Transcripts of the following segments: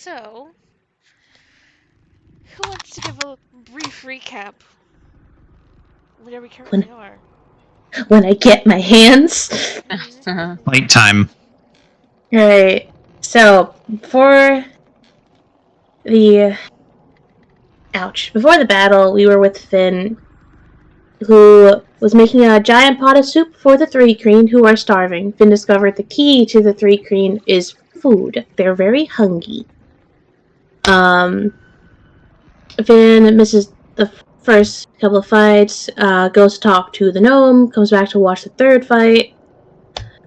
So, who wants to give a brief recap where we When currently are? when I get my hands. Fight time. Right. So before the before the battle, we were with Finn, who was making a giant pot of soup for the Three Kreen, who are starving. Finn discovered the key to the Three Kreen is food. They're very hungry. Um, Finn misses the first couple of fights. Goes to talk to the gnome. Comes back to watch the third fight.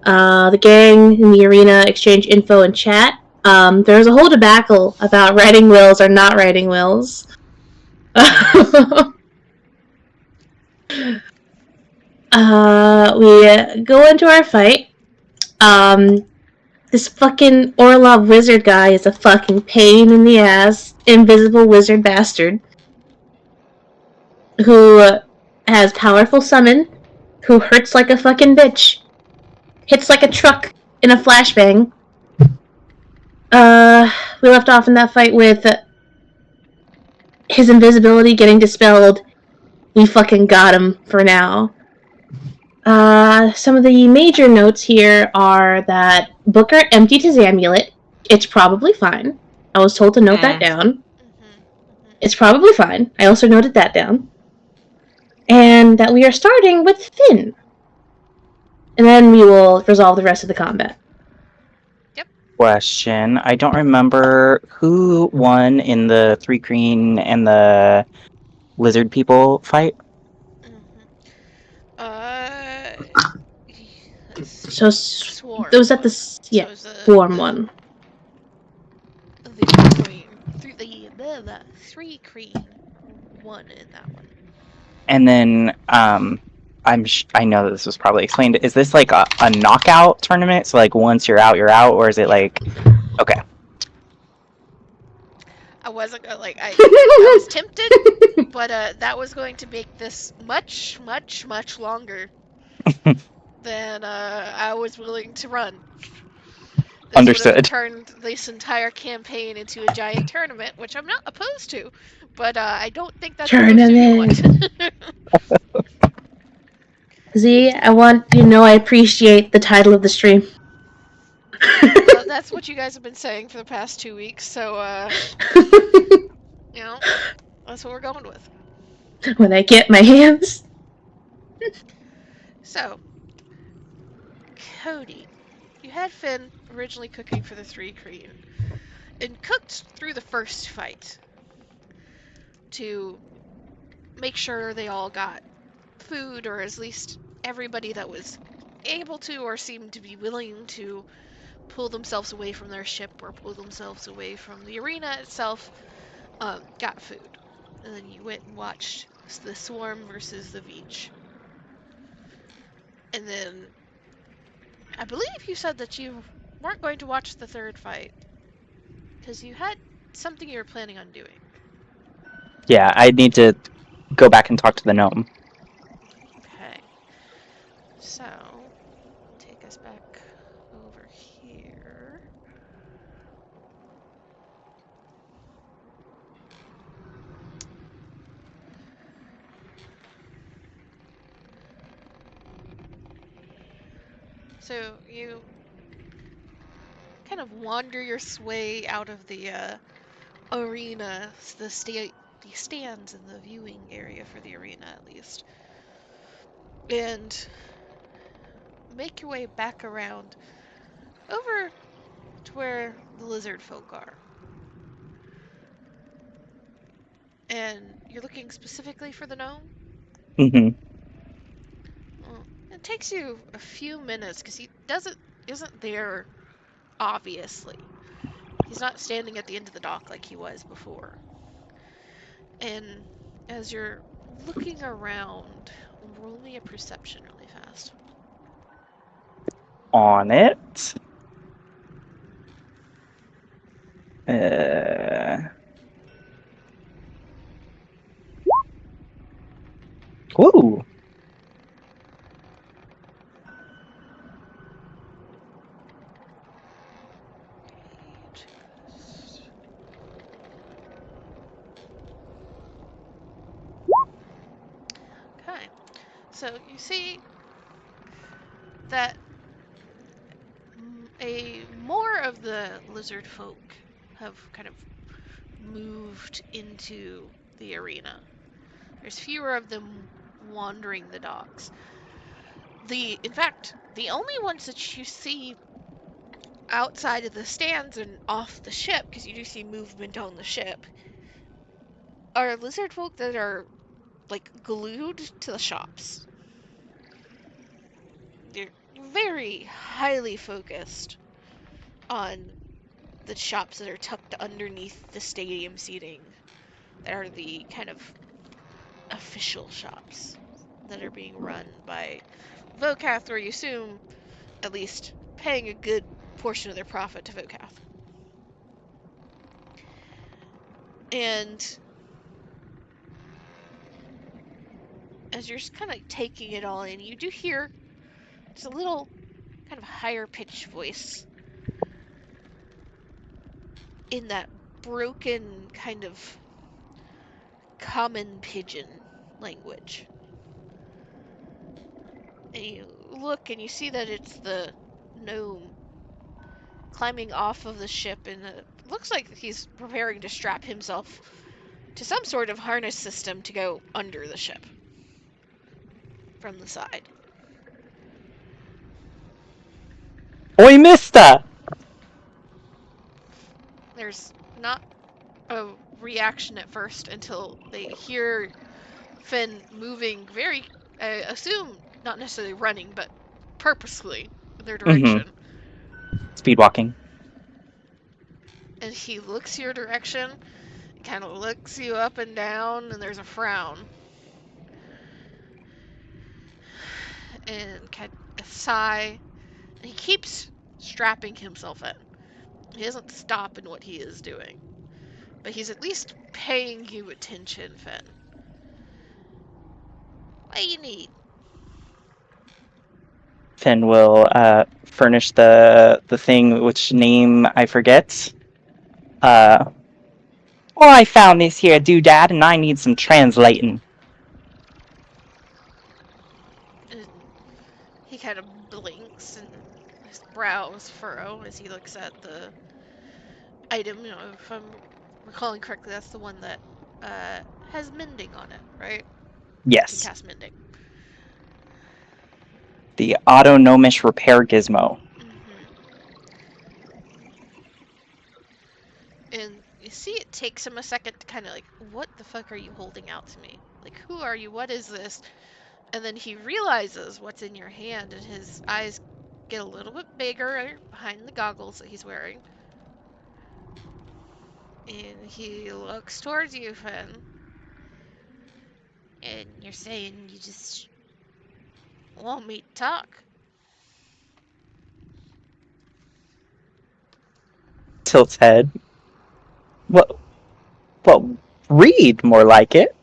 The gang in the arena exchange info and chat. There's a whole debacle about writing wills or not writing wills. We go into our fight. This fucking Orlov wizard guy is a fucking pain in the ass, invisible wizard bastard, who has powerful summon, who hurts like a fucking bitch, hits like a truck in a flashbang. We left off in that fight with his invisibility getting dispelled. We fucking got him for now. Some of the major notes here are that Booker emptied his amulet. It's probably fine. I was told to note that down. It's probably fine. I also noted that down. And that we are starting with Finn. And then we will resolve the rest of the combat. Yep. Question. I don't remember who won in the Three Green and the Lizard People fight. Let's see. So Swarm. it was at the So it was Swarm one. The Queen. The Three Queen won in that one. And then I know that this was probably explained. Is this like a knockout tournament? So like once you're out, or is it like okay? I wasn't gonna I was tempted, but that was going to make this much, much, much longer than I was willing to run. This Understood. would have turned this entire campaign into a giant tournament, which I'm not opposed to, but I don't think that's Tournament. the most you want. Z, I want you to know I appreciate the title of the stream. Well, that's what you guys have been saying for the past 2 weeks, so you know, that's what we're going with. When I get my hands. So, Cody, you had Finn originally cooking for the Three Queen, and cooked through the first fight to make sure they all got food, or at least everybody that was able to or seemed to be willing to pull themselves away from their ship or pull themselves away from the arena itself, got food. And then you went and watched the Swarm versus the Veach. And then I believe you said that you weren't going to watch the third fight because you had something you were planning on doing. Yeah, I need to go back and talk to the gnome. Okay. So, take us back over here. So, you kind of wander your way out of the arena, the stands in the viewing area for the arena at least, and make your way back around over to where the lizard folk are. And you're looking specifically for the gnome? Mm-hmm. Well, it takes you a few minutes because he isn't there, obviously. He's not standing at the end of the dock like he was before. And as you're looking around, roll me a perception really fast. On it. Ooh. So you see that more of the lizard folk have kind of moved into the arena. There's fewer of them wandering the docks. In fact, the only ones that you see outside of the stands and off the ship, because you do see movement on the ship, are lizard folk that are like glued to the shops. They're very highly focused on the shops that are tucked underneath the stadium seating, that are the kind of official shops that are being run by Vocath, or you assume at least paying a good portion of their profit to Vocath. And as you're just kind of taking it all in, you do hear just a little kind of higher pitched voice in that broken kind of common pigeon language. And you look and you see that it's the gnome climbing off of the ship, and it looks like he's preparing to strap himself to some sort of harness system to go under the ship from the side. Oi, mister! There's not a reaction at first until they hear Finn moving very, I assume, not necessarily running, but purposely in their direction. Speed walking. And he looks your direction, kind of looks you up and down, and there's a frown. And kind of a sigh. And he keeps strapping himself in. He doesn't stop in what he is doing. But he's at least paying you attention, Finn. What do you need? Finn will furnish the thing, which name I forget. Well, I found this here doodad, and I need some translating. And he kind of blinks, and his brows furrow as he looks at the item. You know, if I'm recalling correctly, that's the one that has mending on it, right? You can Yes. cast mending. The autonomous repair gizmo. And you see it takes him a second to kind of like, what the fuck are you holding out to me? Like, who are you? What is this? And then he realizes what's in your hand, and his eyes get a little bit bigger behind the goggles that he's wearing. And he looks towards you, Finn. And you're saying you just want me to talk? Tilts head. Well, read more like it.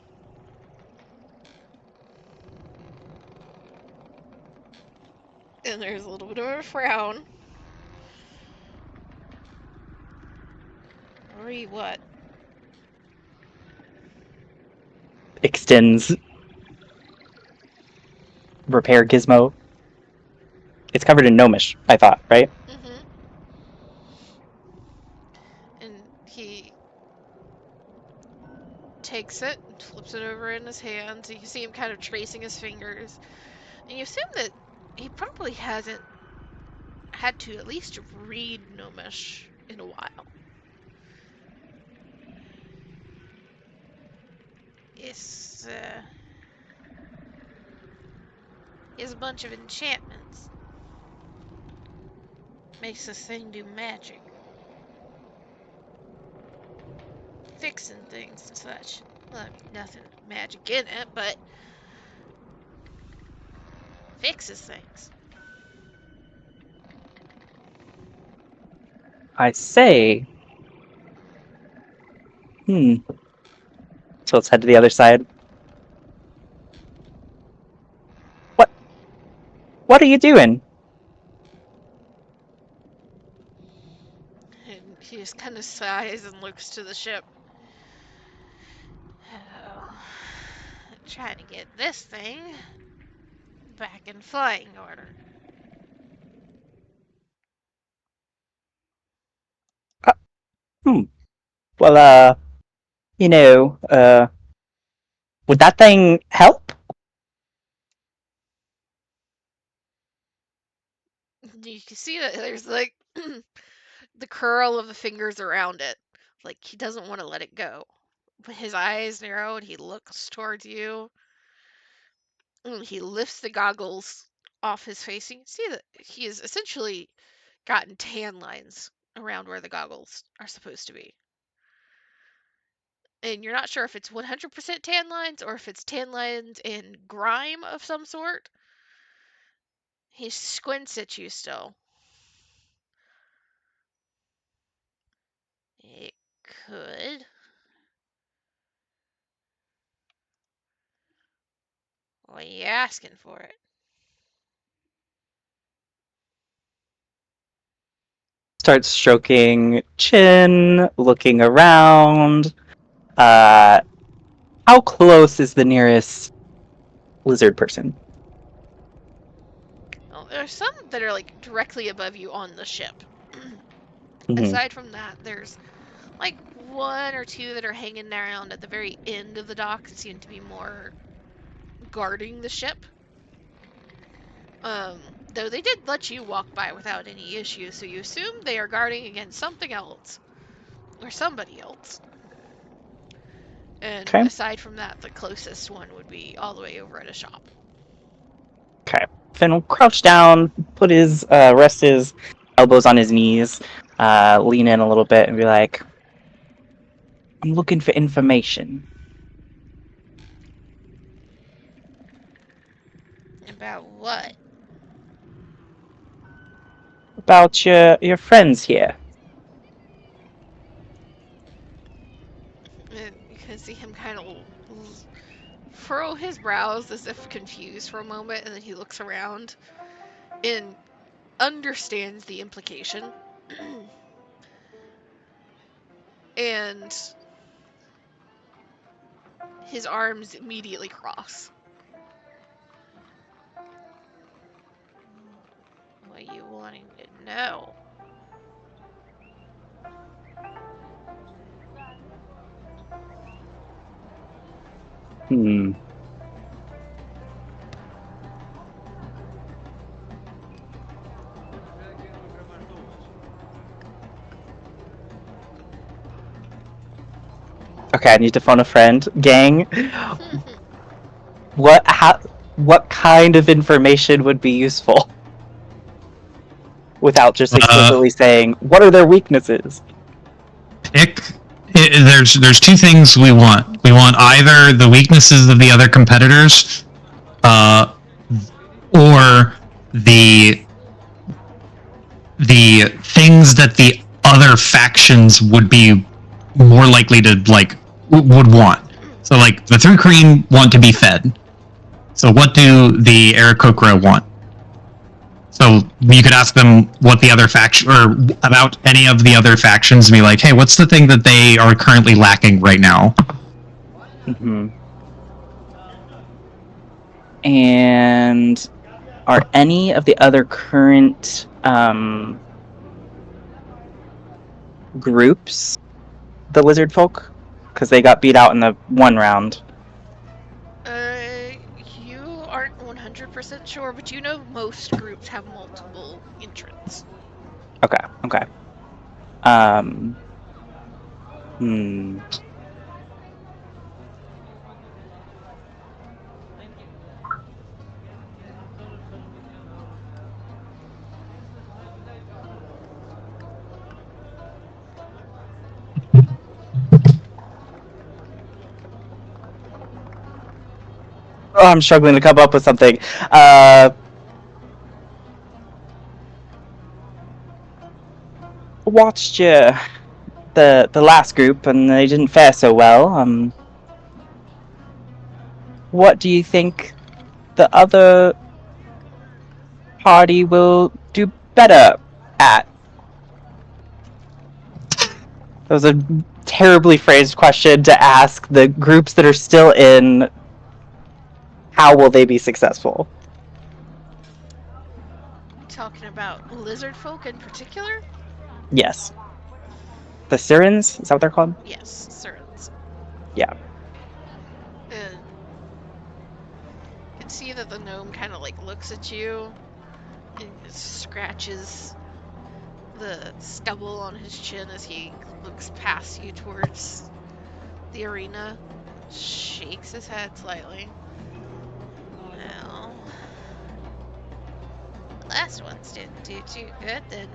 And there's a little bit of a frown. Re what? Extends repair gizmo. It's covered in gnomish, I thought, right? And he takes it and flips it over in his hands. You can see him kind of tracing his fingers. And you assume that he probably hasn't had to at least read Gnomish in a while. It's, he has a bunch of enchantments. Makes this thing do magic. Fixing things and such. Well, nothing magic in it, but fixes things. I say. Tilts head to the other side. What are you doing? And he just kind of sighs and looks to the ship. Oh, trying to get this thing back in flying order. Well, would that thing help? You can see that there's like the curl of the fingers around it. Like he doesn't want to let it go. But his eyes narrow and he looks towards you. And he lifts the goggles off his face. You can see that he has essentially gotten tan lines around where the goggles are supposed to be. And you're not sure if it's 100% tan lines or if it's tan lines in grime of some sort. He squints at you still. It could. What are you asking for it? Starts stroking chin, looking around. How close is the nearest lizard person? Well, there's some that are like directly above you on the ship. Mm-hmm. Aside from that, there's like one or two that are hanging around at the very end of the dock that seem to be more guarding the ship. Though they did let you walk by without any issue, so you assume they are guarding against something else. Or somebody else. And Okay. aside from that, the closest one would be all the way over at a shop. Okay. Finn will crouch down, rest his elbows on his knees, lean in a little bit, and be like, "I'm looking for information." About what? About your friends here. And you can see him kind of furrow his brows as if confused for a moment, and then he looks around and understands the implication. And his arms immediately cross. What are you wanting to know? Hmm. Okay, I need to phone a friend. Gang, what kind of information would be useful? Without just explicitly saying, what are their weaknesses? There's two things we want. We want either the weaknesses of the other competitors, or the things that the other factions would be more likely to would want. So like the Three Kreen want to be fed. So what do the Aarakocra want? So you could ask them what the other faction, or about any of the other factions, and be like, hey, what's the thing that they are currently lacking right now? Mm-hmm. And are any of the other current groups the lizard folk? Because they got beat out in the one round. You aren't 100% sure, but you know most groups have multiple entrants. Okay. Hmm. Oh, I'm struggling to come up with something. Watched the last group, and they didn't fare so well. What do you think the other party will do better at? That was a terribly phrased question to ask the groups that are still in. How will they be successful? talking about lizard folk in particular? Yes. The Sirens? Is that what they're called? Yes, Sirens. Yeah. And you can see that the gnome kind of like looks at you and scratches the stubble on his chin as he looks past you towards the arena. Shakes his head slightly. Well, the last ones didn't do too good then.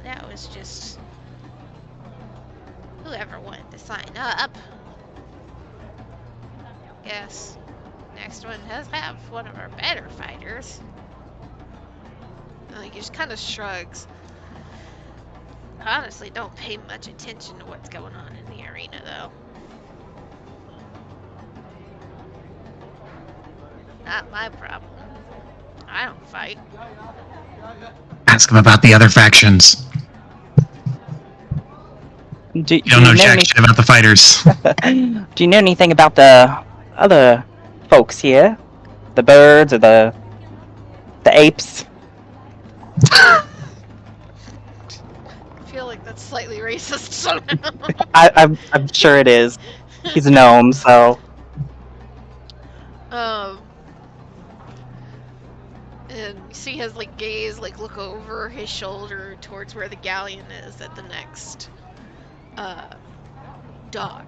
That was just whoever wanted to sign up. Guess next one does have one of our better fighters. He just kind of shrugs. Honestly, don't pay much attention to what's going on in the arena, though. Not my problem. I don't fight. Ask him about the other factions. Do You don't know jack shit about the fighters. Do you know anything about the other folks here? The birds or the apes? I feel like that's slightly racist somehow. I'm sure it is. He's a gnome, so. And you see his like gaze like look over his shoulder towards where the galleon is at the next dock.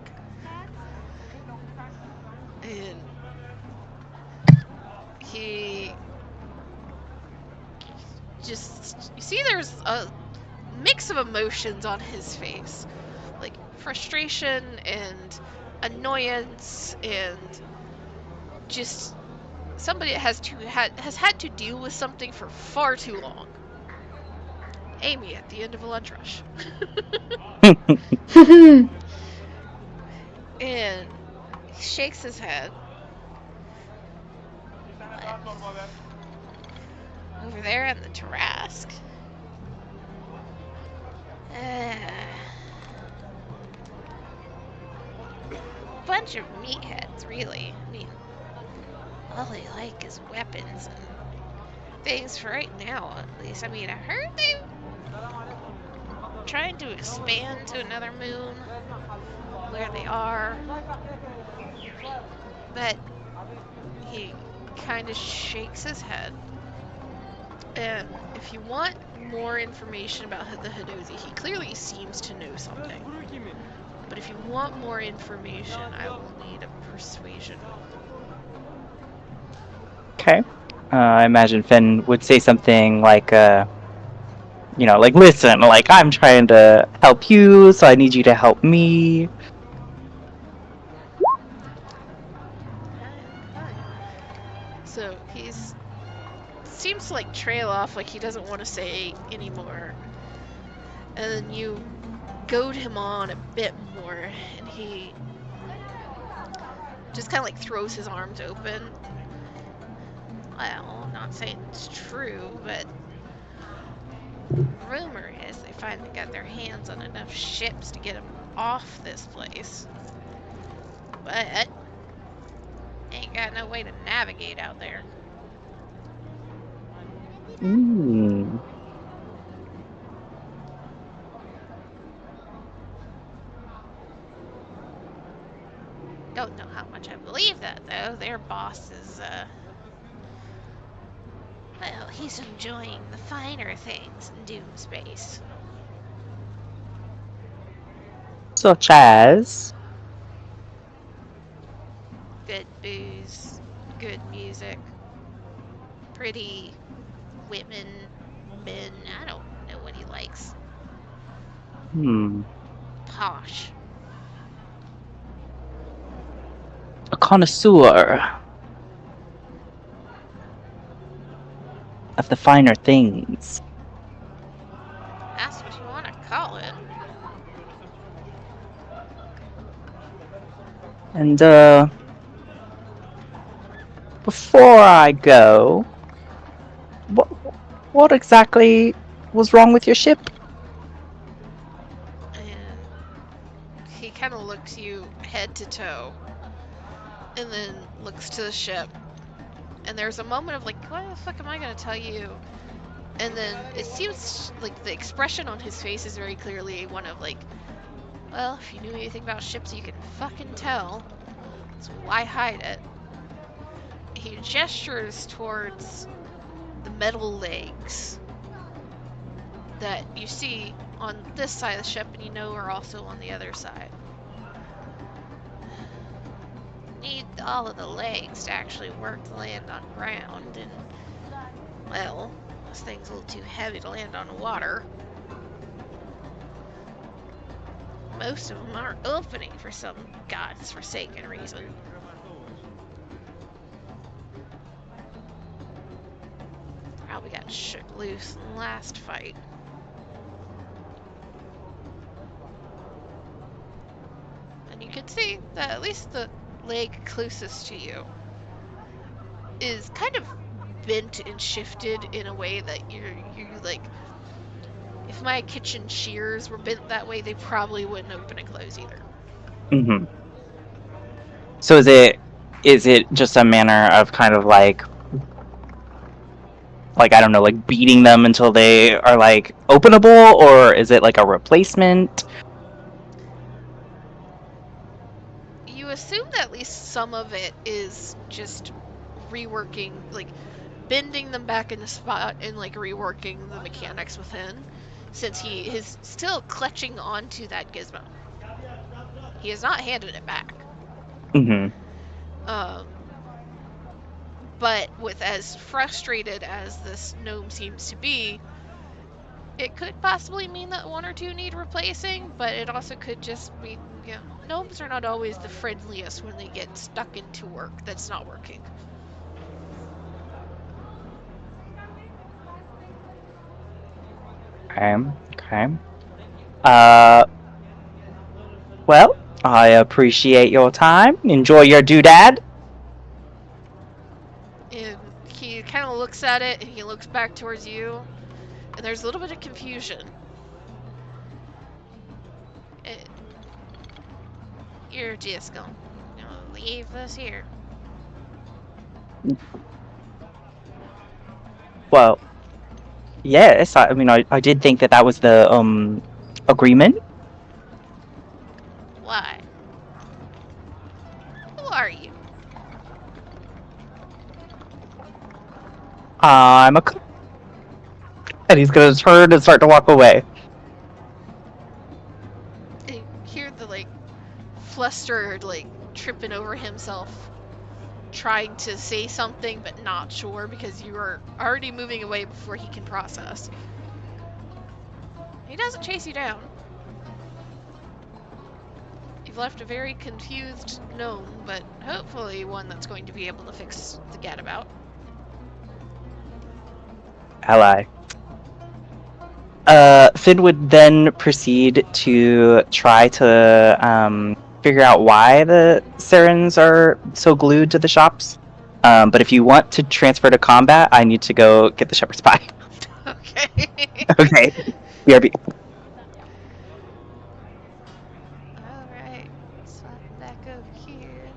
And he just, you see there's a mix of emotions on his face, like frustration and annoyance and just somebody that has had to deal with something for far too long. Amy at the end of a lunch rush. And he shakes his head. Over there in the Tarask. Bunch of meatheads, really. I mean, all they like is weapons and things for right now, at least. I mean, I heard they trying to expand to another moon where they are, but he kind of shakes his head. And if you want more information about the Hadozi, he clearly seems to know something. But if you want more information, I will need a persuasion. Okay. I imagine Finn would say something like, like, listen, like, I'm trying to help you, so I need you to help me. So seems to like trail off, like he doesn't want to say anymore. And then you goad him on a bit more, and he just kind of like throws his arms open. Well, I'm not saying it's true, but rumor is they finally got their hands on enough ships to get him off this place. But ain't got no way to navigate out there. Don't know how much I believe that, though. Their boss is, well, he's enjoying the finer things in Doom Space. Such as? Good booze, good music, pretty women, men. I don't know what he likes. Posh. A connoisseur of the finer things. That's what you want to call it. And, before I go, what exactly was wrong with your ship? And he kind of looks you head to toe, and then looks to the ship. And there's a moment of like, what the fuck am I gonna tell you? And then it seems like the expression on his face is very clearly one of like, well, if you knew anything about ships, you can fucking tell. So why hide it? He gestures towards the metal legs that you see on this side of the ship, and you know are also on the other side. Need all of the legs to actually work to land on ground, and well, this thing's a little too heavy to land on water. Most of them aren't opening for some god's forsaken reason. Probably got shook loose in the last fight. And you can see that at least the leg closest to you is kind of bent and shifted in a way that you like, if my kitchen shears were bent that way, they probably wouldn't open and close either. Mm-hmm. So is it just a manner of kind of like I don't know, like beating them until they are like openable, or is it like a replacement? You assume that at least some of it is just reworking, like bending them back in the spot and like reworking the mechanics within, since he is still clutching onto that gizmo. He has not handed it back. Mm-hmm. But with as frustrated as this gnome seems to be, it could possibly mean that one or two need replacing, but it also could just mean, gnomes are not always the friendliest when they get stuck into work that's not working. Okay. Well, I appreciate your time. Enjoy your doodad. And he kind of looks at it, and he looks back towards you, and there's a little bit of confusion. You're just gonna leave us here. Well, yes. I mean, I did think that was the agreement. Why? Who are you? I'm a cook. And he's gonna turn and start to walk away. And you hear the like flustered, like tripping over himself, trying to say something but not sure because you are already moving away before he can process. He doesn't chase you down. You've left a very confused gnome, but hopefully one that's going to be able to fix the gadabout. Ally. Finn would then proceed to try to figure out why the sirens are so glued to the shops. But if you want to transfer to combat, I need to go get the shepherd's pie. Okay. Okay. BRB. Alright. Swap back over here.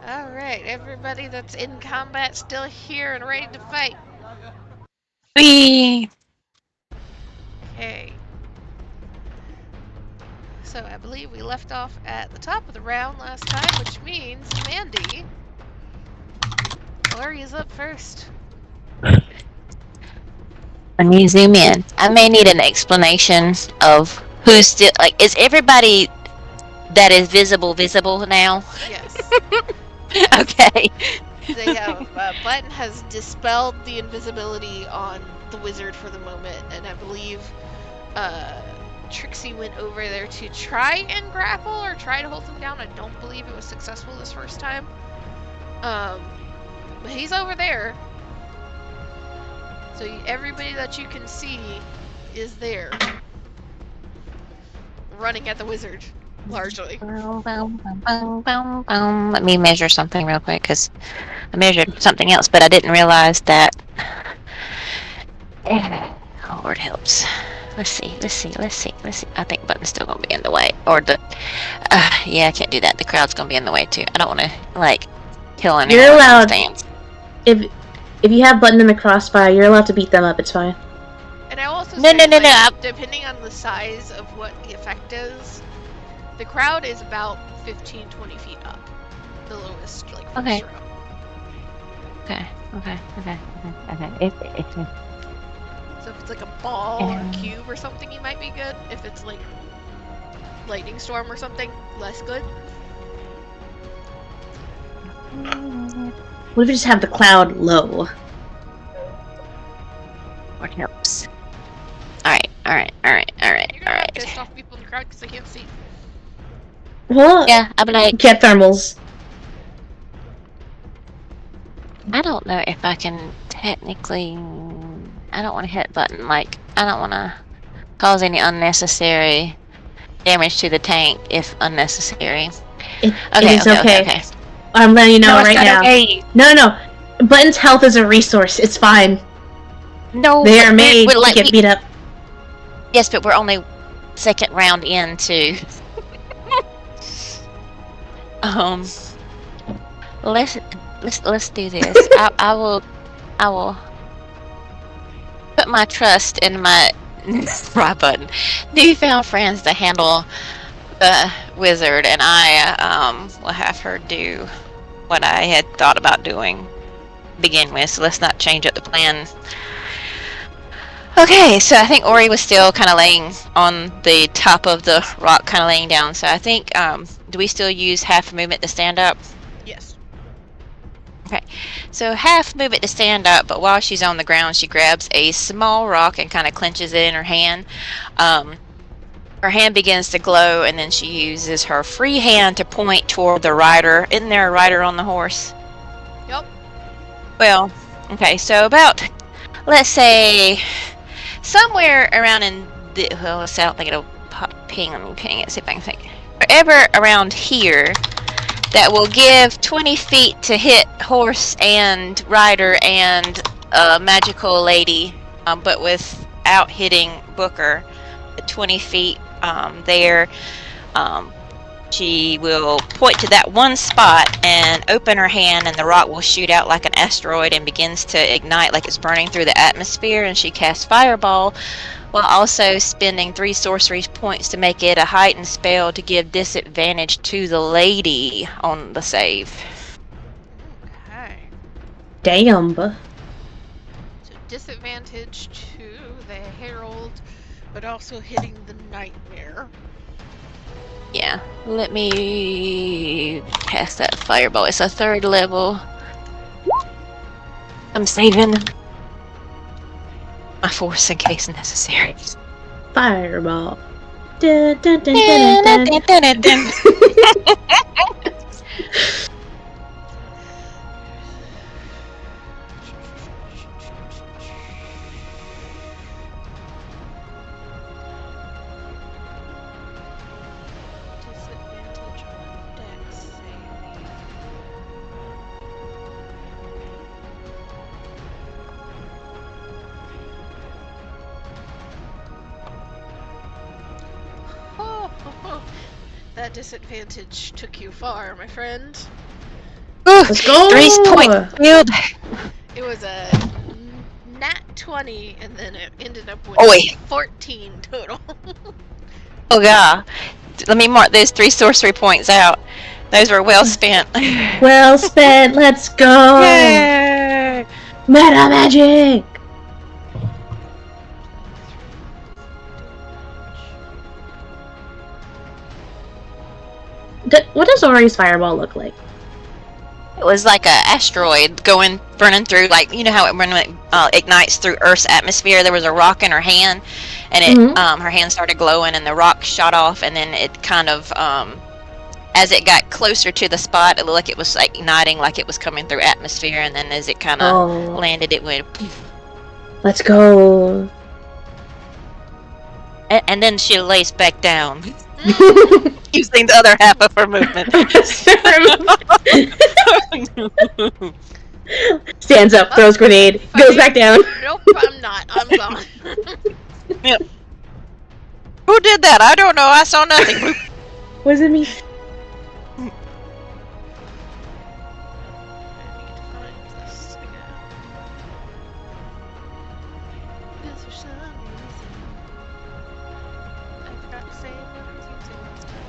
Alright, everybody that's in combat still here and ready to fight. Whee! Okay. So I believe we left off at the top of the round last time, which means Mandy. Gloria's up first. When you zoom in, I may need an explanation of who's still like. Is everybody that is visible now? Yes. Okay. They have Button has dispelled the invisibility on the wizard for the moment, and I believe Trixie went over there to try and grapple or try to hold him down. I don't believe it was successful this first time. But he's over there. So everybody that you can see is there, running at the wizard, largely. Let me measure something real quick because I measured something else, but I didn't realize that. Hold Lord helps. Let's see. I think Button's still gonna be in the way. Or the... yeah, I can't do that. The crowd's gonna be in the way, too. I don't want to, kill anyone. You're allowed... Stands. If you have Button in the crossfire, you're allowed to beat them up. It's fine. And I also No. depending on the size of what the effect is, the crowd is about 15-20 feet up. The lowest, first Okay. row. Okay. So if it's like a ball or a cube or something, you might be good. If it's like lightning storm or something, less good. What if we just have the cloud low? Lord helps. Alright. You're gonna have pissed off people in the crowd because they can't see. Well, Yeah, I'll be like, get thermals. I don't know if I can technically... I don't want to hit Button. I don't want to cause any unnecessary damage to the tank if unnecessary. It is okay. I'm letting you know No, it's right not now. okay. No. Button's health is a resource. It's fine. No, They but are made we're to get beat up. Yes, but we're only second round into. Let's do this. I will put my trust in my right button newfound friends to handle the wizard, and I will have her do what I had thought about doing to begin with. So let's not change up the plan. Okay, so I think Ori was still kind of laying on the top of the rock, kind of laying down. So I think, do we still use half movement to stand up? Yes. Okay, so half movement to stand up, but while she's on the ground, she grabs a small rock and kind of clenches it in her hand. Her hand begins to glow, and then she uses her free hand to point toward the rider. Isn't there a rider on the horse? Yep. Well, okay, so about, let's say, somewhere around in the, well, let's see, I don't think it'll ping. Let me ping it, see if I can think. Wherever around here, that will give 20 feet to hit horse and rider and magical lady, but without hitting Booker. 20 feet there. She will point to that one spot and open her hand, and the rock will shoot out like an asteroid and begins to ignite like it's burning through the atmosphere, and she casts Fireball while also spending 3 sorcery points to make it a heightened spell to give disadvantage to the lady on the save. Okay. Damn. So disadvantage to the Herald, but also hitting the Nightmare. Yeah, let me cast that Fireball. It's a 3rd level. I'm saving my force in case necessary. Fireball. Dun, dun, dun, dun, dun, dun. Disadvantage on dex save. That disadvantage took you far, my friend. Ooh, Let's go! 3 point field. It was a nat 20, and then it ended up with Oi. 14 total. Oh god. Let me mark those 3 sorcery points out. Those were well spent. Well spent. Let's go! Yay! Meta magic! What does Ori's fireball look like? It was like a asteroid burning through, like, you know how when it ignites through Earth's atmosphere. There was a rock in her hand, and it her hand started glowing, and the rock shot off, and then it kind of as it got closer to the spot, it looked like it was like igniting, like it was coming through atmosphere, and then as it kind of landed, it went. Let's go. And then she lays back down, using the other half of her movement. Stands up, throws grenade, goes back down. Nope, I'm not. I'm gone. Who did that? I don't know. I saw nothing. Bloop. What does it mean? I need to find this again. Because for some reason, I forgot to say what I was using last time.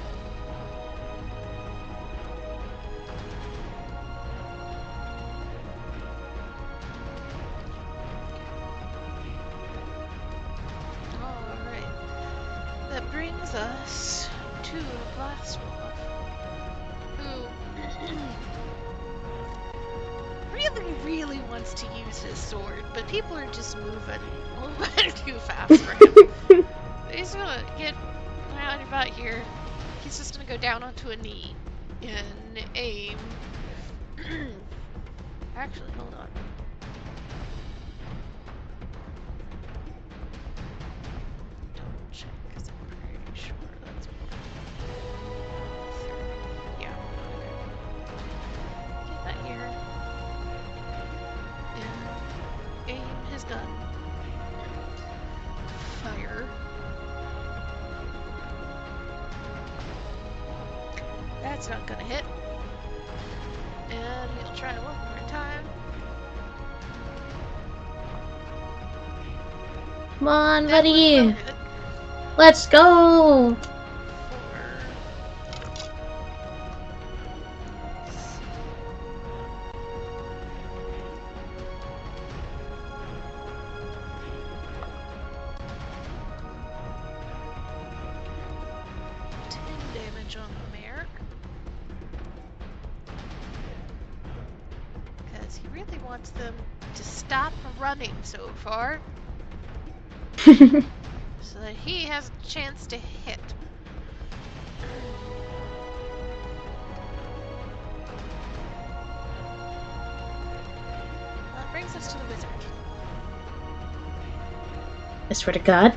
Alright. That brings us to Blastwolf, who really wants to use his sword, but people are just moving too fast for him. He's gonna get around about here. He's just gonna go down onto a knee and aim. Actually, hold on. Double check, because I'm pretty sure that's what. Yeah, okay. Get that here. And aim his gun. Fire. That's not gonna hit. And he'll try one more time. Come on, That one will buddy. hit. Let's go. 4. 10 damage on the mare. Because he really wants them to stop running so far, so that he has a chance to hit. That brings us to the wizard. I swear to God.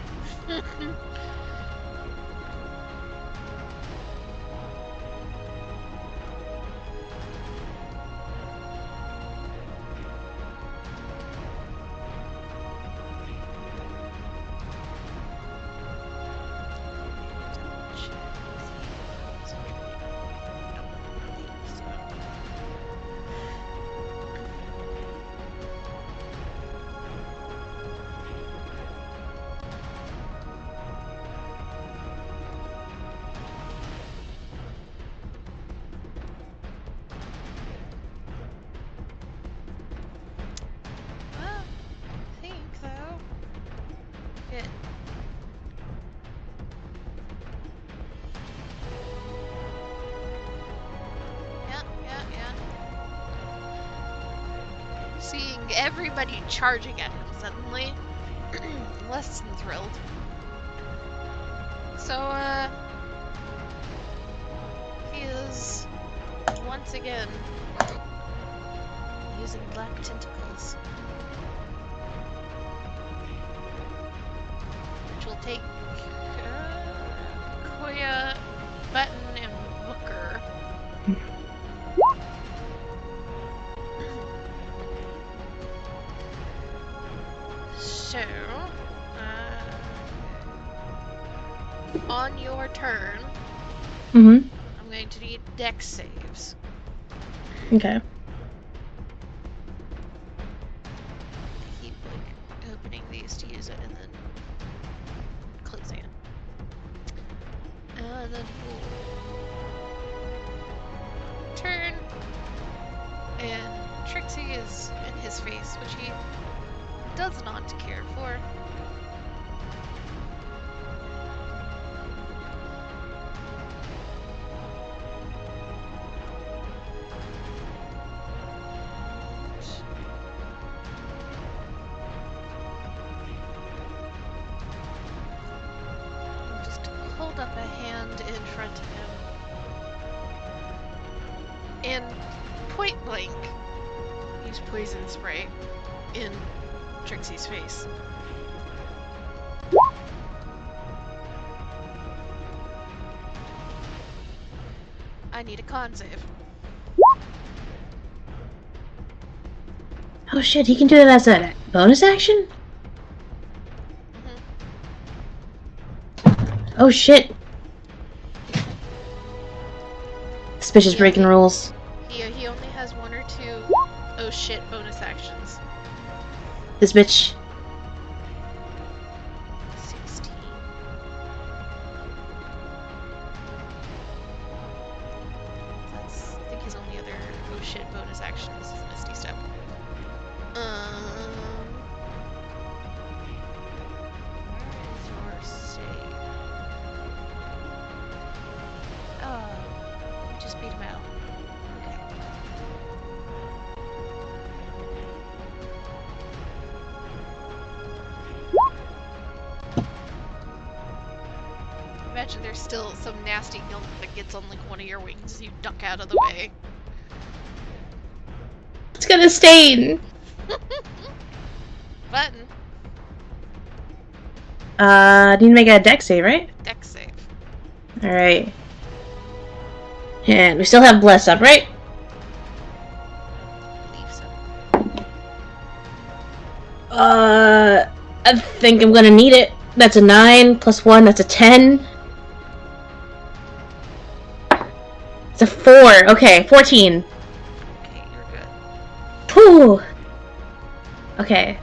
Well, I think though. Hit. Yeah. Seeing everybody charging at him suddenly, less than thrilled. So, he is once again using black tentacles, which will take Koya, Button, and Booker. So, on your turn, Mm-hmm. I'm going to need dex saves. Okay. Keep like opening these to use it and then closing it. And then we'll turn, and Trixie is in his face, which he does not care for. He'll just hold up a hand in front of him and point blank use poison spray in Trixie's face. I need a con save. Oh shit, he can do that as a bonus action? Mhm. Oh shit. This bitch is breaking rules. He only has 1 or 2 oh shit bonus actions. This bitch. 16. That's, I think his only other oh shit bonus action is his Misty Step. Where is your save? Oh, we just beat him out. Okay. Imagine there's still some nasty gilk that gets on like one of your wings as you duck out of the way. It's gonna stain. Button. Need to make a deck save, right? Deck save. Alright. And we still have Bless up, right? I believe so. I think I'm gonna need it. That's a 9 plus 1, that's a 10. It's a 4. Okay, 14. Okay, you're good. Whew. Okay.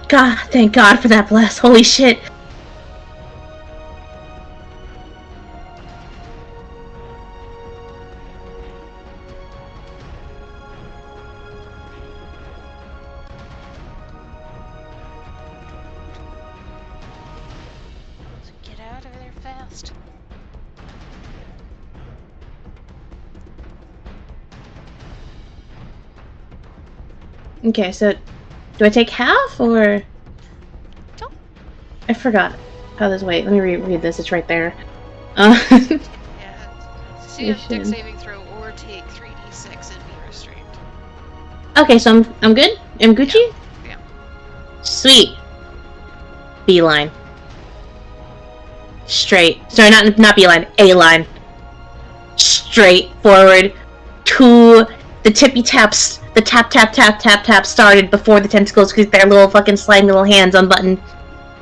God, thank God for that bless. Holy shit. So get out of there fast. Okay, so do I take half or? Don't. I forgot how this. Wait, let me read this. It's right there. Yeah. So you have deck should. saving throw or take 3d6 and be restrained. Okay, so I'm good. I'm Gucci. Yeah. Sweet. Beeline. Straight. Sorry, not beeline. A line. Straight forward to the tippy taps. The tap tap tap tap tap started before the tentacles with their little fucking sliding little hands unbuttoned.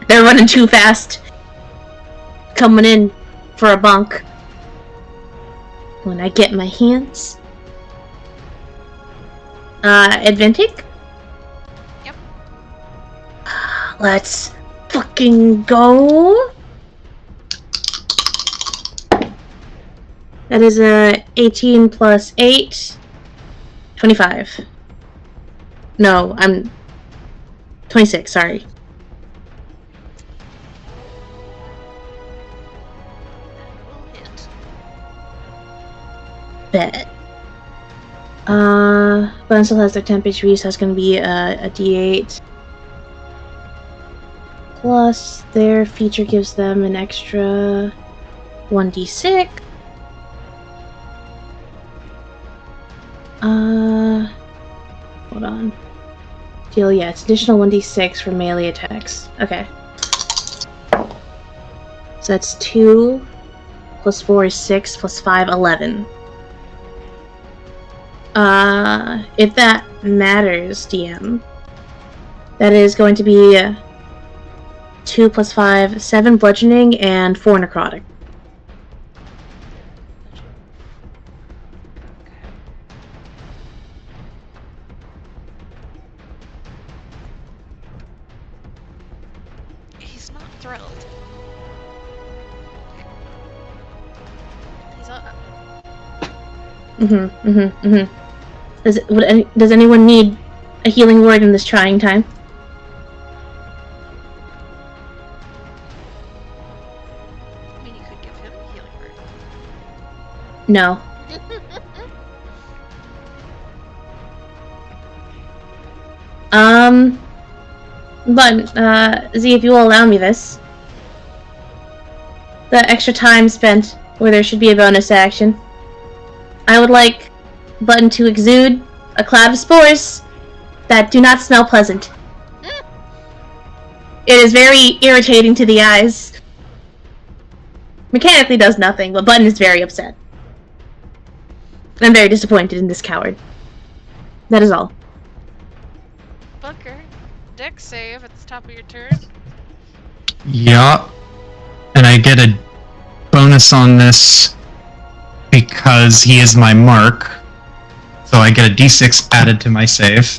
They're running too fast. Coming in for a bonk. When I get my hands. Adventic? Yep. Let's fucking go. That is a 18 plus 8. 25. No, I'm 26, sorry. That will hit. Bet. Bun still has their temp HP, so it's gonna be a D8. Plus, their feature gives them an extra 1d6. Hold on. Deal, yeah, it's additional 1d6 for melee attacks. Okay. So that's 2, plus 4 is 6, plus 5, 11. If that matters, DM, that is going to be 2 plus 5, 7 bludgeoning, and 4 necrotic. He's not thrilled. He's not. Does anyone need a healing word in this trying time? I mean, you could give him a healing word. No. But, Z, if you will allow me this. The extra time spent where there should be a bonus action. I would like Button to exude a cloud of spores that do not smell pleasant. It is very irritating to the eyes. Mechanically does nothing, but Button is very upset. I'm very disappointed in this coward. That is all. Bunker, do dex save at the top of your turn. Yup. And I get a bonus on this because he is my mark. So I get a d6 added to my save.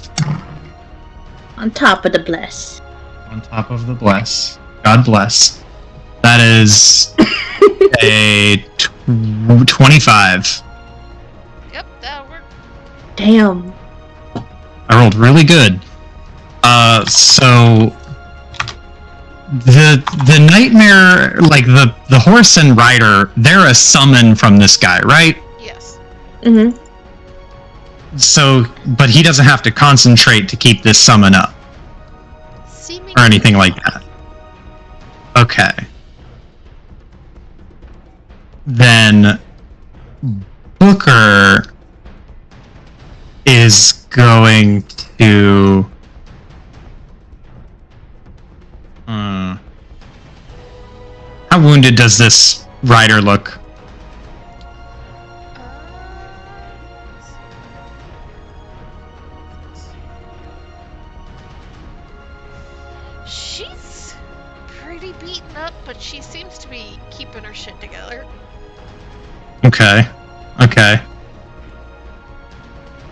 On top of the bless. On top of the bless. God bless. That is a 25. Yep, that'll work. Damn. I rolled really good. So the nightmare, like the horse and rider, they're a summon from this guy, right? Yes. Mm-hmm. So, but he doesn't have to concentrate to keep this summon up Seemingly or anything like that. Okay. Then Booker is going to how wounded does this rider look? She's pretty beaten up, but she seems to be keeping her shit together. Okay.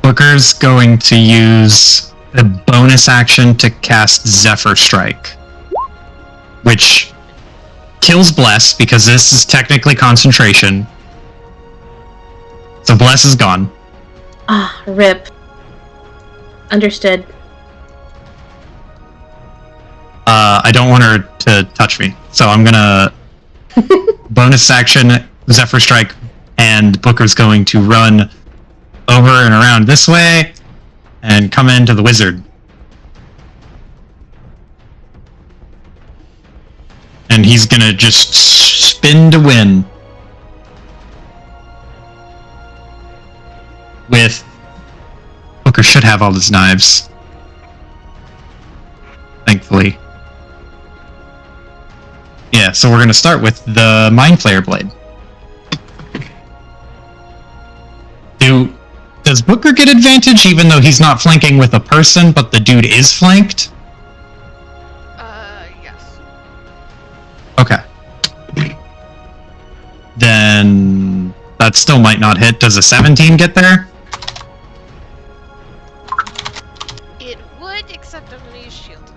Booker's going to use a bonus action to cast Zephyr Strike, which kills Bless because this is technically concentration. So Bless is gone. Ah, rip. Understood. I don't want her to touch me, so I'm gonna bonus action Zephyr Strike, and Booker's going to run over and around this way and come into the wizard. And he's gonna just spin to win. With Booker should have all his knives. Thankfully. Yeah, so we're gonna start with the Mind Flayer Blade. Does Booker get advantage even though he's not flanking with a person, but the dude is flanked? Yes. Okay. Then that still might not hit. Does a 17 get there? It would, except I'm gonna use shield.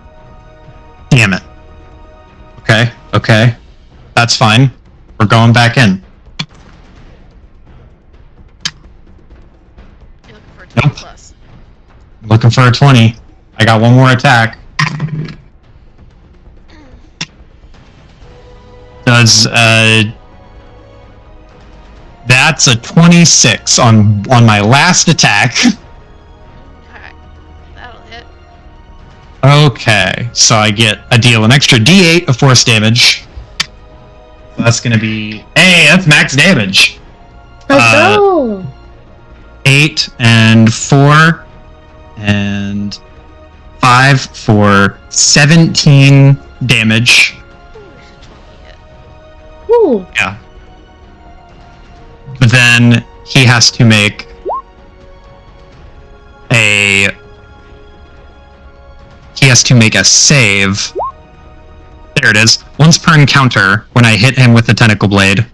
Damn it. Okay. That's fine. We're going back in. You're looking for a 20 Nope. plus. I'm looking for a 20. I got one more attack. Does that's a 26 on my last attack. Okay. That'll hit. Okay, so I deal an extra D8 of force damage. So that's gonna be that's max damage. Let's go! 8 and 4 and 5 for 17 damage. Ooh, there's a 20 hit. Ooh. Yeah. But then he has to make a save. There it is. Once per encounter, when I hit him with the tentacle blade,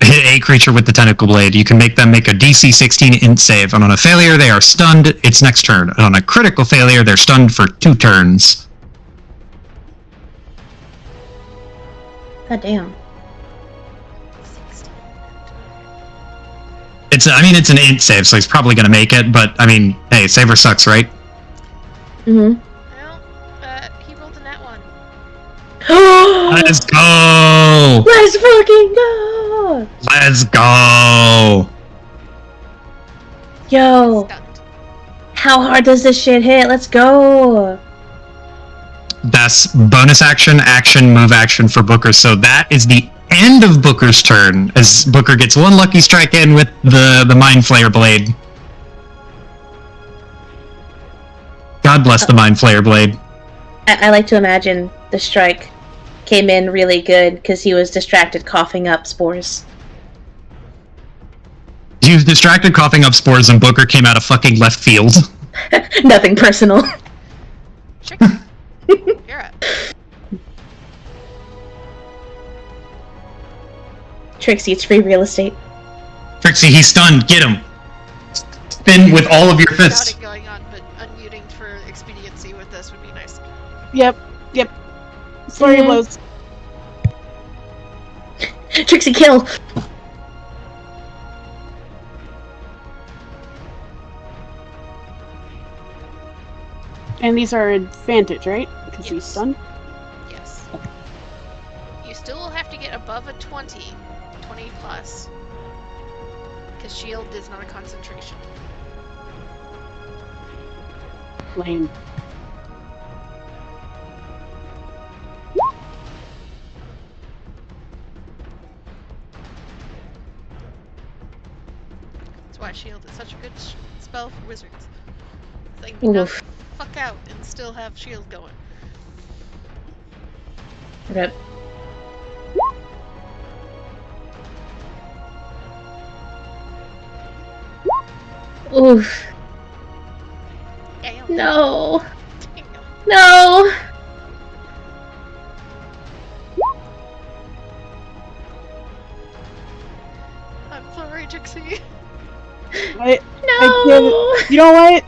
hit a creature with the tentacle blade, you can make them make a DC 16 int save, and on a failure they are stunned its next turn, and on a critical failure they're stunned for 2 turns. God damn. 16. It's an int save, so he's probably gonna make it, but I mean, hey, saver sucks, right? Mm-hmm. Well, he rolled a nat 1. Let's go! Let's fucking go! Let's go! Yo, Stunned. how hard does this shit hit? Let's go! That's bonus action, move action for Booker, so that is the end of Booker's turn, as Booker gets one lucky strike in with the Mind Flayer Blade. God bless the Mind Flayer Blade. I like to imagine the strike came in really good because he was distracted coughing up spores. He was distracted coughing up spores and Booker came out of fucking left field. Nothing personal. Trixie, you're up. Trixie, it's free real estate. Trixie, he's stunned. Get him. Spin with all of your fists. Shouting going on, but unmuting for expediency with this would be nice. Yep. Flurry of blows. Trixie, kill! And these are advantage, right? Because he's Yes. stunned. Yes. You still will have to get above a 20 plus. Because shield is not a concentration. Lame. That's why shield is such a good spell for wizards. They can knock Oof. the fuck out and still have shield going. Rip. Oof. Damn. No. Damn. No. I'm sorry, Trixie. I No. you know what?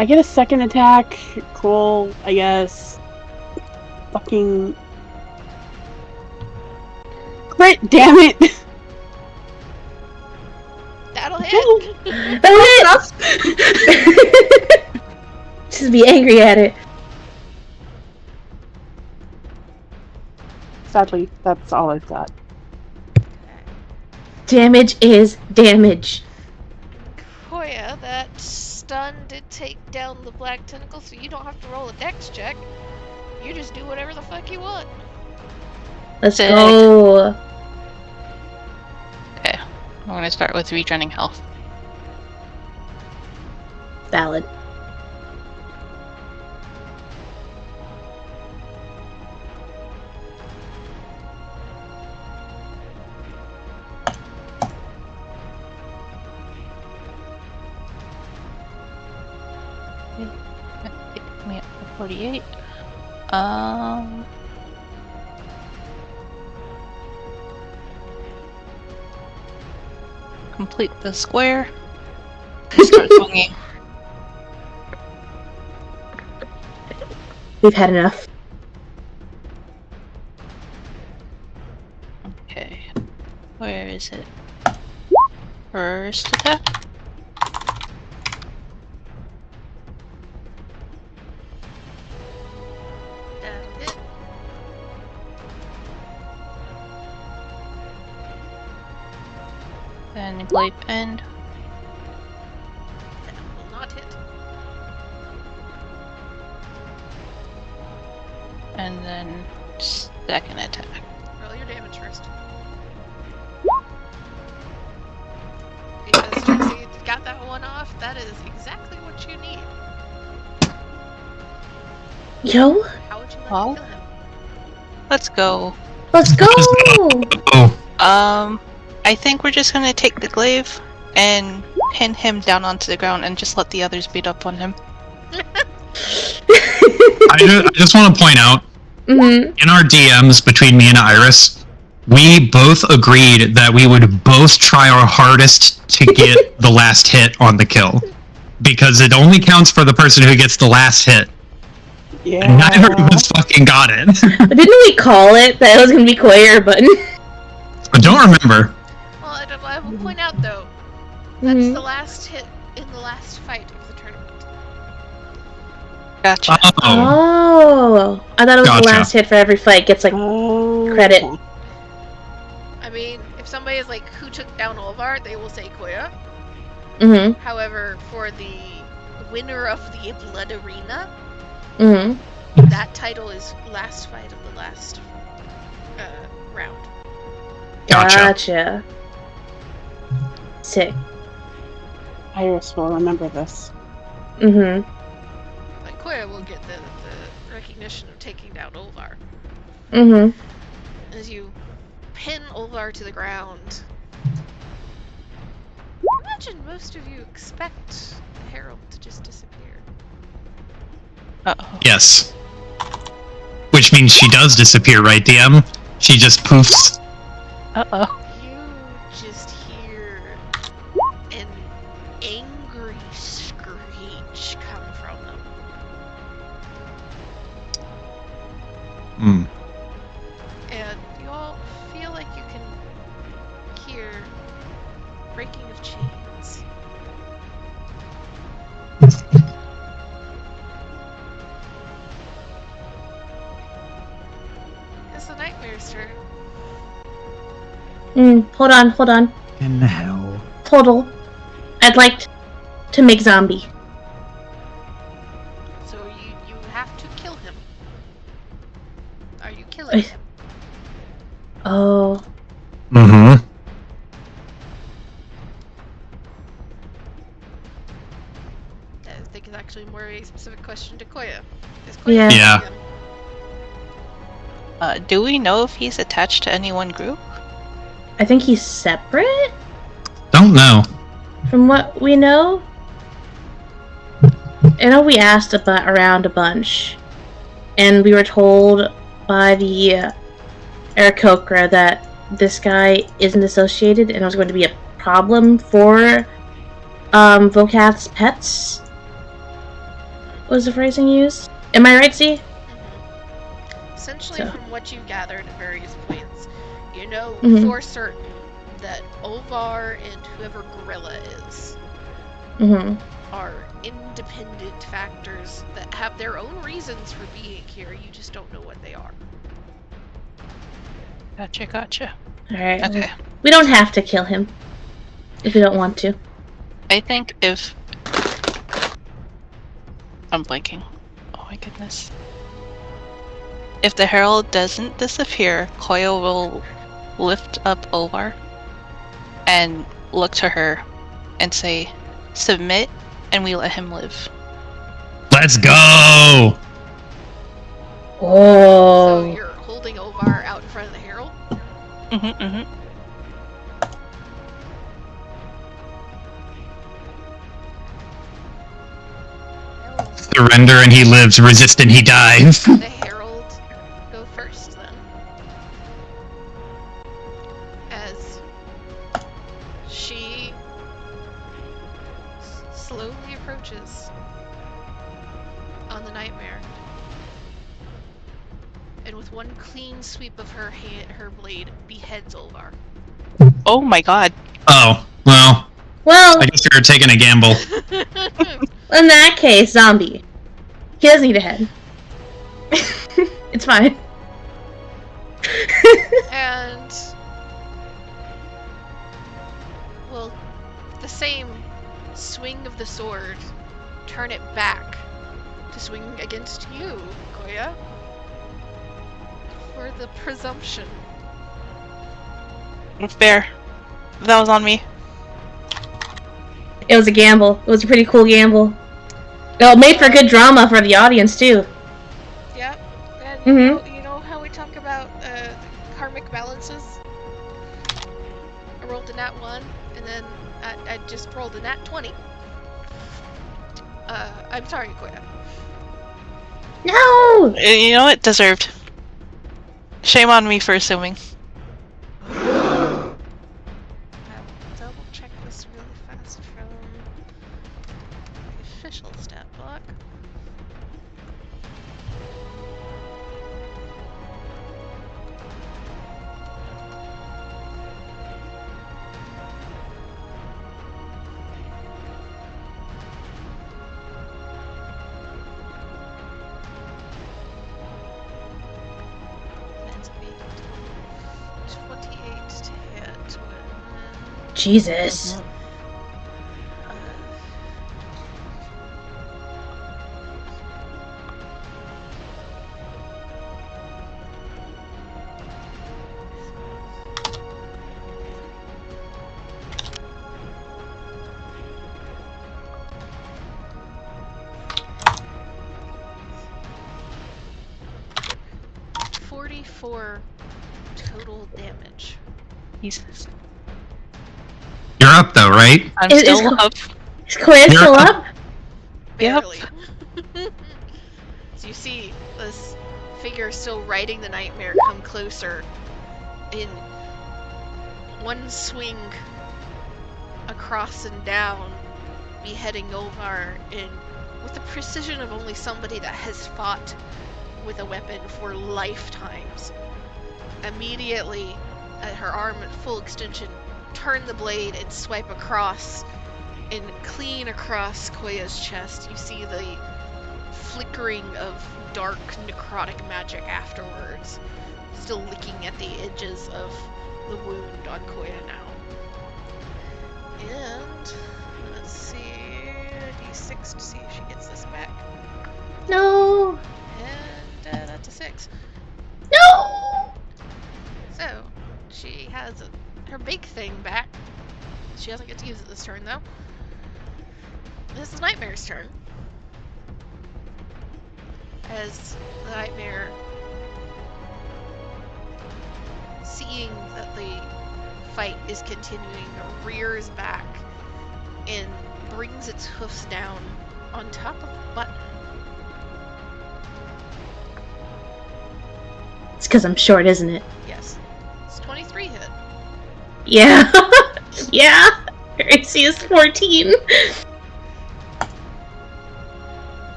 I get a second attack. Cool, I guess. Fucking crit, damn it! That'll hit. That hit. Just be angry at it. Sadly, that's all I've got. Damage is damage. Koya, that stun did take down the black tentacle, so you don't have to roll a dex check. You just do whatever the fuck you want. Let's Sick. go. Okay. I'm gonna start with regening health. Valid. Me up to 48. Complete the square. Start swinging. We've had enough. Okay. Where is it? First attack. That'll hit. Then Glade End. That will not hit. And then second attack. Roll your damage first. Because Trixie got that one off, that is exactly what you need. Yo, How would you like Oh. to kill him? Let's go. let's go. Oh, I think we're just gonna take the glaive and pin him down onto the ground and just let the others beat up on him. I just want to point out, Mm-hmm. in our DMs between me and Iris, we both agreed that we would both try our hardest to get the last hit on the kill. Because it only counts for the person who gets the last hit. Yeah. And neither of us fucking got it. Didn't we call it that it was gonna be Koya or Button? I don't remember. Well, I will point out though, that's Mhm. the last hit in the last fight of the tournament. Gotcha. Oh, Oh, I thought it was Gotcha. the last hit for every fight gets like Oh, credit. okay. I mean, if somebody is like, who took down Olvar, they will say Koya. Mm-hmm. However, for the winner of the Blood Arena, Mm-hmm. that title is last fight of the last round. Gotcha. Sick. Iris will remember this. Mm-hmm. Like, Koya will get the recognition of taking down Olvar. Mm-hmm. As you pin Olvar to the ground. imagine most of you expect the Herald to just disappear. Uh-oh. Yes. Which means she does disappear, right, DM? She just poofs. Uh-oh. You just hear an angry screech come from them. Hmm. And you all feel like you can hear breaking of chains. It's the Nightmare's turn. Hold on. In the hell. Total. I'd like to make zombie. So you have to kill him. Are you killing him? Oh. Mm-hmm. I think it's actually more a specific question to Koya. Is Koya Yeah. killing Yeah. him? Do we know if he's attached to any one group? I think he's separate Don't know. from what we know. I know we asked around a bunch, and we were told by the Aarakocra that this guy isn't associated, and it was going to be a problem for Vokath's pets. Was the phrasing used? Am I right, Z? Essentially, So. from what you've gathered at various points, you know Mhm. for certain that Ovar and whoever Gorilla is Mm-hmm. are independent factors that have their own reasons for being here. You just don't know what they are. Gotcha. Alright. Okay. We don't have to kill him if we don't want to. I think if... I'm blanking. Oh my goodness. If the Herald doesn't disappear, Koya will lift up Ovar and look to her and say, submit, and we let him live. Let's go! Oh. So you're holding Ovar out in front of the Herald? Mm-hmm. Surrender and he lives, resist and he dies. The Herald go first then. As she slowly approaches on the Nightmare. And with one clean sweep of her blade, beheads Olvar. Oh my god. Oh, well, Well, I guess we were taking a gamble. in that case, zombie. He doesn't need a head. It's fine. And well, the same swing of the sword, turn it back to swing against you, Koya. For the presumption. Fair. That was on me. It was a gamble. It was a pretty cool gamble. It made for good drama for the audience too. Yep. And Mhm. you know how we talk about karmic balances? I rolled a nat 1, and then I just rolled a nat 20. I'm sorry, Koya. No. You know what? Deserved. Shame on me for assuming. I'll double check this really fast from the official stat block. That's be 28 to hit with Jesus. 44 total damage. Jesus. You're up though, right? I'm Is- still is- up. Is Koya You're still up. up? Yep. Barely. So you see this figure still riding the nightmare come closer in one swing across and down, beheading Olvar in with the precision of only somebody that has fought with a weapon for lifetimes. Immediately, at her arm at full extension, turn the blade and swipe across and clean across Koya's chest. You see the flickering of dark necrotic magic afterwards, still licking at the edges of the wound on Koya now. And let's see, d6 to see if she gets this back. No. And that's a 6. No. So she has her big thing back. She doesn't get to use it this turn though. This is Nightmare's turn. As the Nightmare, seeing that the fight is continuing, rears back and brings its hoofs down on top of the button. It's because I'm short, isn't it? Yes. It's 23 hit. Yeah. Yeah. Her AC is 14.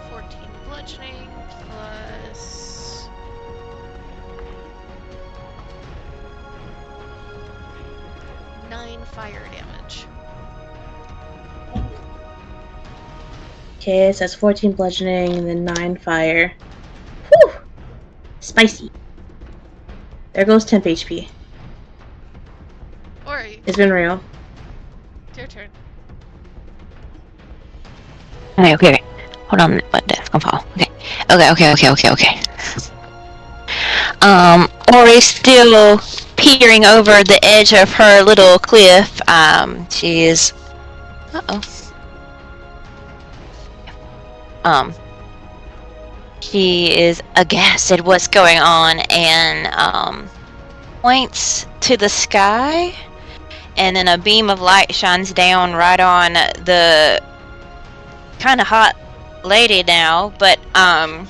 14 bludgeoning plus 9 fire damage. Okay, so that's 14 bludgeoning and then 9 fire. Whew! Spicy. There goes 10 HP. Ori, It's been real. it's your turn. Okay. Hold on, what that's gonna fall. Okay. Ori's still peering over the edge of her little cliff. She is. She is aghast at what's going on and points to the sky, and then a beam of light shines down right on the kind of hot lady now, but Alright,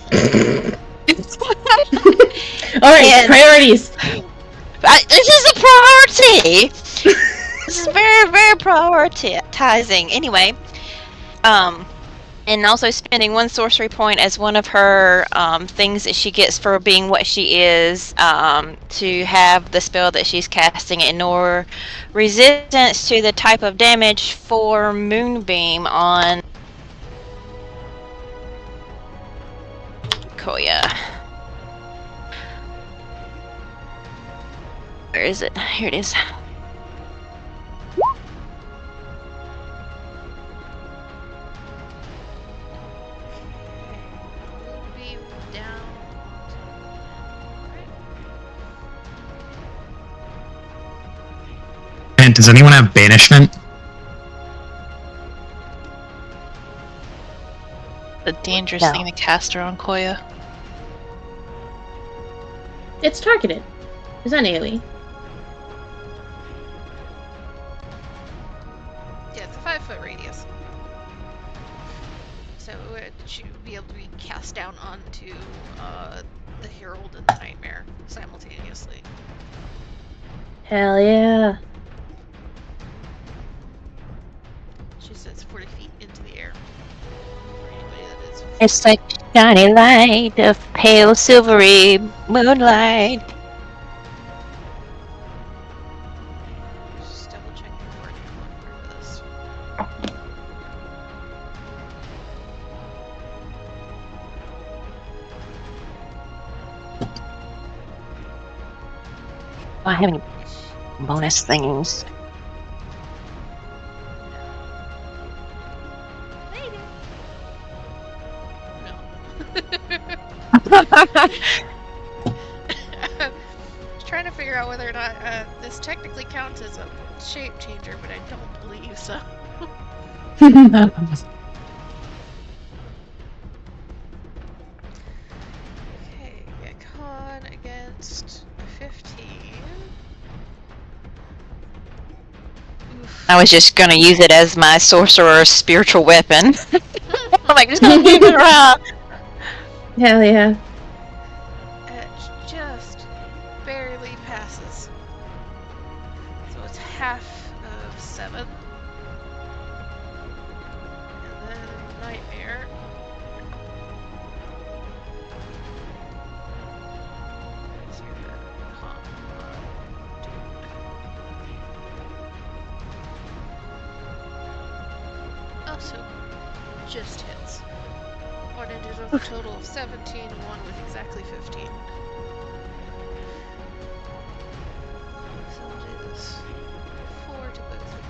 And- priorities. this is a priority. This is very, very prioritizing. Anyway, and also spending 1 sorcery point as one of her things that she gets for being what she is, to have the spell that she's casting ignore resistance to the type of damage for Moonbeam on Koya. Where is it? Here it is. Beam down. And does anyone have banishment? The dangerous No. thing to cast her on Koya. It's targeted. It's not AoE. Yeah, it's a 5-foot radius. So it should be able to be cast down onto the Herald and the Nightmare simultaneously. Hell yeah. She says 40 feet into the air. For anybody that is It's like shiny light of pale silvery moonlight. just double checking the wording for this. I have any bonus things. Maybe. Just trying to figure out whether or not this technically counts as a shape changer, but I don't believe so. Okay, get con against 15. I was just gonna use it as my sorcerer spiritual weapon. I'm like, just gonna keep it around. Hell yeah. It just barely passes. So it's half of 7. And then Nightmare. Where's your also just hits. One ended with a total of 17, one with exactly 15. So it is 4 to both of them.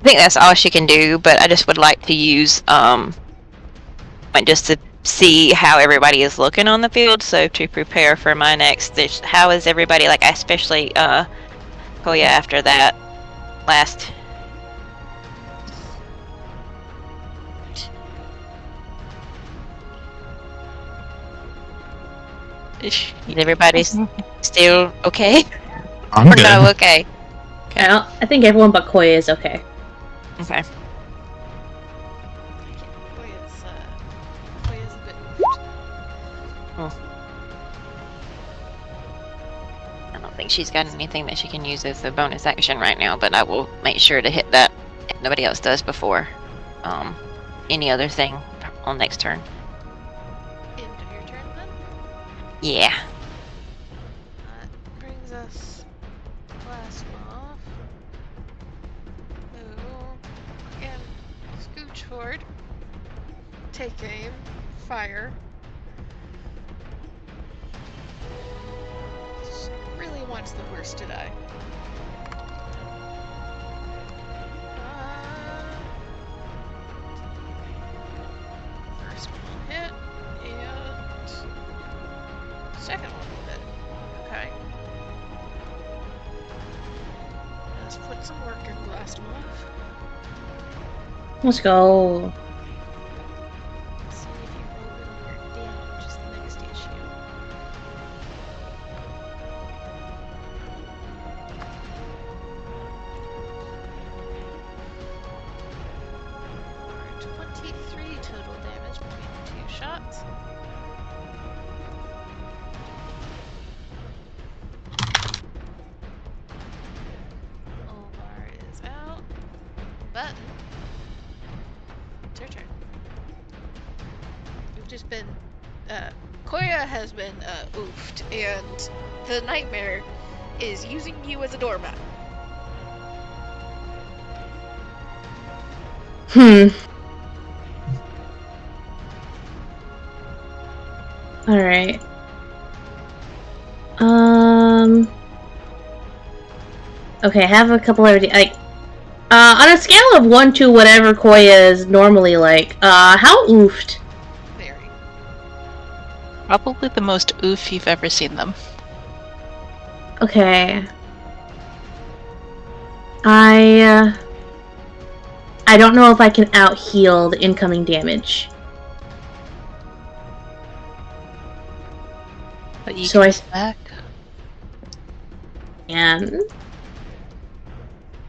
I think that's all she can do, but I just would like to use like just to see how everybody is looking on the field, so to prepare for my next how is everybody, like, especially Koya after that last. Is everybody still okay? I'm Or good. no, okay. Well, I think everyone but Koya is okay. Okay. Koya's a bit moved. I don't think she's got anything that she can use as a bonus action right now, but I will make sure to hit that if nobody else does before any other thing on next turn. End of your turn then? Yeah. That brings us Plasma. Move. Again, scooch forward. Take aim. Fire. Really wants the worst to die. First one will hit, and second one will hit. Okay. Let's put some work in Blast Off. Let's go. See if you roll it on your damage is the next issue. For 23 total damage between the 2 shots. Olvar is out. Button. It's your turn. We've just been, Koya has been, oofed, and the Nightmare is using you as a doormat. Alright. Okay, I have a couple of ideas. Like, on a scale of 1 to whatever Koya is normally like, how oofed? Very. Probably the most oof you've ever seen them. Okay. I don't know if I can out-heal the incoming damage. But you So can I- come back. And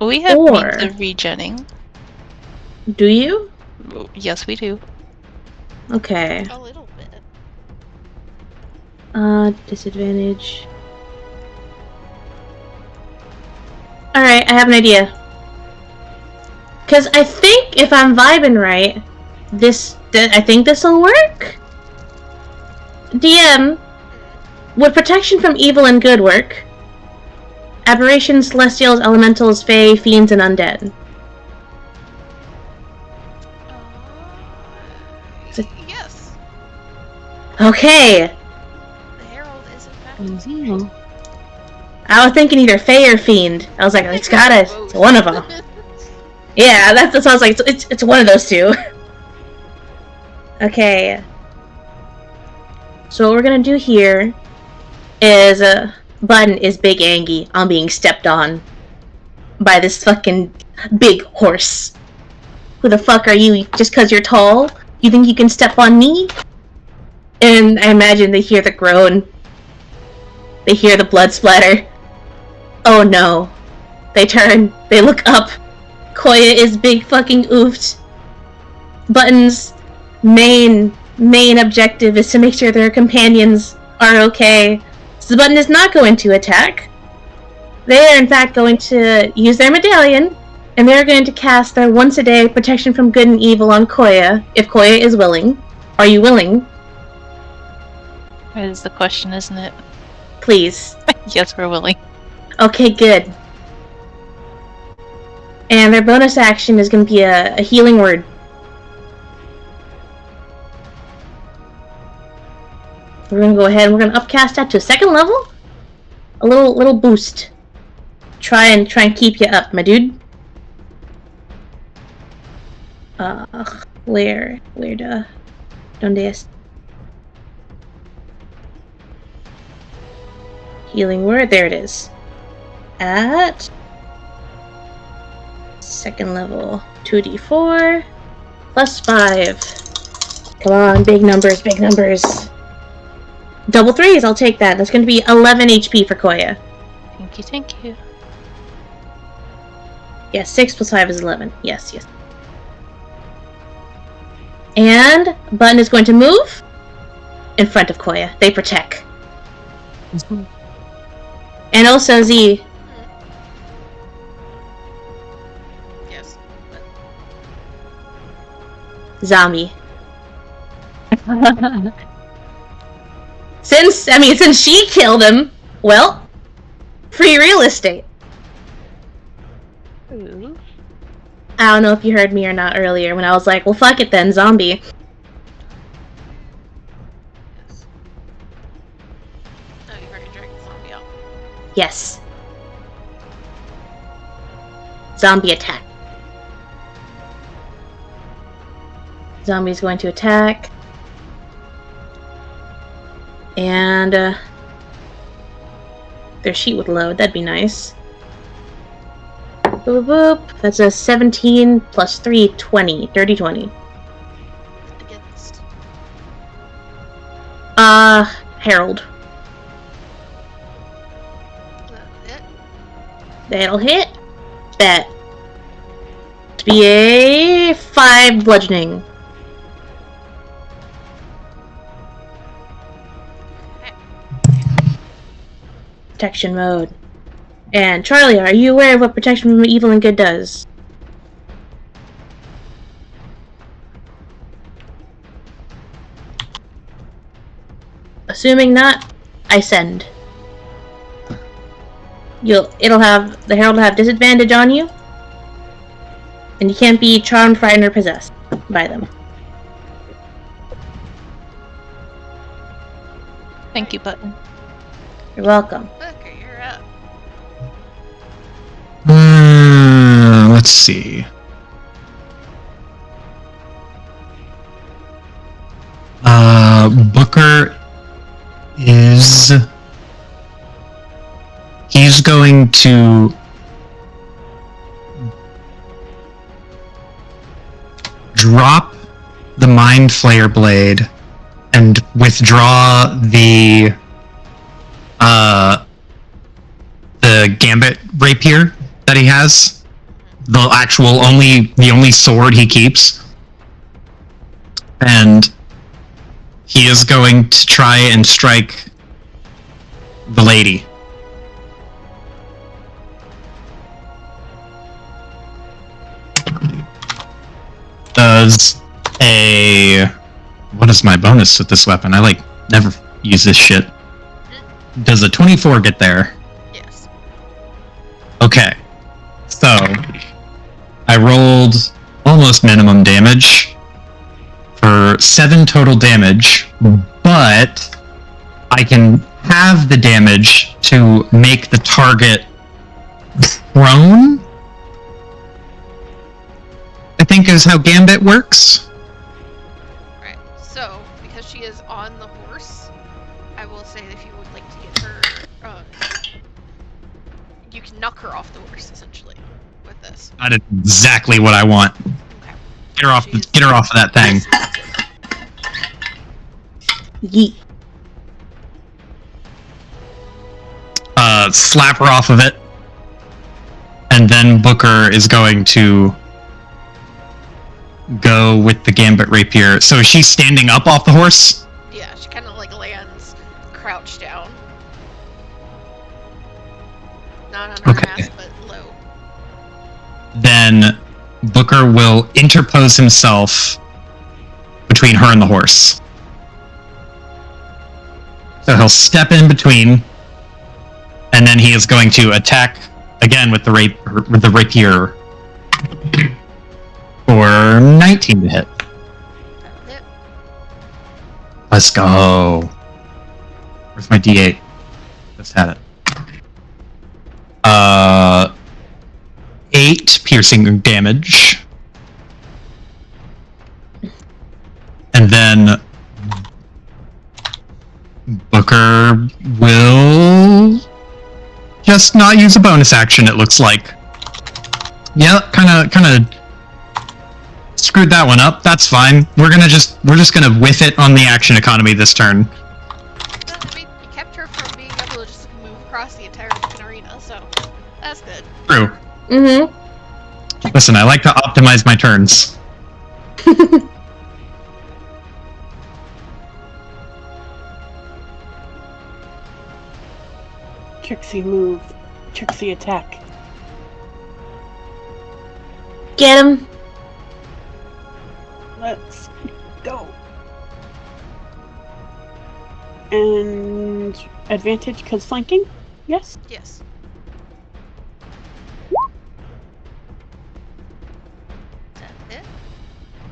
We have Or- means of regenning. do you? Yes, we do. Okay. A little bit. Disadvantage. Alright, I have an idea. Because I think if I'm vibing right, I think this'll work? DM, would protection from evil and good work? Aberrations, celestials, elementals, fae, fiends, and undead. Yes. Okay! The Herald is in fact Mhm. I was thinking either fae or fiend. I was like, it's one of them. Yeah, that's what I was like, it's one of those two. Okay. So what we're gonna do here is, Button is big angry on being stepped on by this fucking big horse. Who the fuck are you? Just cause you're tall? You think you can step on me? And I imagine they hear the groan. They hear the blood splatter. Oh no. They turn. They look up. Koya is big fucking oofed. Button's main objective is to make sure their companions are okay. So Button is not going to attack. They are in fact going to use their medallion, and they're going to cast their once a day protection from good and evil on Koya, if Koya is willing. Are you willing? That is the question, isn't it? Please. Yes, we're willing. Okay, good. And their bonus action is going to be a healing word. We're going to go ahead and we're going to upcast that to a second level. A little boost. Try and keep you up, my dude. Where donde es? Healing word, there it is. At second level, 2d4 plus 5. Come on, big numbers, big numbers. Double threes, I'll take that. That's going to be 11 HP for Koya. Thank you. Yes, 6 plus 5 is 11. Yes. And Button is going to move in front of Koya. They protect. And also Z. Yes. Zombie. Since she killed him, well, free real estate. Ooh. I don't know if you heard me or not earlier when I was like, well, fuck it then, zombie. Yes. Oh, you've already dragged the zombie out. Yes. Zombie attack. Zombie's going to attack. And, their sheet would load. That'd be nice. Boop, boop. That's a 17 plus 3, 20. Dirty 20. Against. Herald. It. That'll hit. That. To be a 5 bludgeoning. Protection mode. And Charlie, are you aware of what protection from evil and good does? Assuming not, I send. The herald will have disadvantage on you, and you can't be charmed, frightened, or possessed by them. Thank you, Button. You're welcome. Okay, you're up. Let's see. Booker is... He's going to drop the Mind Flayer blade and withdraw the Gambit rapier that he has. The only sword he keeps. And he is going to try and strike the lady. Does a... What is my bonus with this weapon? I never use this shit. Does a 24 get there? Yes. Okay. So, I rolled almost minimum damage for 7 total damage, but I can have the damage to make the target prone, I think is how Gambit works. Right. So, because she is on the horse, I will say that if you would like to get her, you can knock her off the horse, essentially, with this. That is exactly what I want. Okay. Get her off of that thing. Yeet. Slap her off of it. And then Booker is going to go with the Gambit Rapier. So is she standing up off the horse? Yeah, she kind of like lands crouched down. Not on her Okay. ass, but low. Then Booker will interpose himself between her and the horse. So he'll step in between, and then he is going to attack again with the rapier for 19 to hit. That'll hit. Let's go. Where's my D8? Just had it. 8 piercing damage. And then Booker will just not use a bonus action, it looks like. Yeah, kinda screwed that one up. That's fine. We're just gonna whiff it on the action economy this turn. But, I mean, you kept her from being able to just move across the entire fucking arena, so that's good. True. Mm-hmm. Listen, I like to optimize my turns. Trixie move. Trixie attack. Get him. Let's go. And advantage because flanking? Yes? Yes. That hit.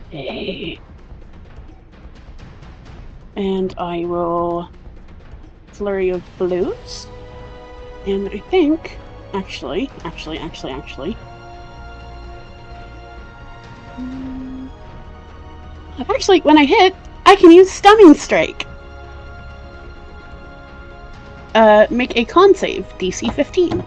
Hey. And I will flurry of blows. And I think, actually. Actually, when I hit, I can use Stunning Strike. Make a con save, DC 15.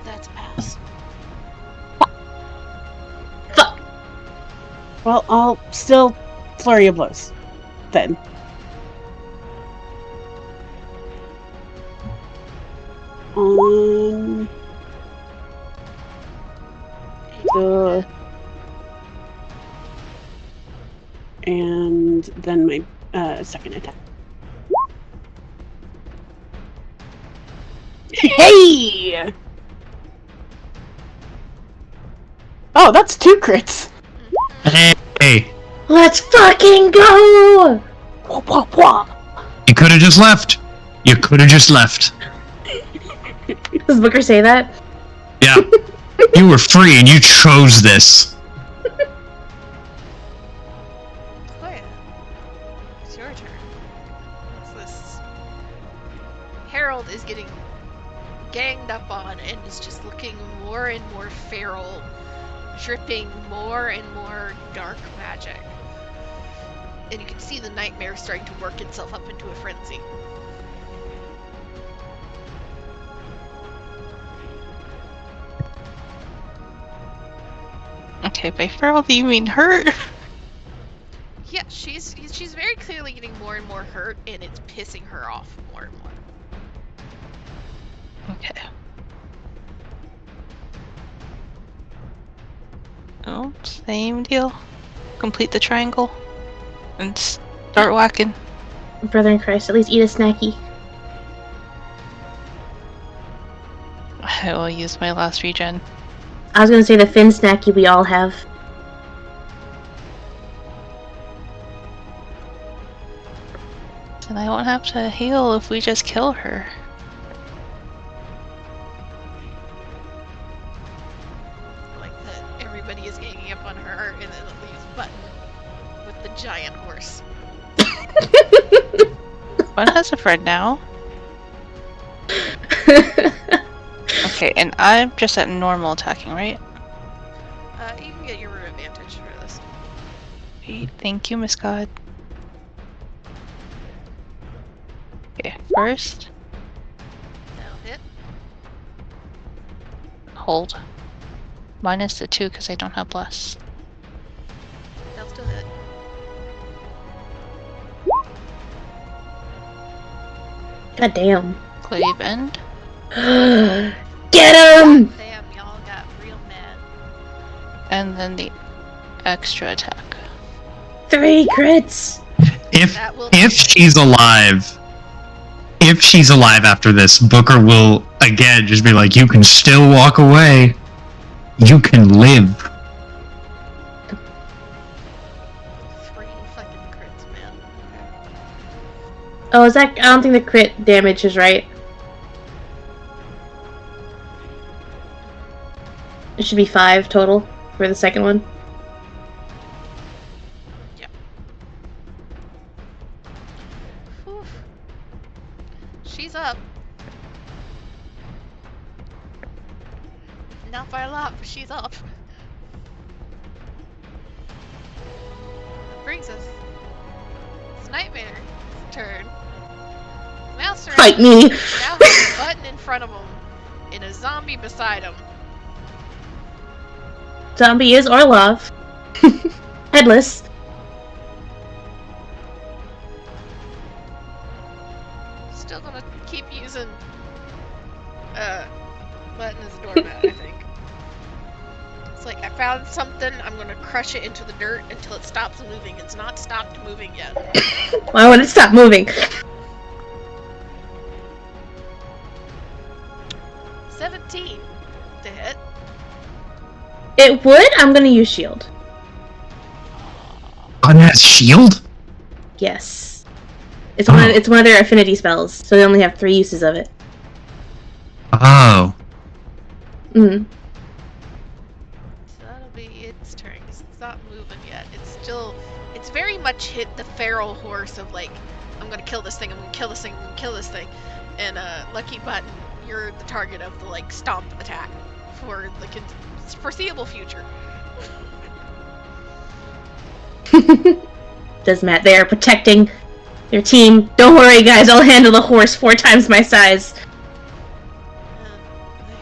That's a pass. Fuck. Well, I'll still flurry of blows, then. And then my second attack. Hey! Oh, that's 2 crits. Hey, Let's fucking go! Wah, wah, wah. you could have just left. You could have just left. Does Booker say that? Yeah. You were free and you chose this. Toya, it's your turn. What's this? Harold is getting ganged up on and is just looking more and more feral, dripping more and more dark magic. And you can see the nightmare starting to work itself up into a frenzy. Okay, by feral, do you mean hurt? Yeah, she's very clearly getting more and more hurt, and it's pissing her off more and more. Okay. Oh, same deal. Complete the triangle and start whacking. Brother in Christ, at least eat a snacky. I will use my last regen. I was gonna say the Finn snacky we all have. And I won't have to heal if we just kill her. Like that everybody is ganging up on her, and then it leaves Button with the giant horse. One has a friend now. Okay, and I'm just at normal attacking, right? You can get your advantage for this. Wait, thank you, Miss God. Okay, first, Now hit. hold. Minus the 2 because I don't have bless. They'll still hit. God damn. Glaive end. Get him! Damn, y'all got real mad. And then the extra attack. 3 crits! If she's alive after this, Booker will again just be like, "You can still walk away. You can live." 3 fucking crits, man. Oh, is that? I don't think the crit damage is right. It should be 5 total for the second one. Whew. She's up. Not by a lot, but she's up. That brings us. It's Nightmare's turn. Mouse around. Fight me! Now has a button in front of him and a zombie beside him. Zombie is Orlov. Headless. Still gonna keep using button as a doormat, I think. It's like I found something, I'm gonna crush it into the dirt until it stops moving. It's not stopped moving yet. Why would it stop moving? 17 to hit. It would? I'm gonna use shield. On that shield? Yes. It's one of their affinity spells, so they only have 3 uses of it. Oh. Mm. So that'll be its turn, 'cause it's not moving yet. It's very much hit the feral horse of like, I'm gonna kill this thing, I'm gonna kill this thing, I'm gonna kill this thing. And Lucky Button, you're the target of the like stomp attack for the foreseeable future. Doesn't matter. They are protecting their team. Don't worry, guys. I'll handle the horse 4 times my size. The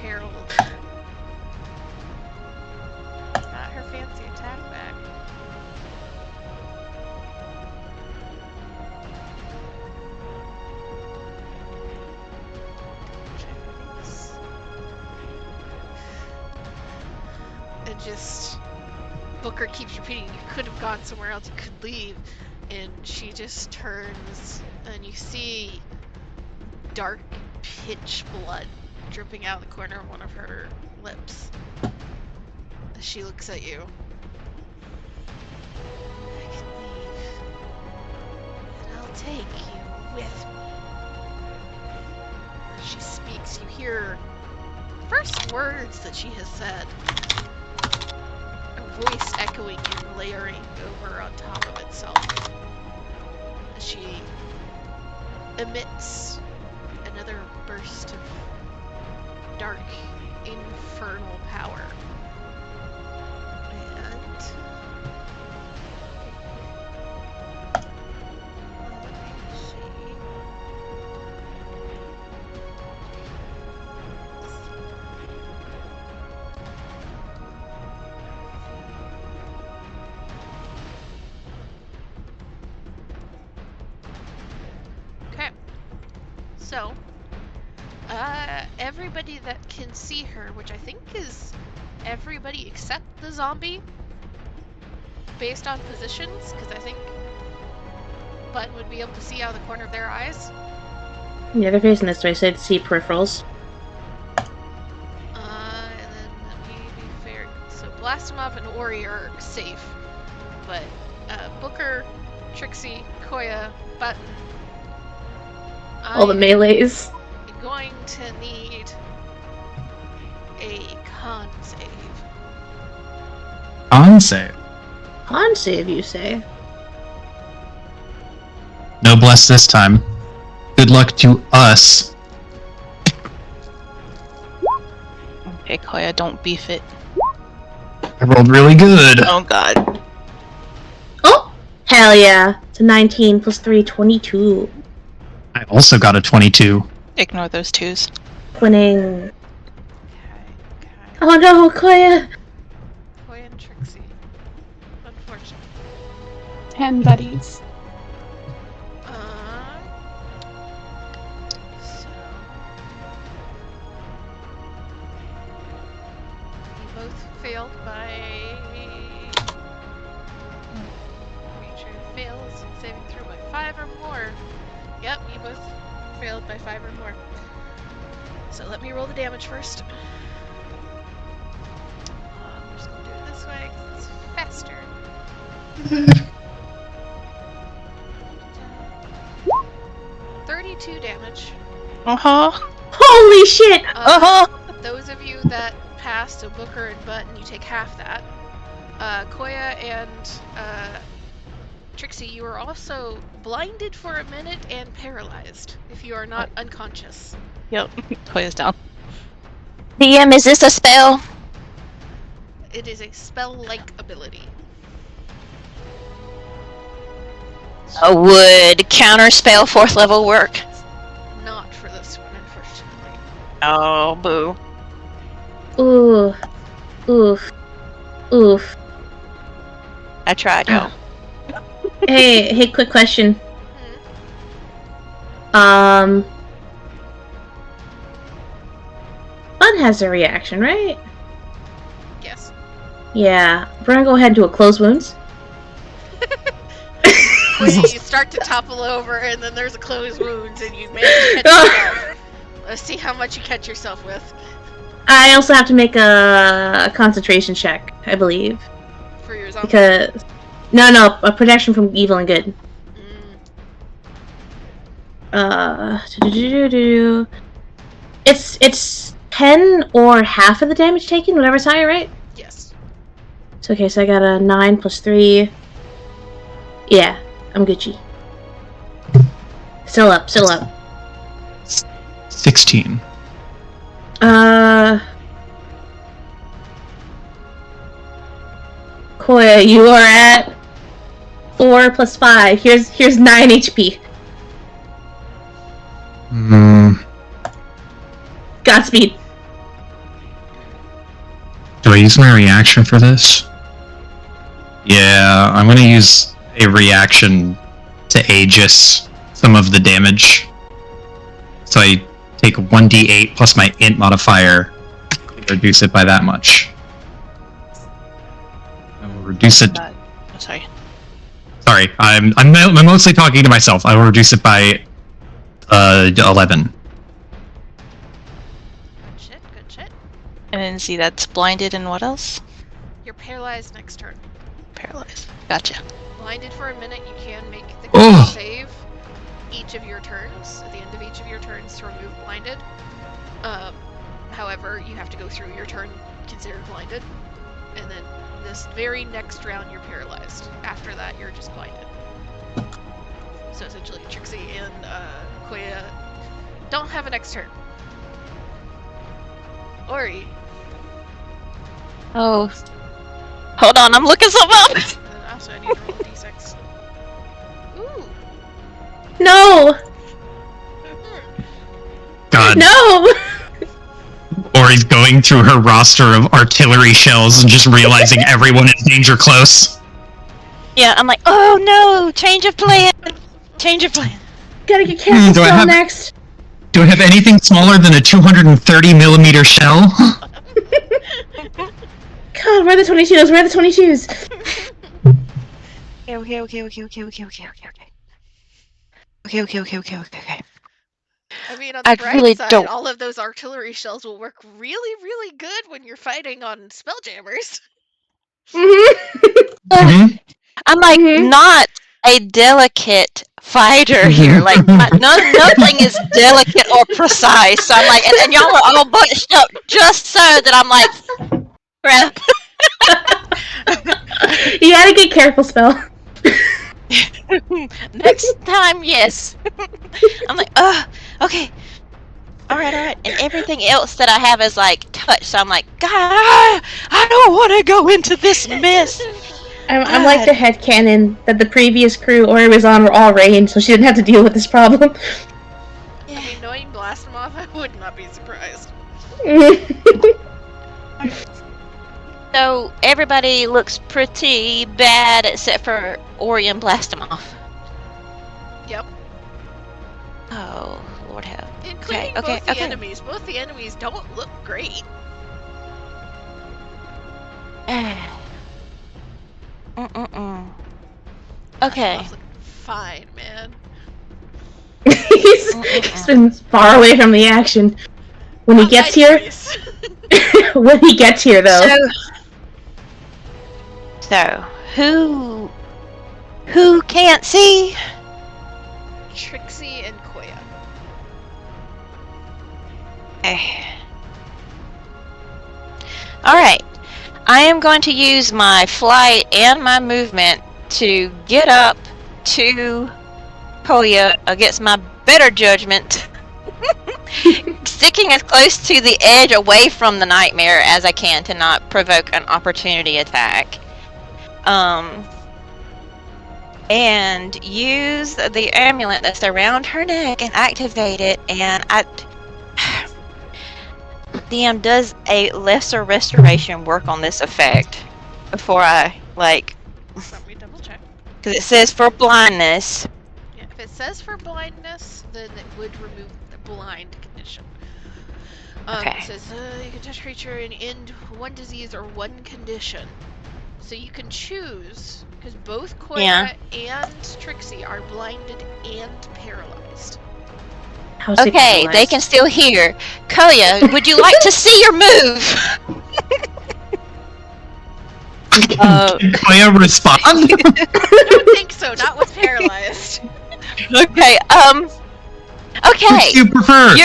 Herald got her fancy attack back. And just Booker keeps repeating, you could have gone somewhere else, you could leave. And she just turns and you see dark pitch blood dripping out the corner of one of her lips as she looks at you. I can leave, and I'll take you with me. As she speaks, you hear the first words that she has said. A voice echoing and layering over on top of itself. As she emits another burst of dark, infernal power. And let me see. Okay. So, everybody that can see her, which I think is everybody except the zombie, based on positions, because I think Button would be able to see out of the corner of their eyes. Yeah, they're facing this way, so I'd see peripherals. And then let me be fair. So Blastomov and Ori are safe, but Booker, Trixie, Koya, Button. All the melees. I'm going to need a con save. On save. Con save, you say? No bless this time. Good luck to us. Okay, Koya, don't beef it. I rolled really good. Oh god. Oh! Hell yeah. It's a 19 plus 3, 22. I also got a 22. Ignore those 2s. Winning. Okay. Oh no, Koya! pen buddies. So you both failed by creature fails saving throw by 5 or more. Yep, you both failed by 5 or more. So let me roll the damage first. I'm just gonna do it this way because it's faster. 32 damage. Holy shit! Those of you that passed, so Booker and Button, you take half that. Koya and Trixie, you are also blinded for a minute and paralyzed if you are not unconscious. Yep. Toya's down. DM, is this a spell? It is a spell-like ability. Would counter spell 4th level work? Not for this one, unfortunately. Oh, boo. Ooh. Oof. Oof. I tried, yo. Hey, quick question. Hmm. Bud has a reaction, right? Yes. Yeah. We're gonna go ahead and do a close wounds. When you start to topple over and then there's a closed wounds and you manage to catch yourself. Let's see how much you catch yourself with. I also have to make a concentration check, I believe. For your zombie. Because... No, a protection from evil and good. It's 10 or half of the damage taken, whatever's higher, right? Yes. So, okay, so I got a 9 plus 3. Yeah, I'm Gucci. Still up. 16. Koya, you are at 4 plus 5. Here's 9 HP. Godspeed. Do I use my reaction for this? Yeah, I'm gonna use a reaction to Aegis some of the damage. So I take 1d8 plus my int modifier to reduce it by that much. I will reduce it. Sorry. Sorry, I'm mostly talking to myself. I will reduce it by 11. Good shit. And then see that's blinded and what else? You're paralyzed next turn. Paralyzed. Gotcha. Blinded for a minute, you can make the Oh. save each of your turns, at the end of each of your turns, to remove blinded. However, you have to go through your turn considered blinded, and then this very next round you're paralyzed. After that, you're just blinded. So essentially, Trixie and Koya don't have a next turn. Ori. Oh. Hold on, I'm looking something up! And then also I need to roll a d6. Ooh! No! God. No! Or he's going through her roster of artillery shells and just realizing everyone is danger close. Yeah, I'm like, oh no! Change of plan! Change of plan! Gotta get careful do I spell have- next. Do I have anything smaller than a 230mm shell? God, where are the 22s? Where are the 22s? Okay. I mean, on the I bright really side, don't- all of those artillery shells will work really, really good when you're fighting on Spelljammers. Mm-hmm. I'm like, Mhm. not a delicate fighter here. Like, nothing is delicate or precise. So I'm like, and y'all are all bunched up just so that I'm like, crap. You gotta get careful spell. Next time, yes. I'm like, okay. All right. And everything else that I have is like touch. So I'm like, God, I don't want to go into this mess. I'm like the headcanon that the previous crew Ori was on were all ranged, so she didn't have to deal with this problem. I mean, knowing Blast them off, I would not be surprised. So everybody looks pretty bad except for Ori and Blastimov. Yep. Oh, Lord have. Including both the enemies. Both the enemies don't look great. Okay. Blastov's looking fine, man. He's been far away from the action. When he gets here, when he gets here, though. So who can't see? Trixie and Koya. All right. I am going to use my flight and my movement to get up to Koya against my better judgment. Sticking as close to the edge away from the nightmare as I can to not provoke an opportunity attack. And use the amulet that's around her neck and activate it, and DM, does a lesser restoration work on this effect before I, like... Let me double check. Because it says for blindness. Yeah, if it says for blindness, then it would remove the blind condition. Okay. It says you can touch a creature and end one disease or one condition. So you can choose, because both Koya and Trixie are blinded and paralyzed. Okay, they can still hear. Koya, would you like to see your move? Koya respond? I don't think so, not with paralyzed. Okay, okay. Which do you prefer?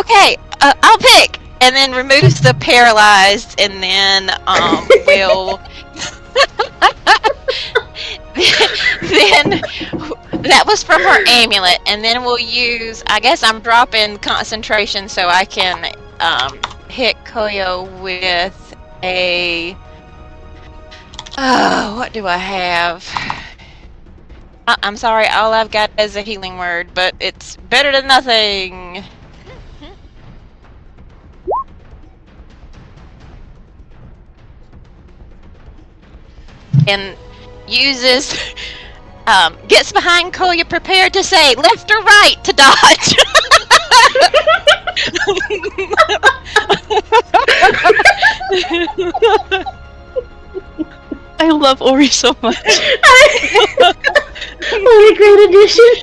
Okay, I'll pick. And then removes the paralyzed, and then, we'll... then that was from her amulet, and then we'll use... I guess I'm dropping concentration so I can, hit Koyo with a... what do I have? I'm sorry, all I've got is a healing word, but it's better than nothing. And uses, gets behind Koya, prepared to say left or right to dodge. I love Ori so much. What a great addition!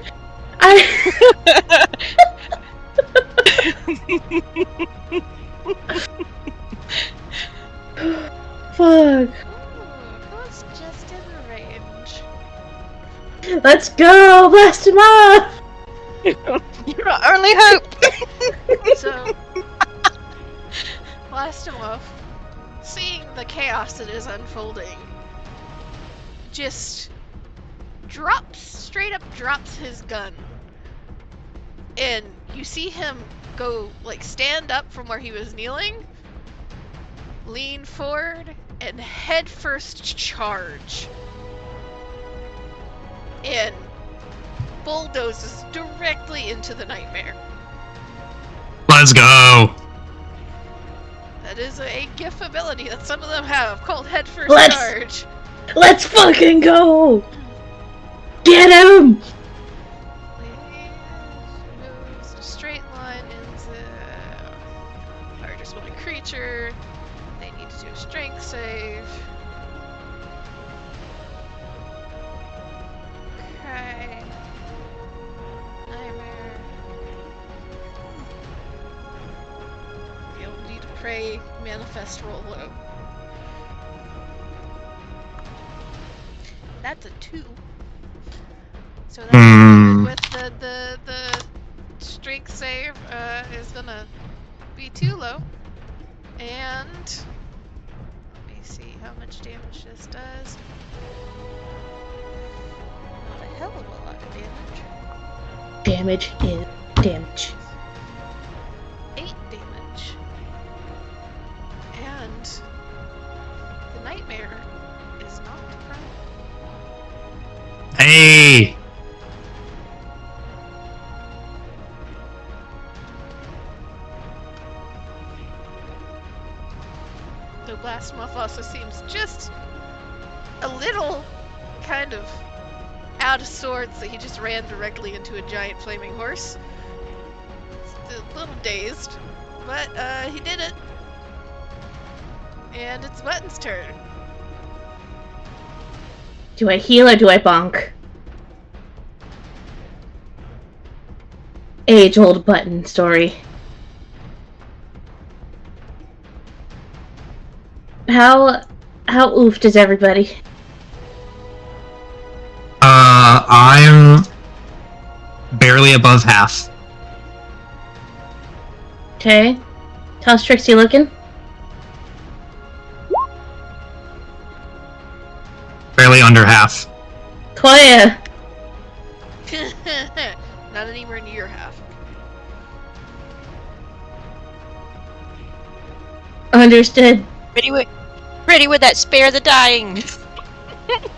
Fuck. Who's just in range? Let's go! Blast him off! You're our only hope. So, blast him off. Seeing the chaos that is unfolding, just straight up drops his gun. And you see him go, like, stand up from where he was kneeling, lean forward, and head first charge. And bulldozes directly into the nightmare. Let's go. That is a GIF ability that some of them have called head first charge. Let's fucking go! Get him! Moves a straight line into largest living creature. They need to do a strength save. Okay. Nightmare. The ability to pray, manifest, roll low. That's a 2. So that's with the strength save is gonna be too low. And let me see how much damage this does. Not a hell of a lot of damage. Damage is damage. 8 damage. And the nightmare is knocked prone. Hey. Blastmoff also seems just a little kind of out of sorts that he just ran directly into a giant flaming horse. It's a little dazed, but he did it. And it's Button's turn. Do I heal or do I bonk? Age-old Button story. How oofed is everybody? I'm barely above half. Okay. How's Trixie looking? Barely under half. Koya! Not anywhere near half. Understood. Ready with that spare the dying.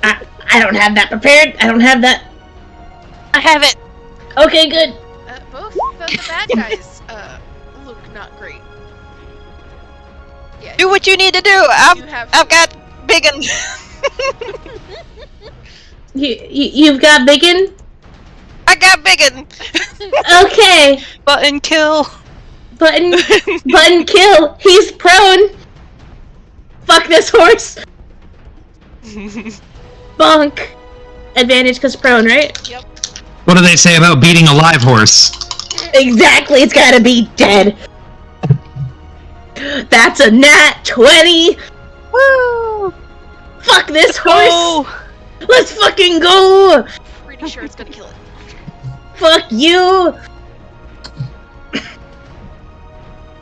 I don't have that prepared. I don't have that. I have it. Okay, good. Both of the bad guys look not great. Yeah. Do what you need to do. I've got biggin. You've got biggin? I got biggin. Okay. Button kill. Button kill. He's prone. Fuck this horse. Bonk. Advantage because prone, right? Yep. What do they say about beating a live horse? Exactly, it's gotta be dead. That's a nat 20. Woo! Fuck this horse. Oh, Let's fucking go. Pretty sure it's gonna kill it. Fuck you.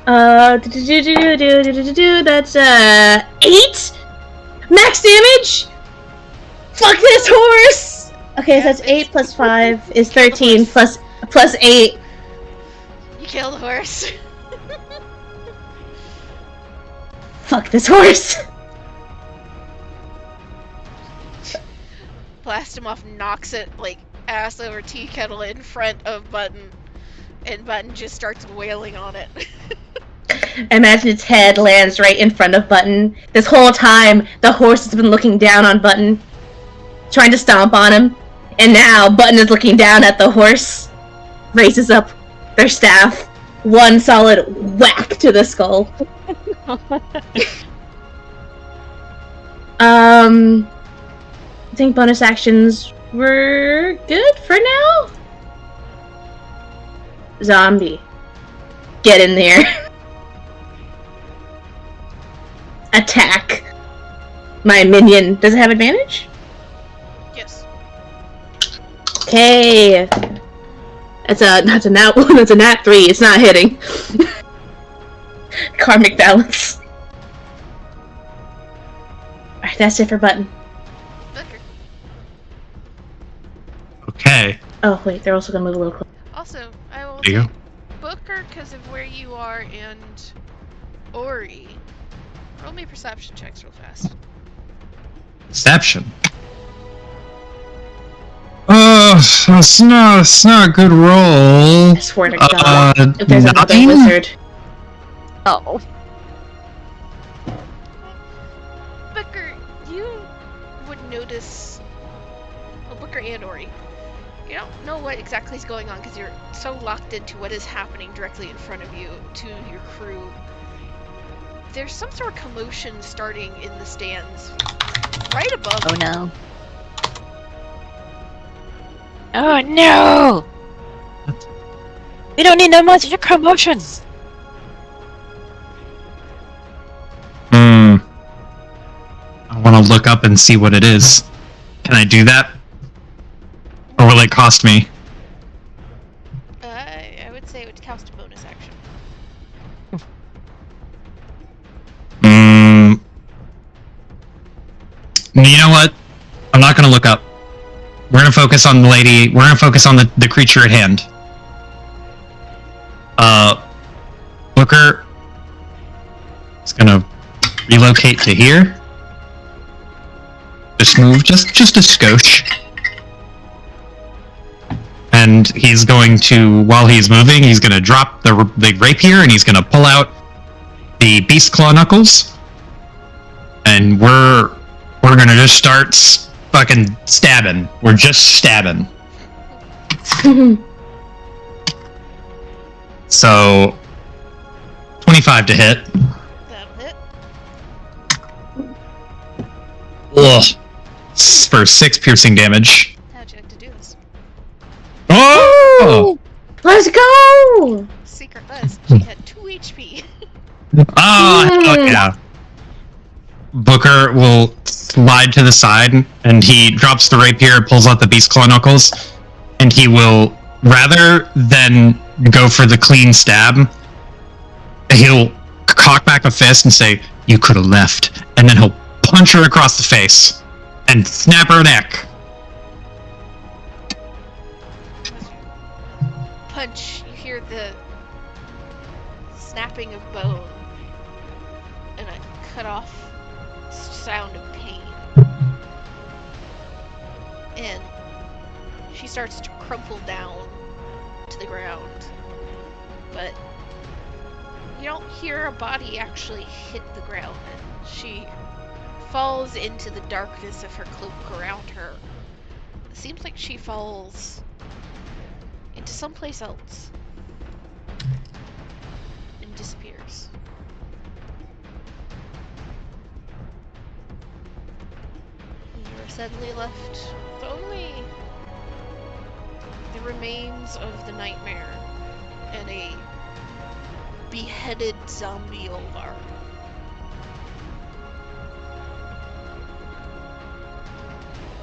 That's 8 max damage. Fuck this horse. Okay, so that's 8 plus 5 is 13 plus 8. You kill the horse. Fuck this horse. Blastmoff knocks it like ass over tea kettle in front of Button, and Button just starts wailing on it. Imagine its head lands right in front of Button. This whole time, the horse has been looking down on Button, trying to stomp on him. And now, Button is looking down at the horse, raises up their staff, one solid whack to the skull. I think bonus actions were good for now. Zombie. Get in there. Attack. My minion. Does it have advantage? Yes. Okay. That's a nat 1, that's a nat 3. It's not hitting. Karmic balance. Alright, that's it for Button. Booker. Okay. Oh, wait, they're also gonna move a little closer. Also, I will There you say go. Booker, because of where you are, and Ori. Roll me perception checks real fast. Deception. Oh, it's not a good roll. I swear to God. If there's another 9? wizard. Oh. Booker, you would notice. Well, Booker and Ori. You don't know what exactly is going on because you're so locked into what is happening directly in front of you to your crew. There's some sort of commotion starting in the stands right above Oh you. no. Oh no! We don't need no much commotion. I want to look up and see what it is. Can I do that? Or will it cost me? I would say it would cost a bonus action. You know what? I'm not going to look up. We're going to focus on the lady. We're going to focus on the creature at hand. Booker is going to relocate to here. Just move just a skosh. And he's going to, while he's moving, he's going to drop the rapier and he's going to pull out the beast claw knuckles. and we're gonna just start fucking stabbing. We're just stabbing. So 25 to hit. That'll hit. Ugh. For 6 piercing damage. How'd you like to do this? Oh! Let's go! Secret was she had 2 HP. Oh, yeah. Booker will slide to the side, and he drops the rapier, pulls out the beast claw knuckles, and he will, rather than go for the clean stab, he'll cock back a fist and say, "You could have left," and then he'll punch her across the face and snap her neck. Punch, you hear the snapping of bone and a cut off sound of pain. And she starts to crumple down to the ground. But you don't hear a body actually hit the ground. She falls into the darkness of her cloak around her. It seems like she falls into someplace else and disappears. And you are suddenly left with only the remains of the nightmare and a beheaded zombie Olvar.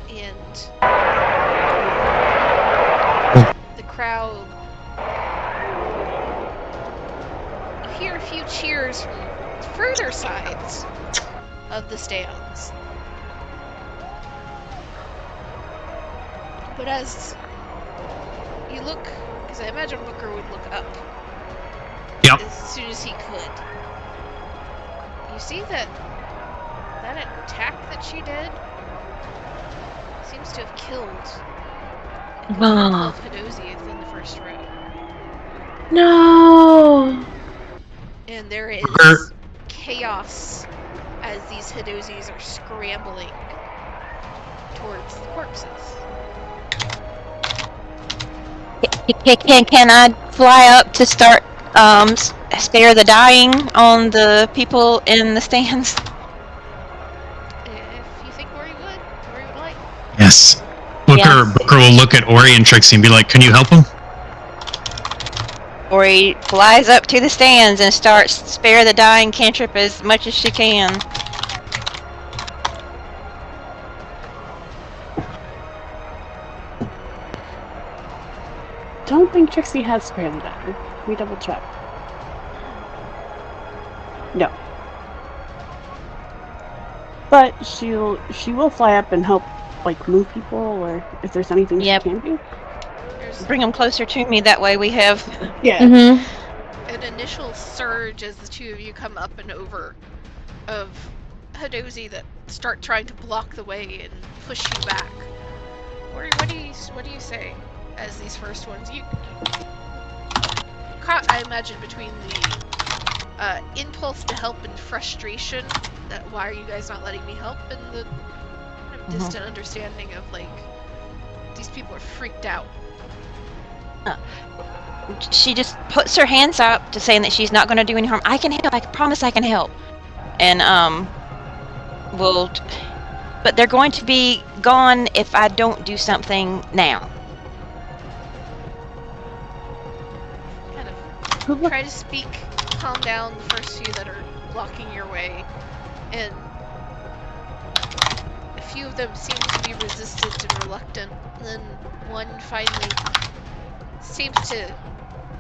And the crowd, you hear a few cheers from further sides of the stands. But as you look, because I imagine Booker would look up Yep. as soon as he could, you see that attack that she did seems to have killed a couple of Hedosians in the first row. No! And there is chaos as these Hedosians are scrambling towards the corpses. Can I fly up to start spare the dying on the people in the stands? If you think Ori would like. Yes. Booker will look at Ori and Trixie and be like, "Can you help him?" Ori flies up to the stands and starts spare the dying cantrip as much as she can. Don't think Trixie has spare the dying. We double check. No. But she will fly up and help, like, move people, or if there's anything Yep. she can do. Bring them closer to me, that way we have... Yeah. Mm-hmm. An initial surge as the two of you come up and over of Hadozi that start trying to block the way and push you back. Ori, what do you say as these first ones? You caught, I imagine, between the impulse to help and frustration that why are you guys not letting me help, and the kind of distant understanding of, like, these people are freaked out. She just puts her hands up to saying that she's not going to do any harm. I can help. I promise I can help. And but they're going to be gone if I don't do something now. Kind of try to speak, calm down the first few that are blocking your way, and a few of them seem to be resistant and reluctant, and then one finally seems to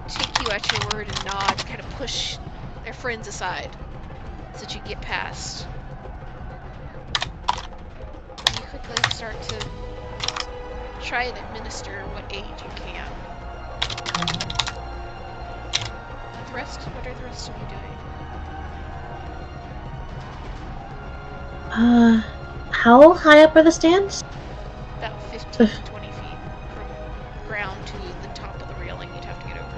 take you at your word and nod, kind of push their friends aside so that you get past. And you quickly start to try and administer what aid you can. What are the rest of you doing? How high up are the stands? About 15 to 20 feet from ground to the top of the railing you'd have to get over.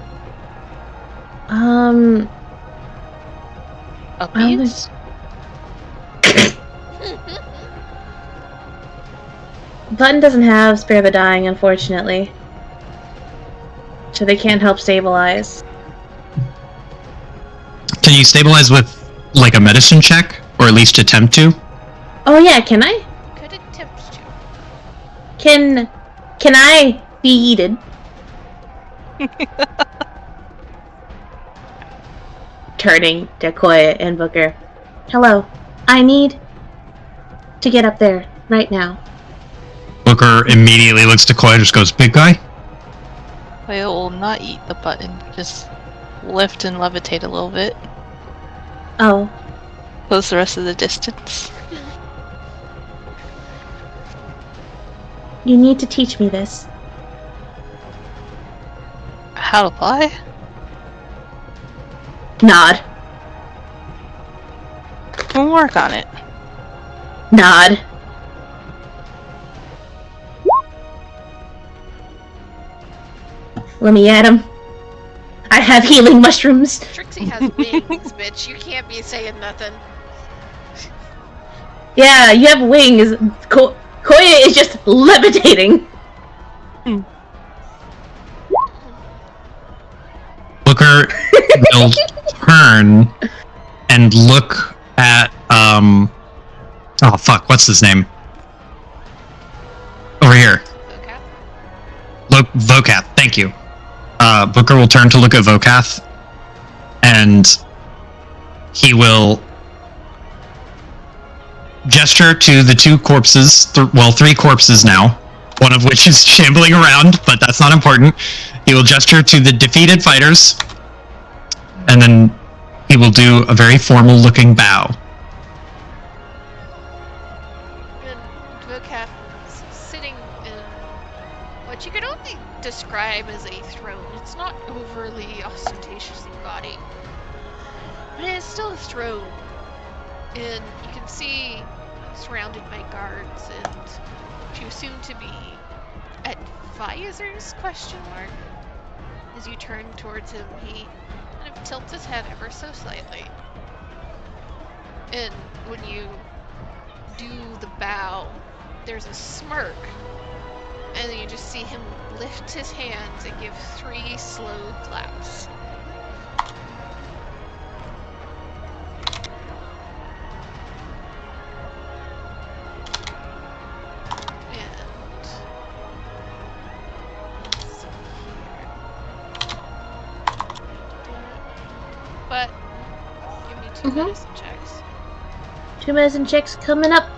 Up I don't these? Button doesn't have Spare the Dying, unfortunately. So they can't help stabilize. Can you stabilize with, like, a medicine check? Or at least attempt to? Oh yeah, can I? Could attempt to. Can I be eaten? Turning to Koya and Booker. Hello. I need to get up there right now. Booker immediately looks to Koya and just goes, big guy? I will not eat the button. Just lift and levitate a little bit. Oh. Goes the rest of the distance. You need to teach me this. How to fly? Nod. We'll work on it. Nod. Let me at him. I have healing mushrooms. Trixie has wings, bitch. You can't be saying nothing. Yeah, you have wings. Koya is just levitating. Booker will turn and look at, oh fuck, what's his name? Over here. Okay. Look, Vokath, thank you. Booker will turn to look at Vokath, and he will gesture to the two corpses, three corpses now, one of which is shambling around, but that's not important. He will gesture to the defeated fighters, and then he will do a very formal-looking bow. And Vokath is sitting in what you could only describe as a throne. It's not overly ostentatiously gaudy, but it is still a throne. And you can see surrounded by guards and two soon-to-be advisors, question mark. As you turn towards him, he kind of tilts his head ever so slightly. And when you do the bow, there's a smirk. And then you just see him lift his hands and give 3 slow claps. But give me 2 medicine checks. 2 medicine checks coming up.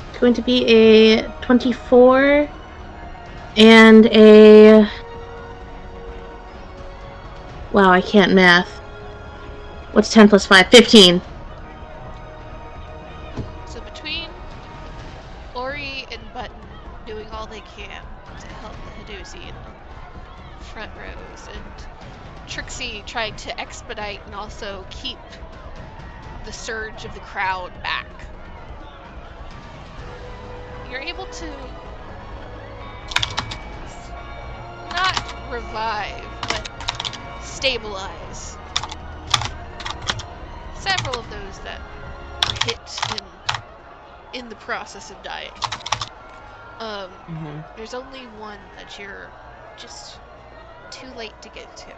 It's going to be a 24 and a... Wow, I can't math. What's 10 plus 5? 15. So between Ori and Button doing all they can to help the Hidozi in the front rows, and Trixie trying to expedite and also keep the surge of the crowd back, you're able to not revive, but stabilize several of those that were hit in the process of dying. There's only one that you're just too late to get to.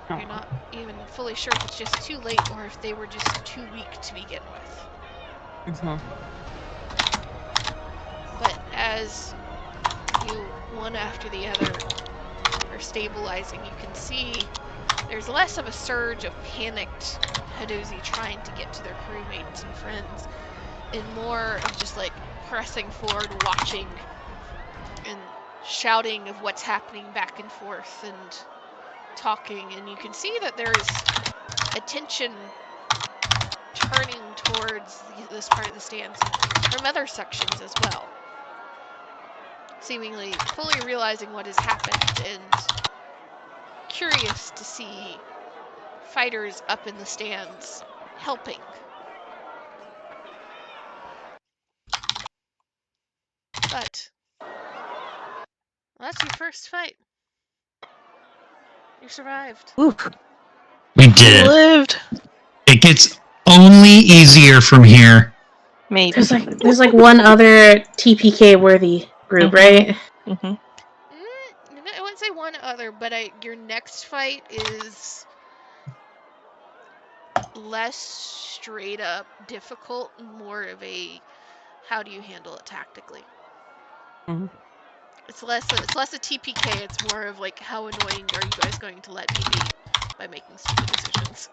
You're not even fully sure if it's just too late or if they were just too weak to begin with. But as you, one after the other, are stabilizing, you can see there's less of a surge of panicked Hidozi trying to get to their crewmates and friends, and more of just like pressing forward, watching, and shouting of what's happening back and forth, and talking. And you can see that there's attention turning towards this part of the stands from other sections as well, seemingly fully realizing what has happened and curious to see fighters up in the stands helping. But that's your first fight. You survived. Oof. We did it. Lived. It gets only easier from here. Maybe. There's like one other TPK worthy group, right? Mm-hmm. I wouldn't say one other, but your next fight is less straight up difficult, more of a how do you handle it tactically. Mhm. It's less a TPK. It's more of like how annoying are you guys going to let me be by making stupid decisions.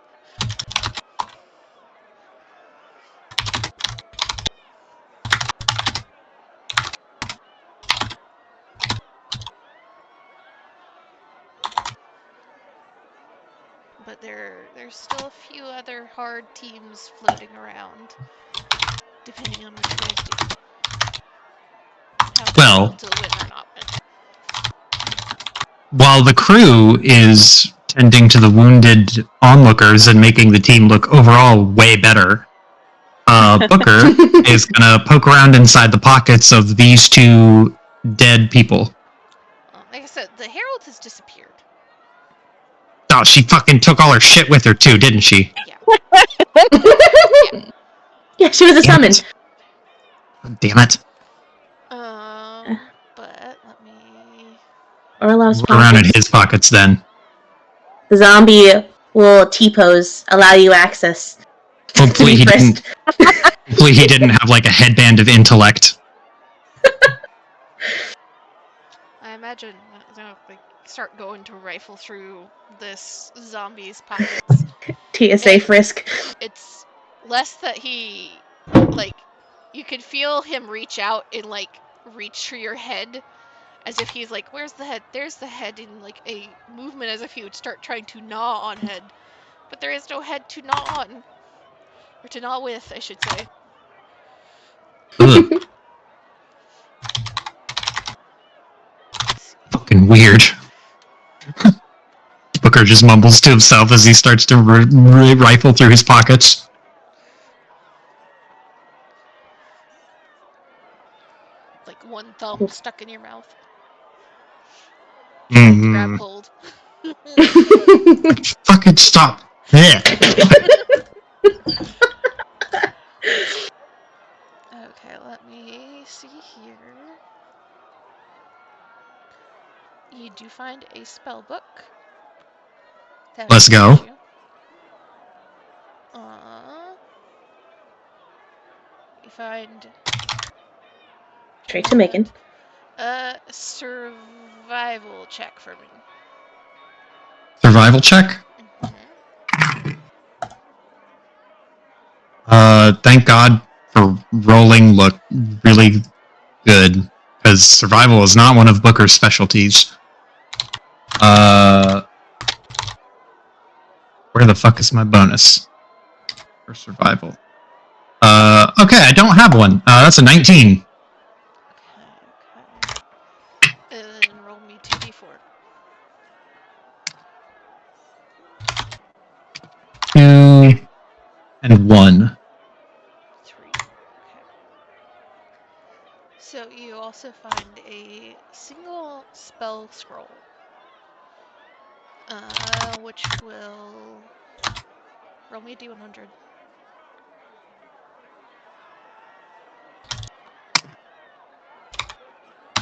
But there's still a few other hard teams floating around, depending on what you guys do. How Well, difficult to win or not win. while the crew is tending to the wounded onlookers and making the team look overall way better, Booker is gonna poke around inside the pockets of these two dead people. Like I said, the Herald has disappeared. Oh, she fucking took all her shit with her too, didn't she? Yeah. Yeah, she was a Damn summon. it. Damn it. But let me. Orlov's Look around at pockets. his pockets then. The zombie will T-pose, allow you access. Hopefully he didn't. Hopefully he didn't have like a headband of intellect. I imagine like start going to rifle through this zombie's pockets. TSA frisk. It's less that he like you can feel him reach out and like reach for your head as if he's like, where's the head? There's the head, in like a movement as if he would start trying to gnaw on head. But there is no head to gnaw on. Or to gnaw with, I should say. Ugh. Fucking weird. Booker just mumbles to himself as he starts to rifle through his pockets. Like one thumb stuck in your mouth. Mm. Grab hold. Fucking stop. Yeah. Okay, let me see here. You do find a spell book. Let's go. You find Straight to Macon. a survival check for me. Survival check? Thank God for rolling look really good, because survival is not one of Booker's specialties. Where the fuck is my bonus for survival? Okay, I don't have one. That's a 19. Okay. And then roll me 2d4. 2 and 1. 3. Okay. So you also find a single spell scroll. Which will roll me a d100.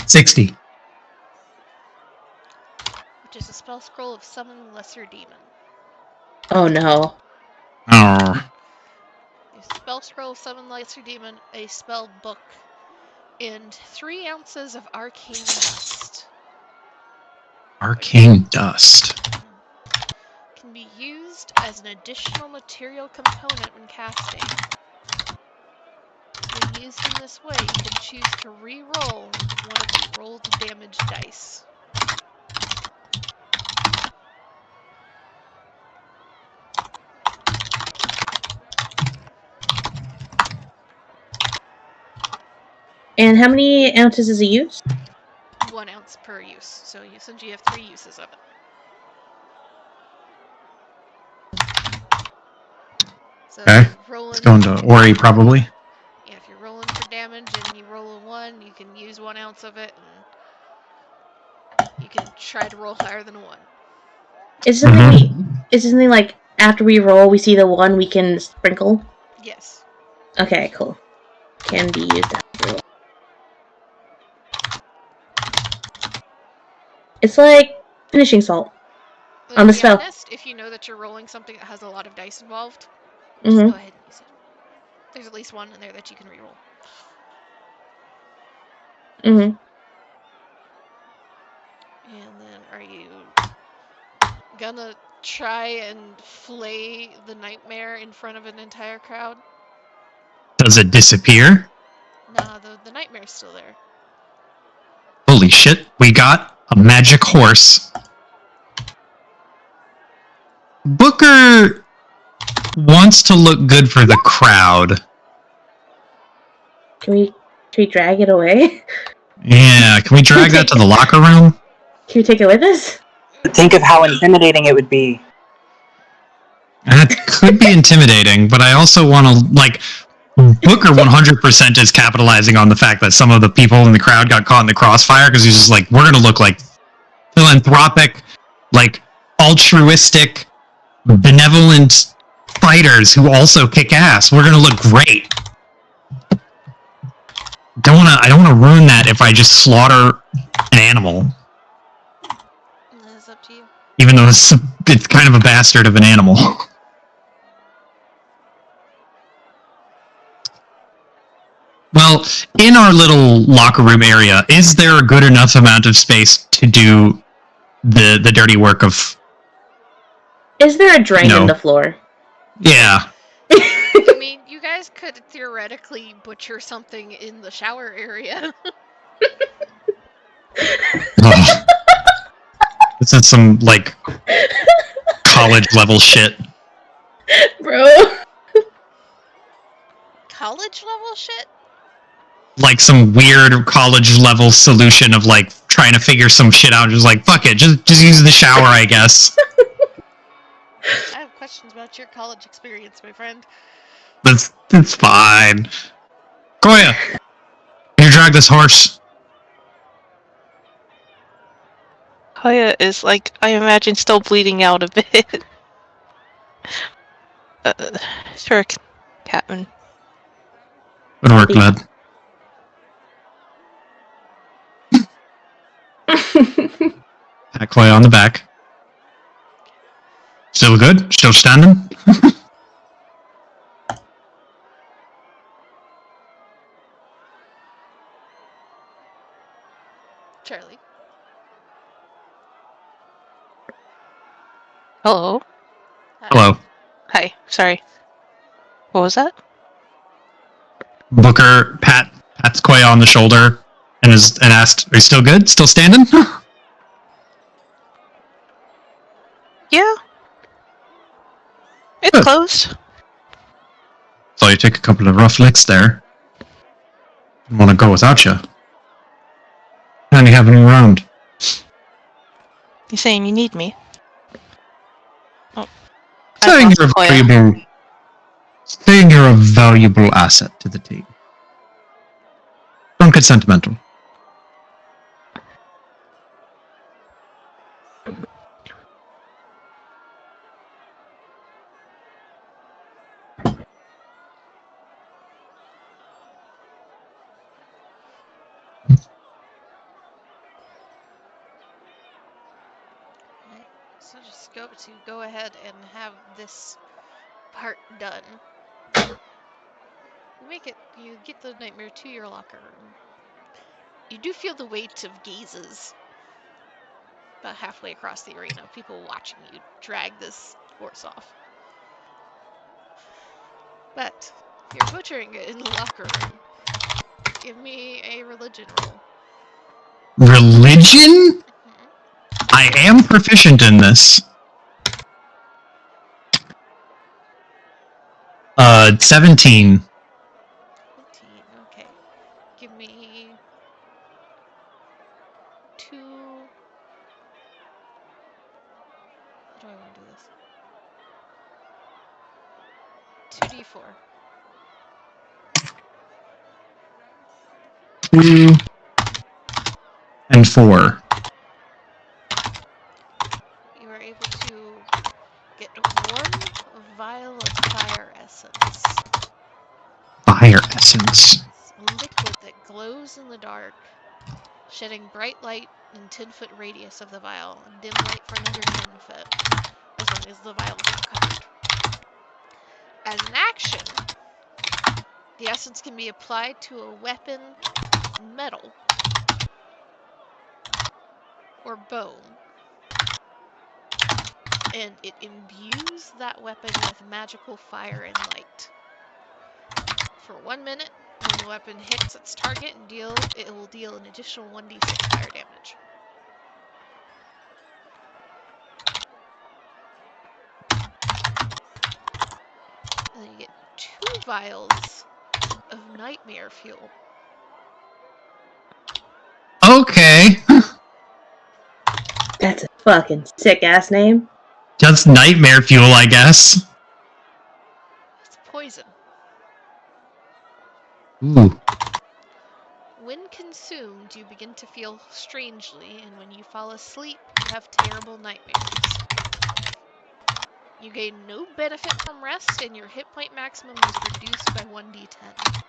60. Which is a spell scroll of Summon Lesser Demon. Oh no. Oh. A spell scroll of Summon Lesser Demon, a spell book, and 3 ounces of arcane dust. Arcane dust. Can be used as an additional material component when casting. When used in this way, you can choose to re-roll one of the rolled damage dice. And how many ounces is it used? 1 ounce per use. So since you have 3 uses of it. So Okay. if you're rolling, It's going to Ori, probably. yeah, if you're rolling for damage and you roll a 1, you can use 1 ounce of it, and you can try to roll higher than a 1. Is it something like after we roll, we see the 1 we can sprinkle? Yes. Okay, cool. can be used after roll. It's like finishing salt. On the To be spell. honest, if you know that you're rolling something that has a lot of dice involved, just Mm-hmm. go ahead and use it. There's at least one in there that you can reroll. Mm-hmm. And then, are you gonna try and flay the nightmare in front of an entire crowd? Does it disappear? Nah, the nightmare's still there. Holy shit, we got a magic horse. Booker wants to look good for the crowd. Can we drag it away? Yeah, can we drag that to the locker room? Can we take it with us? Think of how intimidating it would be. That could be intimidating, but I also want to, like, Booker 100% is capitalizing on the fact that some of the people in the crowd got caught in the crossfire because he's just like, we're going to look like philanthropic, like, altruistic, benevolent fighters who also kick ass. We're going to look great. I don't want to ruin that if I just slaughter an animal. That's up to you. Even though it's kind of a bastard of an animal. Well, in our little locker room area, is there a good enough amount of space to do the dirty work of... Is there a drain in the floor? Yeah. I mean, you guys could theoretically butcher something in the shower area. Oh. This is some, like, college level shit. Bro. College level shit? Like some weird college level solution of, like, trying to figure some shit out. Just like, fuck it, just use the shower, I guess. I have questions about your college experience, my friend. It's fine. Koya, can you drag this horse? Koya is like, I imagine, still bleeding out a bit. Sure, Captain. Good work, lad. Pat Koya on the back. Still good? Still standing? Charlie. Hello. Hello. Hi. Sorry. What was that? Booker pats Koya on the shoulder and asked, "Are you still good? Still standing?" Yeah. It's Good. closed. Saw you take a couple of rough licks there. Didn't want to go without you. And you having me around. You saying you need me? Oh. Saying you're a valuable asset to the team. Don't get sentimental. So just go ahead and have this part done. You get the nightmare to your locker room. You do feel the weight of gazes about halfway across the arena, people watching you drag this horse off. But if you're butchering it in the locker room, give me a religion roll. Religion? I am proficient in this. 17. 15, okay. Give me 2... How do I want to do this? 2d4. 2 and 4. You are able to get 1 vial of fire essence. Fire essence. glows in the dark, shedding bright light in 10-foot radius of the vial, and dim light for another 10 foot, as long as the vial is not covered. As an action, the essence can be applied to a weapon, metal, or bone, and it imbues that weapon with magical fire and light. For 1 minute, when the weapon hits its target and it will deal an additional 1d6 fire damage. And then you get 2 vials of nightmare fuel. Okay. That's a fucking sick ass name. Just nightmare fuel, I guess. It's poison. Ooh. When consumed, you begin to feel strangely, and when you fall asleep, you have terrible nightmares. You gain no benefit from rest, and your hit point maximum is reduced by 1d10.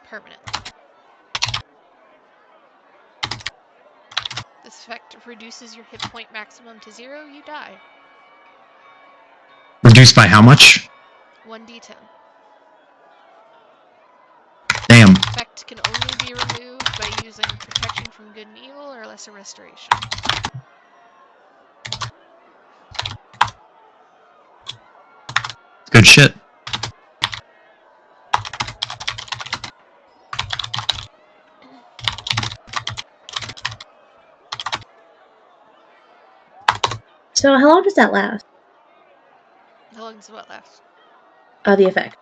Permanently. This effect reduces your hit point maximum to 0, you die. Reduced by how much? 1d10. Damn. The effect can only be removed by using Protection from Good and Evil or Lesser Restoration. Good shit. So how long does that last? How long does what last? The effect.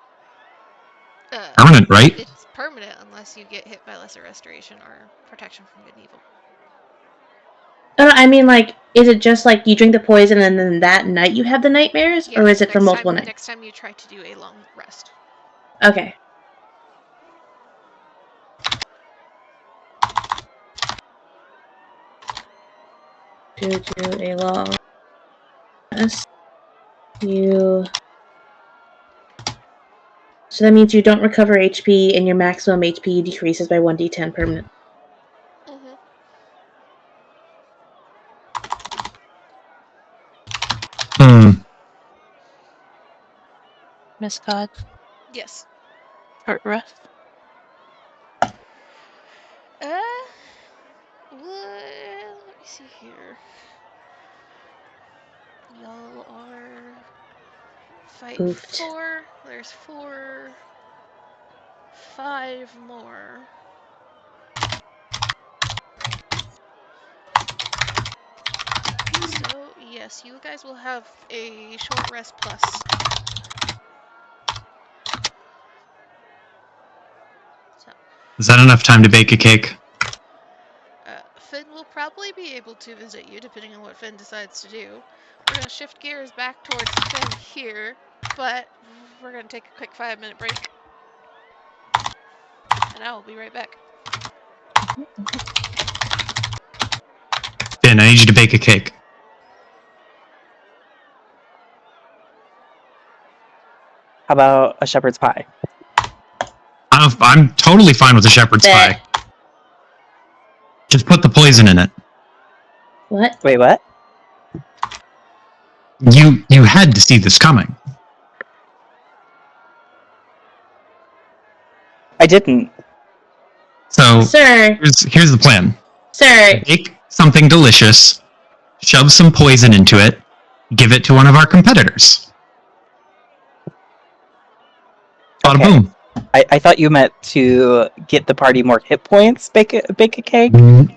Permanent, right? It's permanent unless you get hit by Lesser Restoration or Protection from Good and Evil. I mean, like, is it just like you drink the poison and then that night you have the nightmares, or is it for multiple nights? Next time you try to do a long rest. Okay. To do a long rest, So that means you don't recover HP, and your maximum HP decreases by 1d10 permanent. Miss God. Yes. Short rest. Let me see here. Y'all are fighting Oofed. 4. There's 4. 5 more. So, yes, you guys will have a short rest plus. So, Is that enough time to bake a cake? Finn will probably be able to visit you, depending on what Finn decides to do. We're going to shift gears back towards Finn here, but we're going to take a quick 5-minute break. And I will be right back. Finn, I need you to bake a cake. How about a shepherd's pie? I'm totally fine with a shepherd's pie. Just put the poison in it. What? Wait, what? You had to see this coming. I didn't. So, Sir. here's the plan. Sir. Make something delicious, shove some poison into it, give it to one of our competitors. Bada Okay. boom. I thought you meant to get the party more hit points, bake a cake. No.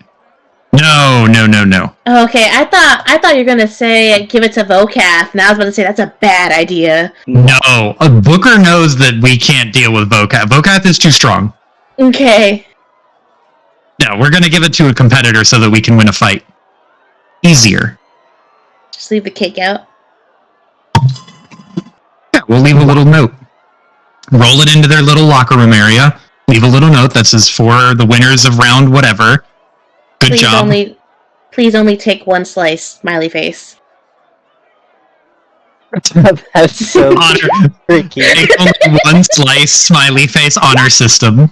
Okay, I thought you were gonna say give it to Vocath, and I was about to say that's a bad idea. No. Booker knows that we can't deal with Vocath. Vocath is too strong. Okay. No, we're gonna give it to a competitor so that we can win a fight. Easier. Just leave the cake out. Yeah, we'll leave a little note. Roll it into their little locker room area. Leave a little note that says for the winners of round whatever. Good job. Please only take 1 slice, smiley face. That's so tricky. Take only 1 slice, smiley face, honor system.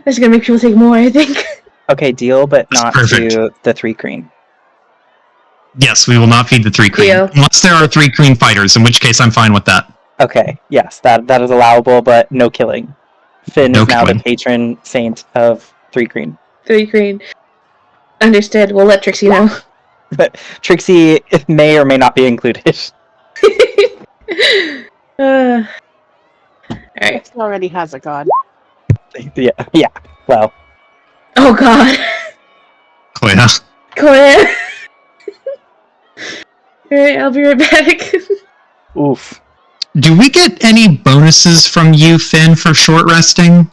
That's gonna make people take more, I think. Okay, deal, but That's not perfect. to the 3 green. Yes, we will not feed the 3 green. Deal. Unless there are 3 green fighters, in which case I'm fine with that. Okay, yes, that is allowable, but no killing. Finn No is now the killing. patron saint of 3 green. 3 green. Understood. We'll let Trixie know. But Trixie may or may not be included. Alright. It already has a god. Yeah. Well, Oh god. Clea. Claire. Alright, I'll be right back. oof. Do we get any bonuses from you, Finn, for short resting?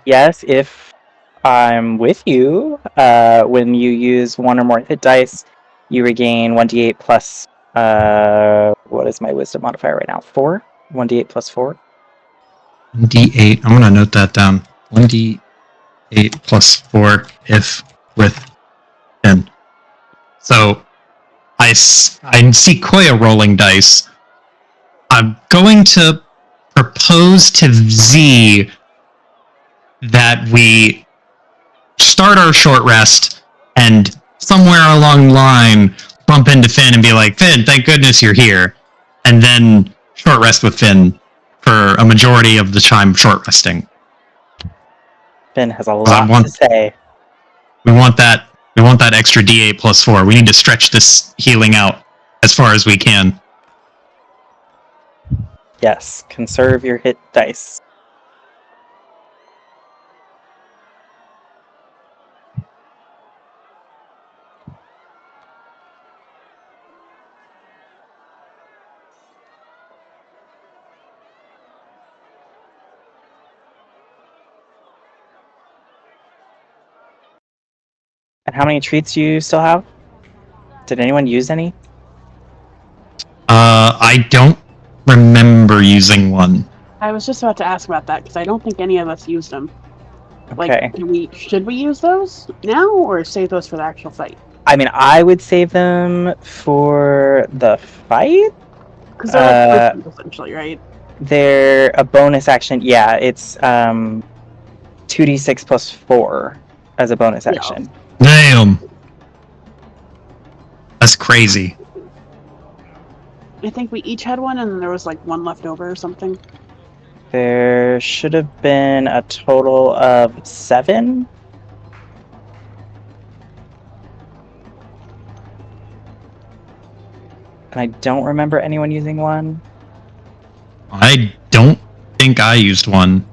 Yes, if I'm with you, when you use 1 or more hit dice, you regain 1d8 plus, what is my wisdom modifier right now? 4? 1d8 plus 4? 1d8. I'm going to note that down. 1d8 plus 4 if with Finn. So I see Koya rolling dice. I'm going to propose to Z that we start our short rest and somewhere along the line bump into Finn and be like, Finn, thank goodness you're here. And then short rest with Finn for a majority of the time short resting. Finn has a lot to say. We want that extra D8 plus 4. We need to stretch this healing out as far as we can. Yes, conserve your hit dice. And how many treats do you still have? Did anyone use any? I don't remember using one. I was just about to ask about that because I don't think any of us used them. Okay. Like, should we use those now or save those for the actual fight? I mean, I would save them for the fight. Because they're like potions, essentially, right? They're a bonus action. Yeah, it's 2d6 plus 4 as a bonus action. Damn. That's crazy. I think we each had one, and then there was like one left over or something. There should have been a total of 7. And I don't remember anyone using one. I don't think I used one.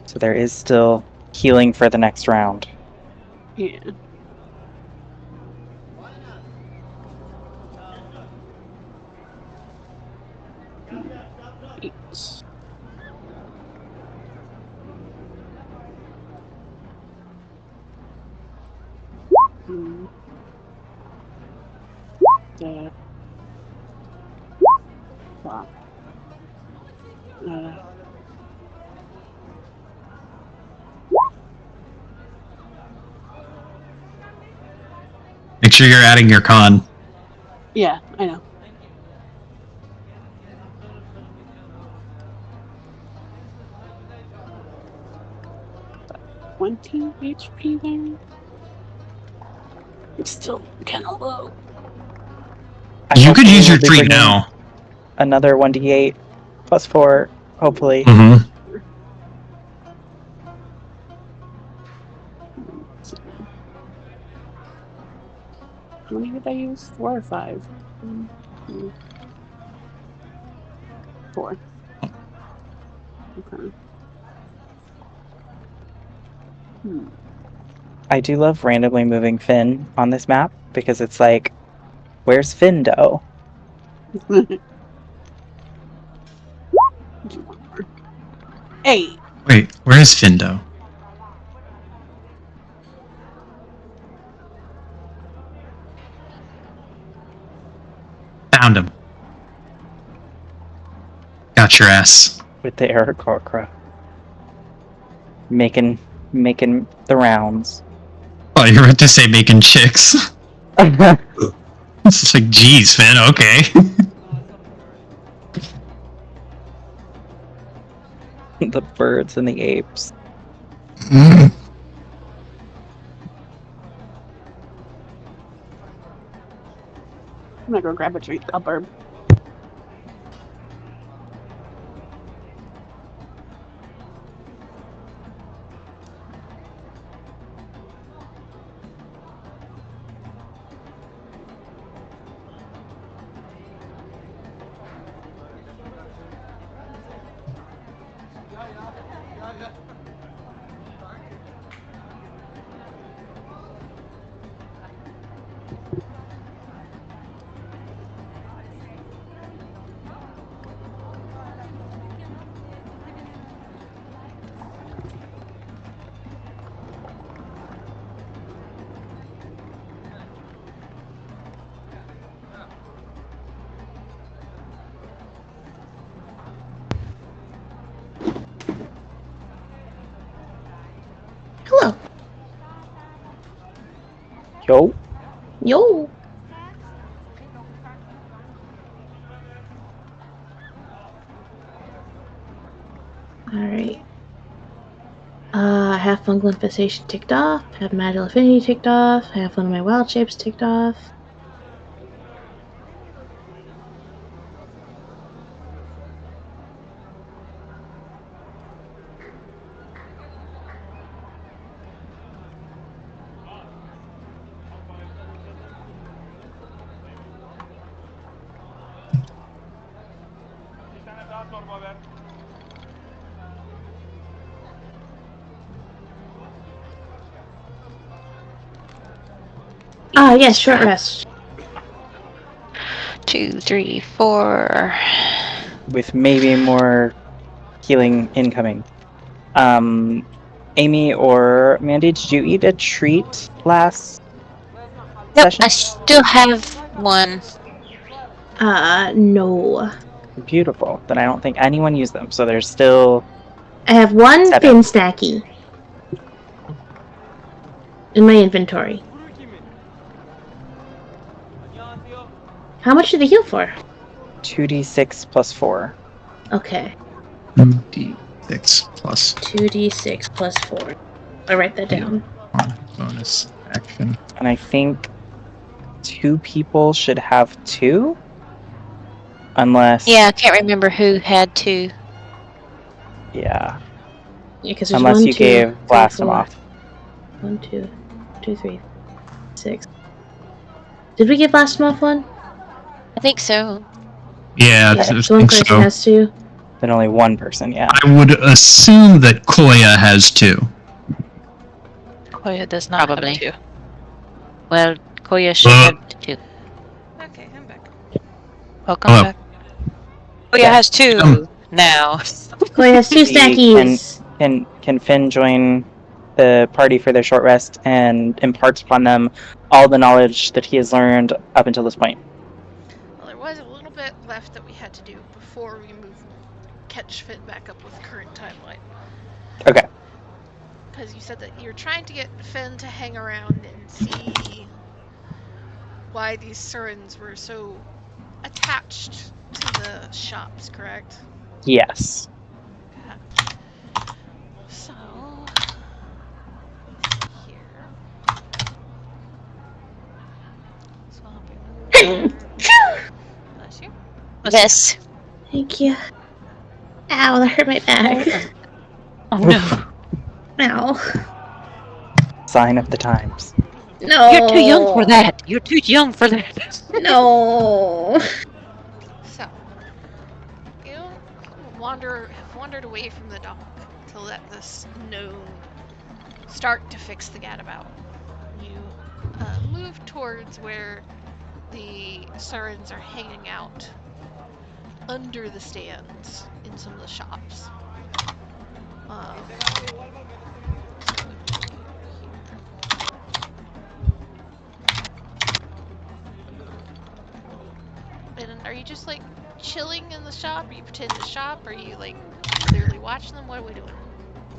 So there is still healing for the next round. Yeah. Eight. Wow. Make sure you're adding your con. Yeah, I know. $20 HP there. It's still kind of low. You could use your We'll be 3 bringing now. Another 1d8 plus 4, hopefully. Mm-hmm. How many did I use? 4 or 5? 1, 2, 4. Okay. I do love randomly moving Finn on this map because it's like, where's Findo? Hey. Wait, where is Findo? Found him. Got your ass. With the Aarakocra. Making the rounds. Oh, you were about to say making chicks. It's just like, geez, Finn, okay. The birds and the apes. Mm. I'm gonna go grab a drink. A burb. Hello. Yo. Yo. Alright. I have fungal infestation ticked off. Have magical affinity ticked off. I have one of my wild shapes ticked off. Yes, short rest. 2, 3, 4. With maybe more healing incoming. Amy or Mandy, did you eat a treat last Yep, session? I still have one. No. Beautiful. Then I don't think anyone used them. So there's still I have one 7. fin stacky in my inventory. How much did they heal for? 2d6 plus 4. Okay. 2d6 plus 2d6 plus 4. I'll write that down. bonus action. And I think 2 people should have 2. Unless. Yeah, I can't remember who had 2. Yeah. Yeah, because there's Unless 1, you 2, gave 3, blast 4. them off. 1, 2, 2, 3, 6. Did we give blast them off one? I think so. Yeah, Yeah, I so one think person so. has 2. Then only one person, yeah. I would assume that Koya has 2. Koya does not Probably. have 2. Well, Koya should Uh. have 2. Okay, I'm back. Welcome Hello. back. Koya Yeah. has 2 now. Koya has 2 stackies. Can Finn join the party for their short rest and impart upon them all the knowledge that he has learned up until this point? Well, there was a little bit left that we had to do before we catch Finn back up with the current timeline. Okay. Because you said that you're trying to get Finn to hang around and see why these Surins were so attached to the shops, correct? Yes. Okay. So, here. Swapping over. Bless you. Yes. Thank you. Ow, that hurt my back. Oh no. Ow. Sign of the times. No. You're too young for that. You're too young for that. No. So, you have wandered away from the dock to let this gnome start to fix the gadabout. You move towards where the Surins are hanging out under the stands in some of the shops. And are you just like chilling in the shop? Are you pretending to shop? Are you like clearly watching them? What are we doing?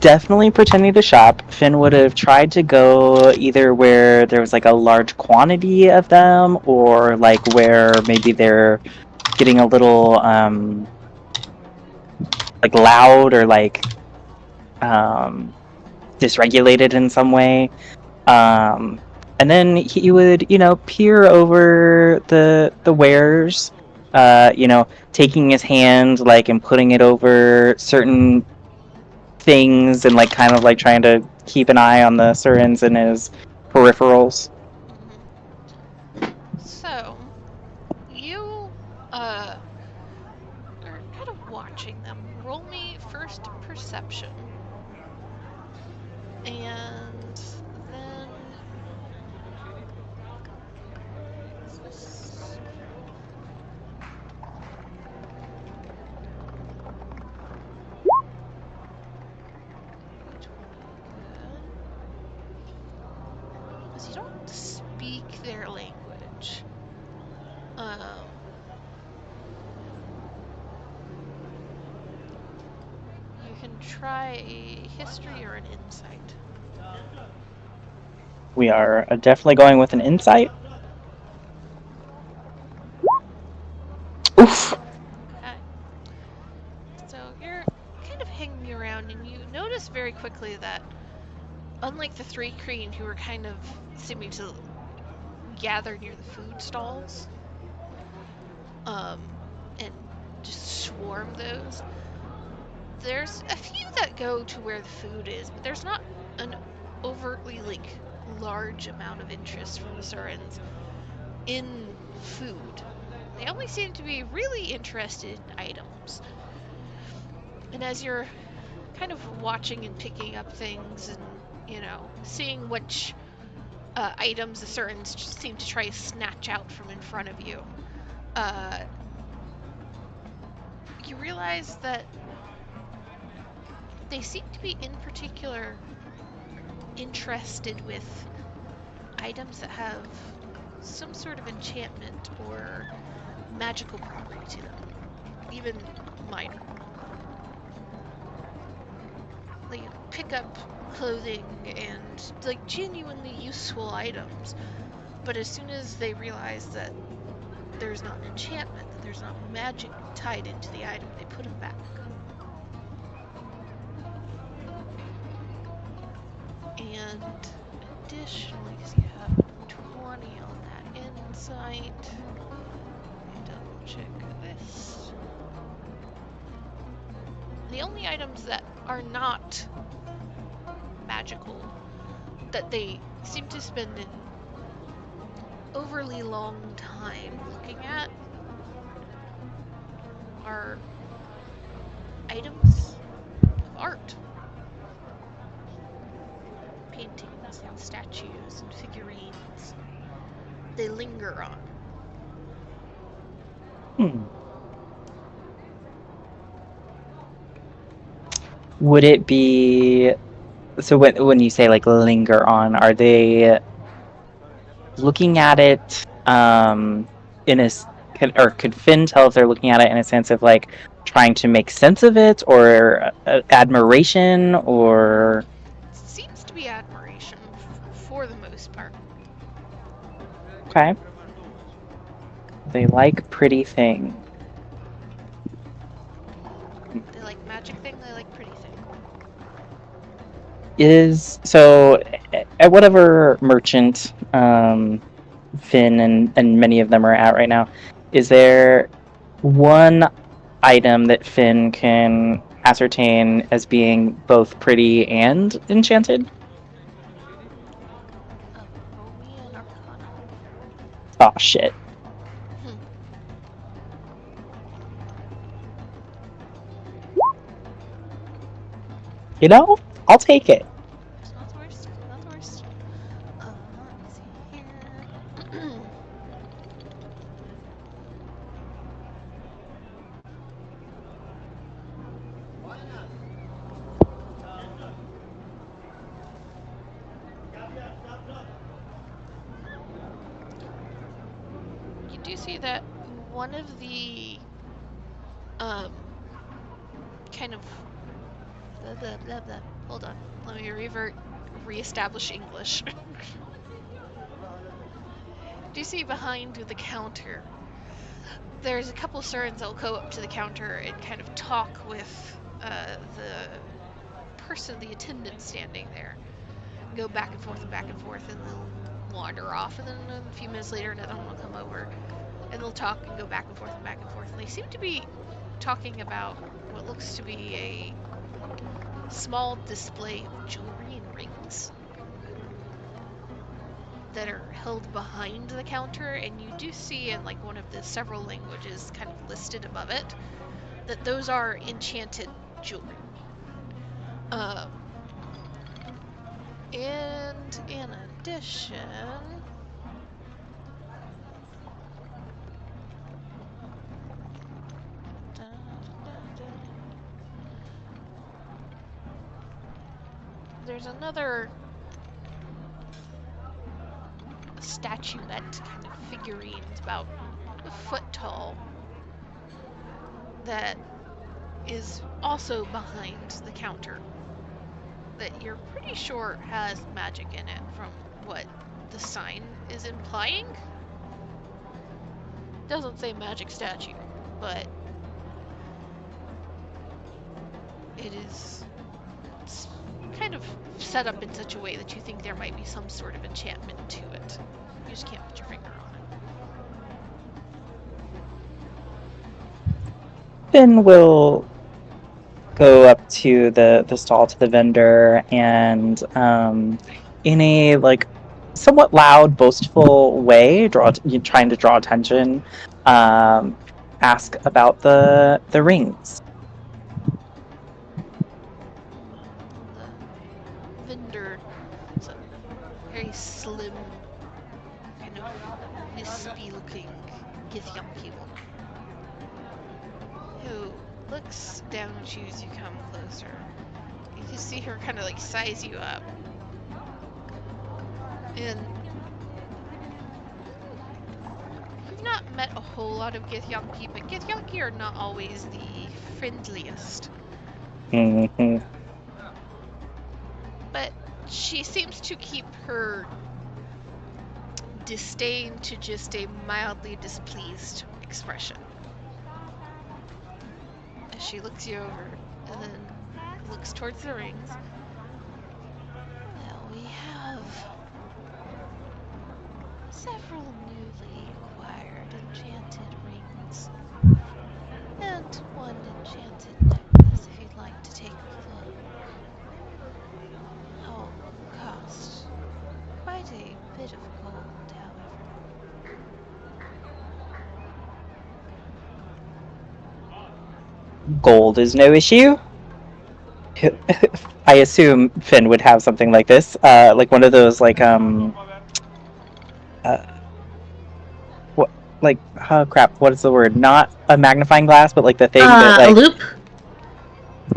definitely pretending to shop. Finn would have tried to go either where there was like a large quantity of them, or like where maybe they're getting a little like loud or like um, dysregulated in some way. And then he would, peer over the wares, taking his hand like and putting it over certain things and like kind of like trying to keep an eye on the Surins and his peripherals. So, you are kind of watching them. Roll me first perception. And then is this good? Because you don't speak their language. You can try a history or an insight. We are definitely going with an insight. Oof. Okay. So you're kind of hanging around, and you notice very quickly that, unlike the three Kreen who were kind of seeming to gather near the food stalls, and just swarm those, there's a few that go to where the food is, but there's not an overtly large amount of interest from the Surins in food. They only seem to be really interested in items. And as you're kind of watching and picking up things and, seeing which items the Surins seem to try to snatch out from in front of you, you realize that they seem to be in particular interested with items that have some sort of enchantment or magical property to them, even minor. They pick up clothing and genuinely useful items, but as soon as they realize that there's not an enchantment, that there's not magic tied into the item, they put them back. And additionally, because you have a 20 on that insight, let me double check this. The only items that are not magical that they seem to spend an overly long time looking at are items of art. Paintings and statues and figurines. They linger on. Would it be so when you say like linger on, are they looking at it in a or could Finn tell if they're looking at it in a sense of like trying to make sense of it, or admiration, or Seems to be admiration for the most part. okay, they like pretty thing. They like magic thing, they like pretty thing. Is so at whatever merchant Finn and many of them are at right now, is there one item that Finn can ascertain as being both pretty and enchanted? Roll me an arcana. Oh shit. I'll take it. It's not the worst, not the worst. Let me see here. You do see that one of the kind of blah blah blah blah. Hold on. Let me reestablish English. Do you see behind the counter? There's a couple servants that'll go up to the counter and kind of talk with the person, the attendant standing there. Go back and forth, and they'll wander off, and then a few minutes later another one will come over, and they'll talk and go back and forth, and they seem to be talking about what looks to be a small display of jewelry and rings that are held behind the counter, and you do see in like one of the several languages kind of listed above it that those are enchanted jewelry. And in addition, there's another statuette kind of figurine, about a foot tall, that is also behind the counter, that you're pretty sure has magic in it from what the sign is implying. Doesn't say magic statue, but it's kind of set up in such a way that you think there might be some sort of enchantment to it. You just can't put your finger on it. Finn will go up to the stall, to the vendor, and in a like somewhat loud, boastful way, trying to draw attention, ask about the rings. The vendor is a very slim, kind of wispy-looking Githyanki woman who looks down at you as you come closer. You can see her kind of like size you up. And you've not met a whole lot of Githyanki, but Githyanki are not always the friendliest. Mm-hmm. But she seems to keep her disdain to just a mildly displeased expression as she looks you over and then looks towards the rings. Well, we have several newly acquired enchanted rings and one enchanted necklace if you'd like to take a look. All cost quite a bit of gold, however. Gold is no issue. I assume Finn would have something like this, like one of those what, like, oh crap, what is the word? Not a magnifying glass, but like the thing that A like. loop?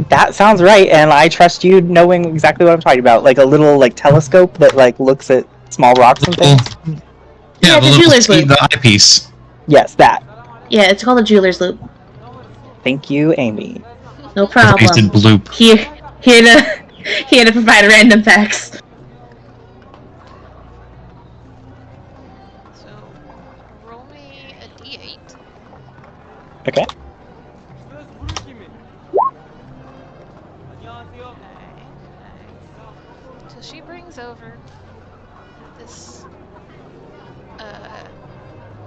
That sounds right, and I trust you knowing exactly what I'm talking about. Like a little like telescope that like looks at small rocks and things. Yeah, the it's a jeweler's loop. the eyepiece. Yes, that. Yeah, it's called a jeweler's loop. Thank you, Amy. No I thought you problem. said bloop. Here to provide random facts. So, roll me a d8. Okay. Okay. So she brings over this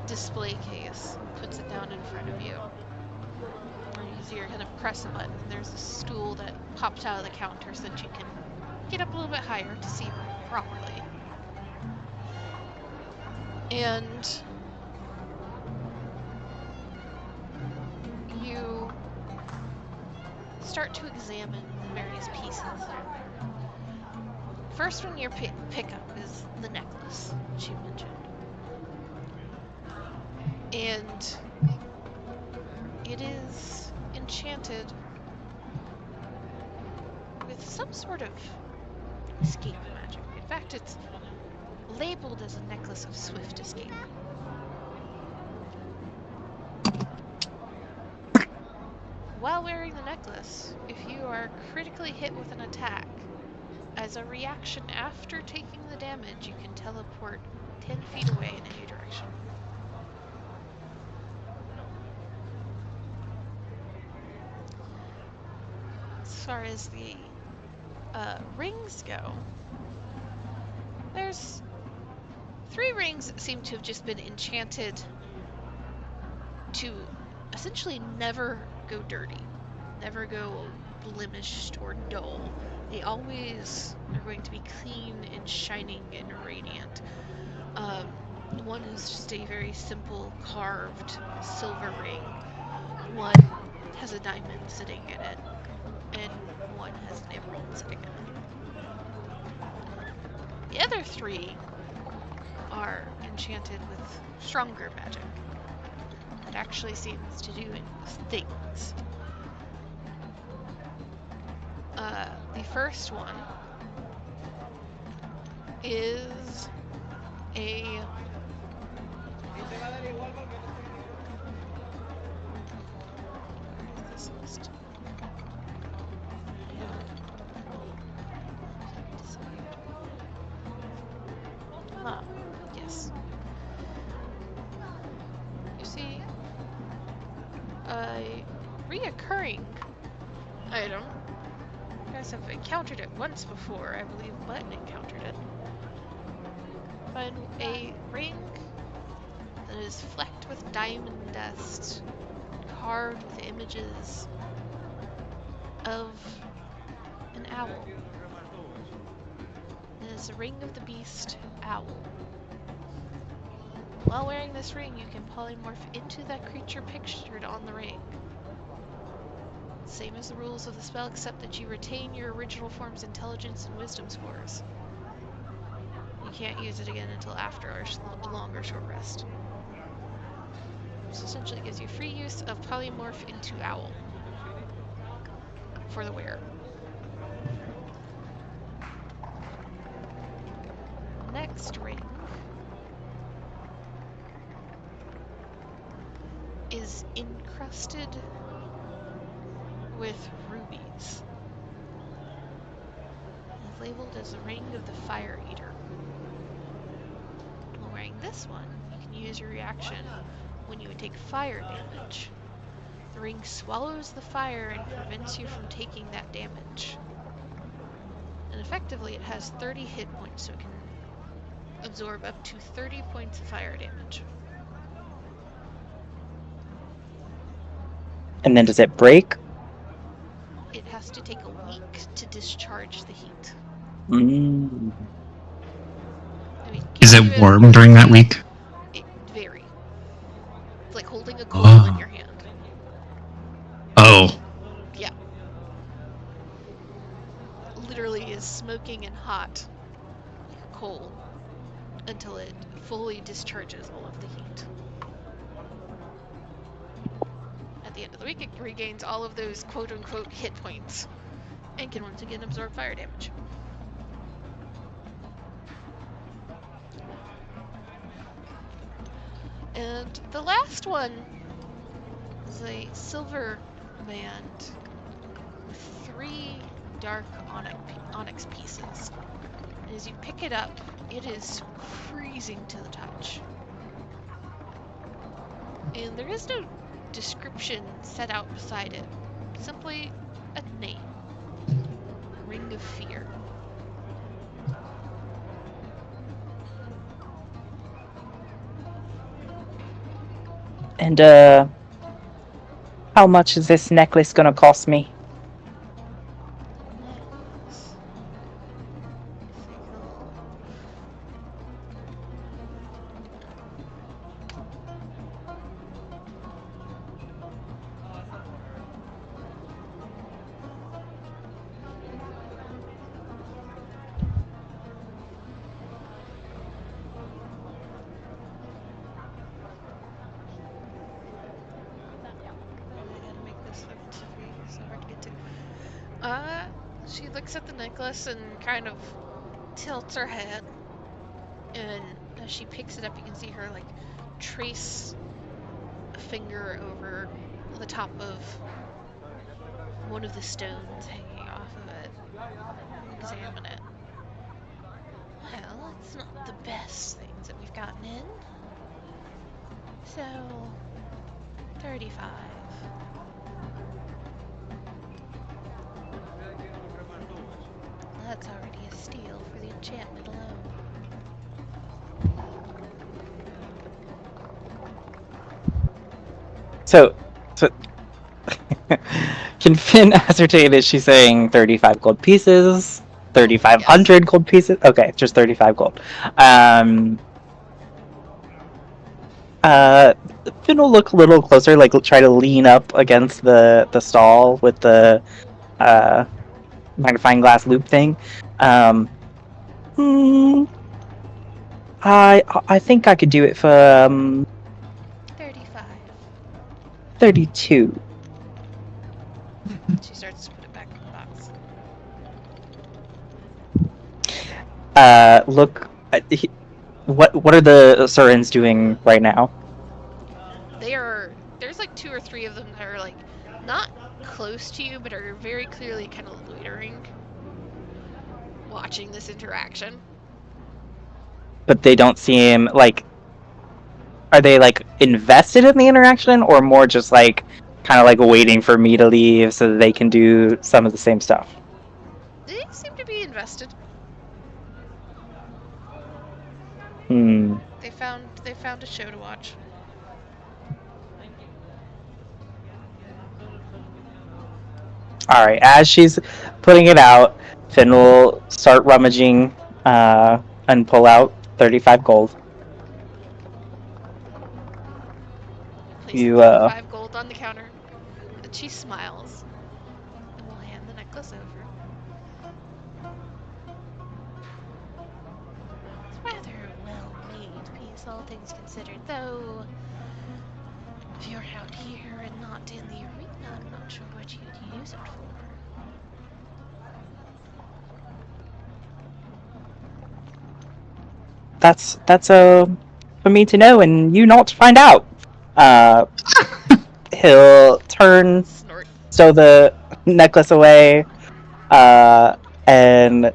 display case and puts it down in front of you. And you see her kind of press a button, and there's a stool that pops out of the counter so that you can get up a little bit higher to see properly. And you start to examine the various pieces. First one you pick up is the necklace she mentioned. And it is enchanted with some sort of escape magic. In fact, it's labeled as a necklace of swift escape. While wearing the necklace, if you are critically hit with an attack, as a reaction after taking the damage, you can teleport 10 feet away in any direction. As far as the rings go, there's 3 rings that seem to have just been enchanted to essentially never go dirty, never go blemished or dull. They always are going to be clean and shining and radiant. One is just a very simple carved silver ring. One has a diamond sitting in it, and one has an emerald sitting in it. The other 3 are enchanted with stronger magic that actually seems to do things. The first one is a this list. Ah, yes. You see, a reoccurring item. You guys have encountered it once before. I believe Button encountered it. Find a ring that is flecked with diamond dust, carved with images of an owl. It is the ring of the beast owl. While wearing this ring, you can polymorph into that creature pictured on the ring. Same as the rules of the spell, except that you retain your original form's intelligence and wisdom scores. You can't use it again until after a long or short rest. This essentially gives you free use of polymorph into owl for the wearer. Next ring is encrusted with rubies. It's labeled as the Ring of the Fire Eater. While wearing this one, you can use your reaction when you would take fire damage. The ring swallows the fire and prevents you from taking that damage. And effectively, it has 30 hit points, so it can absorb up to 30 points of fire damage. And then does it break? It has to take a week to discharge the heat. Mm. I mean, Is keep it in warm during that mind, week? it vary. It's like holding a coal in your hand. Oh. Yeah. Literally is smoking and hot like a coal until it fully discharges all of the heat. At the end of the week, it regains all of those quote-unquote hit points and can once again absorb fire damage. And the last one is a silver band with 3 dark onyx pieces. And as you pick it up, it is freezing to the touch. And there is no description set out beside it, simply a name. Ring of Fear. And how much is this necklace gonna cost me? Necklace. Take a look. I gotta make this fucking sticky. It's so hard to get to. She looks at the necklace and kind of tilts her head. And as she picks it up, you can see her like trace a finger over the top of one of the stones hanging off of it. examine it. Well, it's not the best things that we've gotten in. So, 35. That's already a steal for the enchantment alone. So can Finn ascertain, is she saying 35 gold pieces? 3,500 Yes. gold pieces? Okay, just 35 gold. Um, uh, Finn will look a little closer, like try to lean up against the stall with the uh, magnifying glass loop thing. Um, hmm, I think I could do it for 35. 32. She starts to put it back in the box. Look, what are the Surins doing right now? There's like two or three of them that are like not close to you, but are very clearly kind of loitering, watching this interaction. But they don't seem like, are they like invested in the interaction, or more just like kind of like waiting for me to leave so that they can do some of the same stuff? They seem to be invested. Hmm. They found a show to watch. All right. As she's putting it out, Finn will start rummaging and pull out 35 gold. You place the You 35 gold on the counter, and she smiles, and will hand the necklace over. It's rather a well-made piece, all things considered, though. If you're out here and not in the arena, I'm not sure what you'd use it for. that's for me to know and you not to find out. Uh, he'll turn, Snort. stow the necklace away, and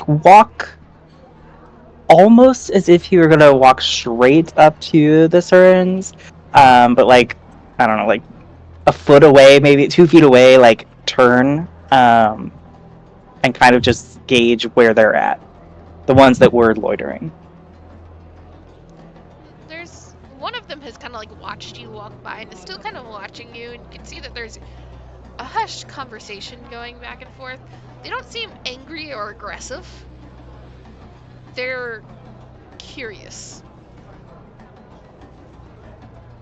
walk almost as if you were gonna walk straight up to the Surins, but like, I don't know, like a foot away, maybe 2 feet away, like turn, and kind of just gauge where they're at. The ones that were loitering. There's one of them has kind of like watched you walk by and is still kind of watching you, and you can see that there's a hushed conversation going back and forth. They don't seem angry or aggressive. They're curious.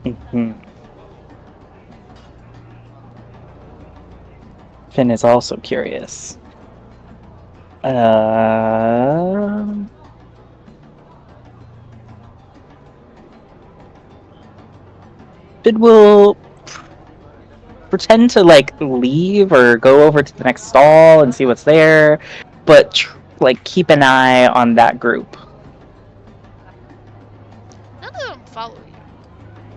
Mm-hmm. Finn is also curious. Finn will pretend to like leave or go over to the next stall and see what's there, but like keep an eye on that group. None of them follow you.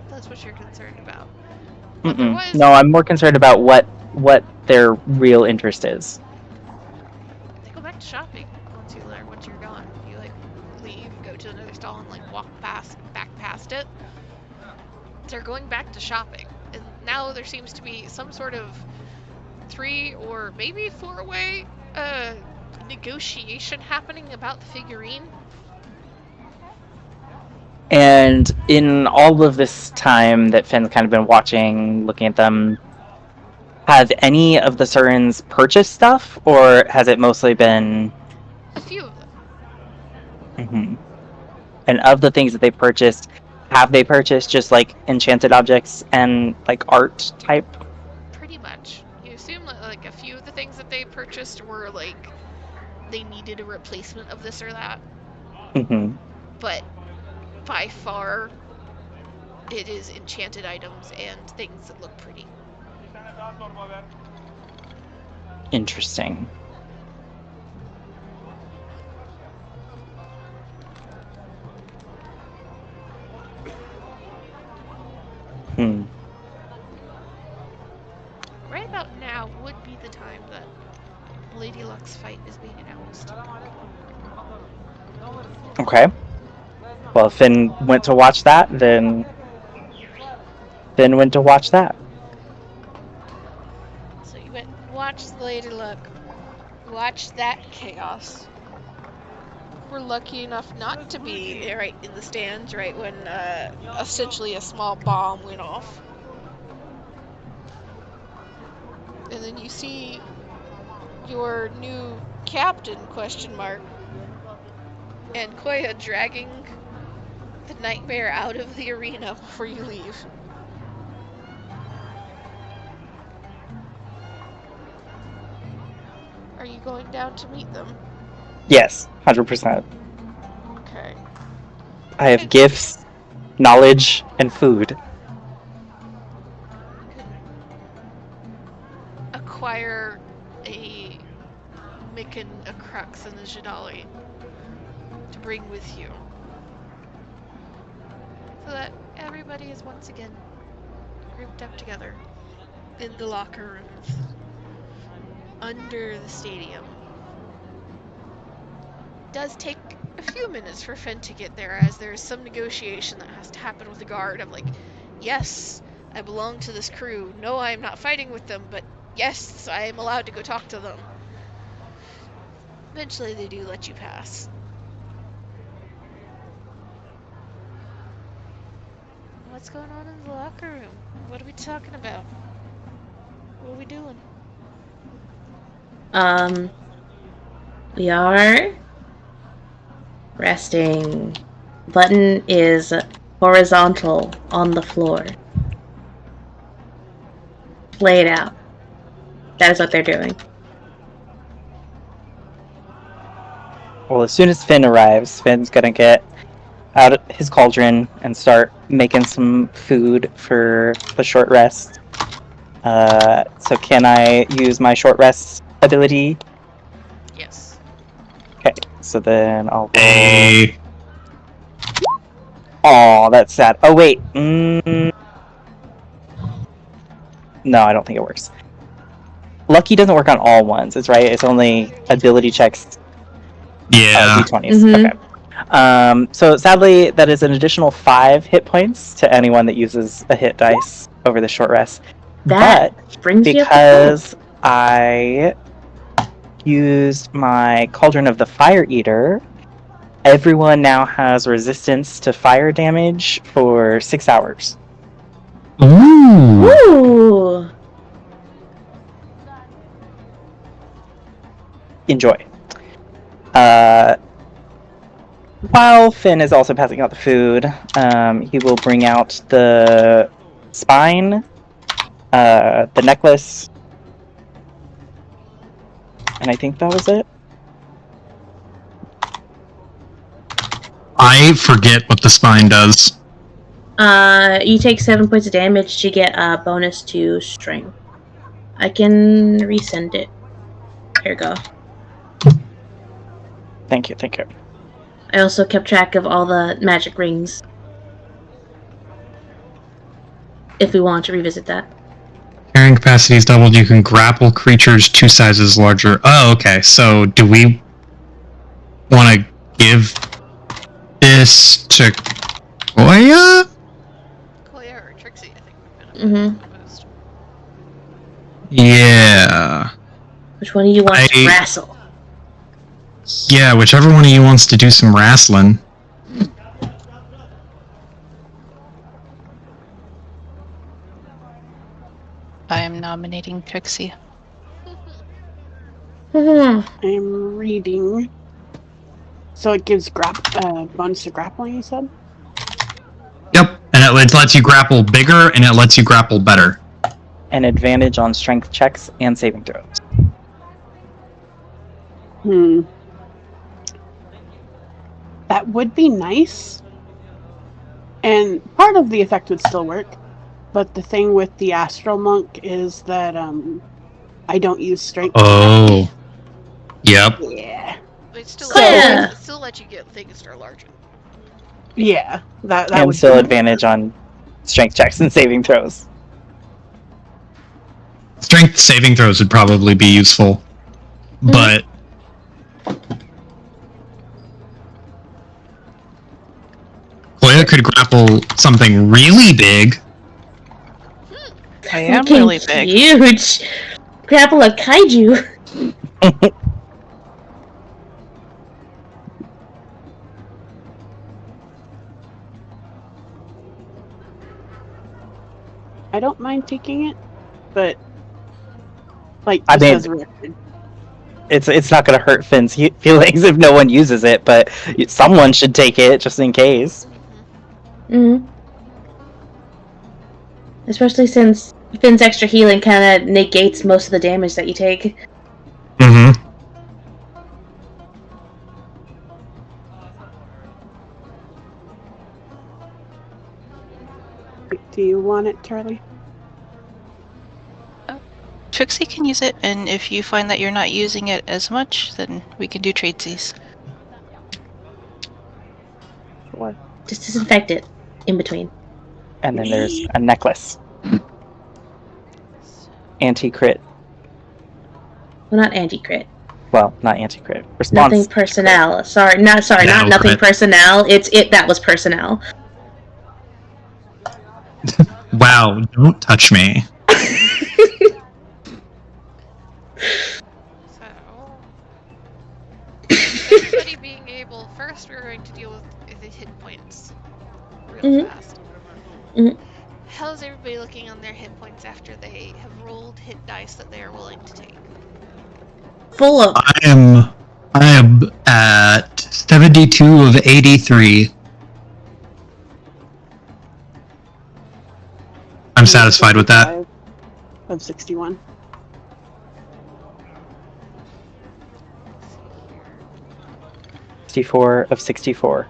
That's what you're concerned about. But there Mm-mm. was, No, I'm more concerned about what their real interest is. they go back to shopping once you're gone. You like leave, go to another stall, and like walk back past it. They're going back to shopping, and now there seems to be some sort of 3 or maybe 4-way negotiation happening about the figurine. And in all of this time that Finn's kind of been watching, looking at them, have any of the Surins purchased stuff, or has it mostly been? A few of them. Mm-hmm. And of the things that they purchased, have they purchased just like enchanted objects and like art type? Pretty much. You assume that like a few of the things that they purchased were like they needed a replacement of this or that, Mm-hmm. but by far it is enchanted items and things that look pretty. Interesting. Hmm. Right about now would be the time that Lady Luck's fight is being announced. Okay. Well, if Finn went to watch that, then Finn went to watch that. So you went watch the Lady Luck. Watch that chaos. We're lucky enough not to be right in the stands right when essentially a small bomb went off. And then you see your new captain, question mark, and Koya dragging the nightmare out of the arena before you leave. Are you going down to meet them? Yes, 100%. Okay. I have gifts, knowledge, and food. You can acquire a Mikan, a Crux, and a Jadali to bring with you. So that everybody is once again grouped up together in the locker rooms under the stadium. It does take a few minutes for Finn to get there, as there is some negotiation that has to happen with the guard of like, yes, I belong to this crew. No, I am not fighting with them, but yes, I am allowed to go talk to them. Eventually they do let you pass. What's going on in the locker room? What are we talking about? What are we doing? We are resting. Button is horizontal on the floor. Laid out. That is what they're doing. Well, as soon as Finn arrives, Finn's gonna get out his cauldron and start making some food for the short rest. So can I use my short rest ability? Yes. Okay, so then I'll roll. Hey. Oh, that's sad. Oh, wait. No, I don't think it works. Lucky doesn't work on all ones, it's right? It's only ability checks. Yeah. D20s. Mhm. Okay. So sadly, that is an additional 5 hit points to anyone that uses a hit dice over the short rest. That But brings you up to because I used my Cauldron of the Fire Eater, everyone now has resistance to fire damage for 6 hours. Ooh. Ooh. Enjoy. While Finn is also passing out the food, he will bring out the spine, the necklace, and I think that was it. I forget what the spine does. You take 7 points of damage to get a bonus to strength. I can resend it. Here you go. Thank you. I also kept track of all the magic rings. If we want to revisit that. Carrying capacity is doubled. You can grapple creatures 2 sizes larger. Oh, okay. So do we want to give this to Koya? Koya or Trixie, I think, would benefit the most. Yeah. Which one of you wants to wrestle? Yeah, whichever one of you wants to do some wrestling. I am nominating Trixie. I'm reading. So it gives bonus to grappling, you said? Yep, and it lets you grapple bigger, and it lets you grapple better. An advantage on strength checks and saving throws. That would be nice. And part of the effect would still work. But the thing with the Astral Monk is that I don't use strength. Oh. Yep. Yeah. It still, Koya! it still lets you get things that are larger. Yeah. That And would still be advantage on strength checks and saving throws. Strength saving throws would probably be useful. but Koya could grapple something really big. I am Fucking really big. huge. Grapple a kaiju. I don't mind taking it, but like I just mean- as a record. It's not going to hurt Finn's feelings if no one uses it, but someone should take it just in case. Mm-hmm. Especially since Finn's extra healing kind of negates most of the damage that you take. Mm-hmm. Do you want it, Charlie? Trixie can use it, and if you find that you're not using it as much, then we can do tradesies. Just disinfect it in between. And then there's a necklace. Anti-crit. Well, not anti-crit. Well, not anti-crit. Response. Nothing personnel. Sorry, not No nothing crit. personnel. It's it that was personnel. Wow, don't touch me. So, everybody being able. First, we're going to deal with the hit points real Mhm. fast. Mhm. How's everybody looking on their hit points after they have rolled hit dice that they are willing to take? Full of. I am at 72 of 83. I'm satisfied with that. 55 Of 61. Let's see here. 64 of 64.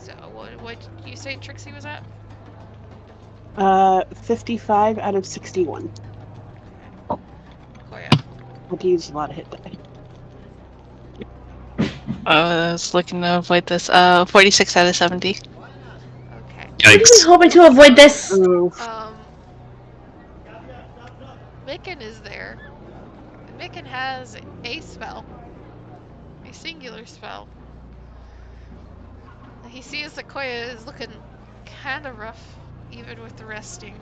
So, what did you say Trixie was at? 55 out of 61. Koya. I've used a lot of hit die. I was looking to avoid this. 46 out of 70. Okay. What are Yikes. we hoping to avoid this? Oof. Micken is there. And Micken has a spell. A singular spell. He sees that Koya is looking kind of rough, even with the resting.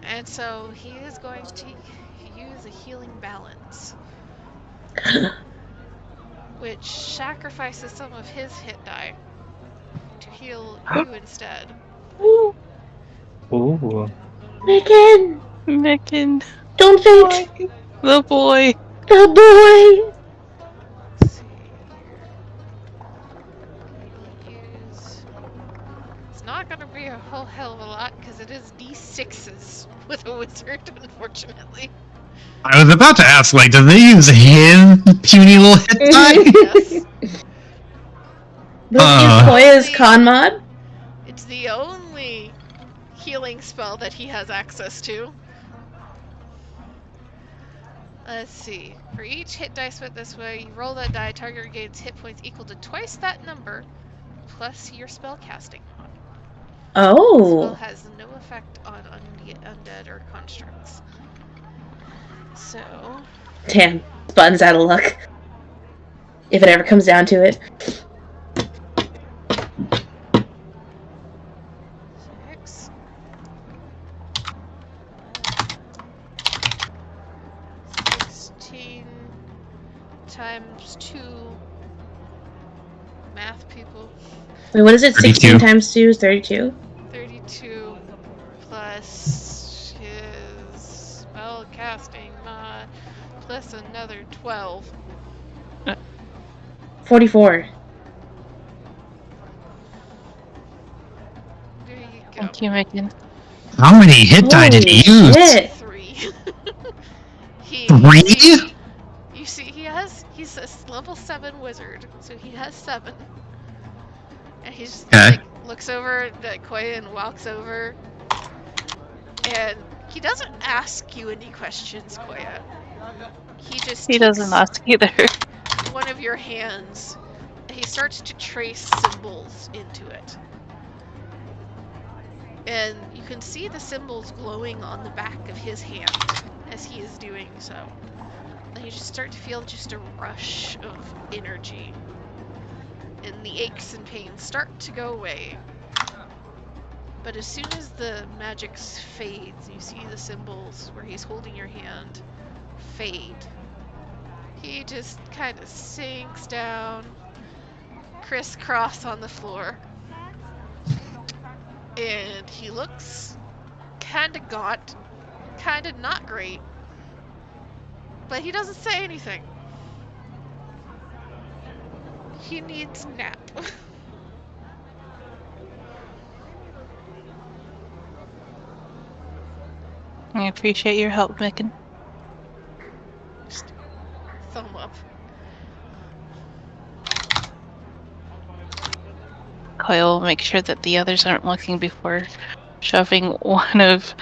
And so he is going to use a healing balance, which sacrifices some of his hit die to heal you instead. Ooh, Ooh. Megan, Micken, don't faint. the boy. The boy. Let's see here. He'll use. It's not going to be a whole hell of a lot because it is d6s with a wizard, unfortunately. I was about to ask, like, do they use his puny little hit die? Yes. Let's use Koya's Only- con mod. It's the only healing spell that he has access to. Let's see. For each hit dice went this way, you roll that die, target regains hit points equal to twice that number, plus your spell casting mod. Spell Oh. has no effect on undead or constructs. So, Damn. Button's out of luck. If it ever comes down to it. 6. 16 times 2. Math people. Wait, what is it? 32. 16 times 2 is 32? 32 plus his spell casting mod plus another 12. 44. There you go. Thank you, Micken. How many hit die did he Holy use? shit. 3. Three? You see, he's a level 7 wizard, so he has 7. And he just Okay. looks over at Koya and walks over. And he doesn't ask you any questions, Koya. He just He doesn't takes ask either. one of your hands and he starts to trace symbols into it. And you can see the symbols glowing on the back of his hand as he is doing so. And you just start to feel just a rush of energy. And the aches and pains start to go away. But as soon as the magic fades, you see the symbols where he's holding your hand fade. He just kind of sinks down, crisscross on the floor. And he looks kind of gaunt, kind of not great. But he doesn't say anything. He needs a nap. I appreciate your help, Micken. Just thumb up. Coil will make sure that the others aren't looking before shoving one of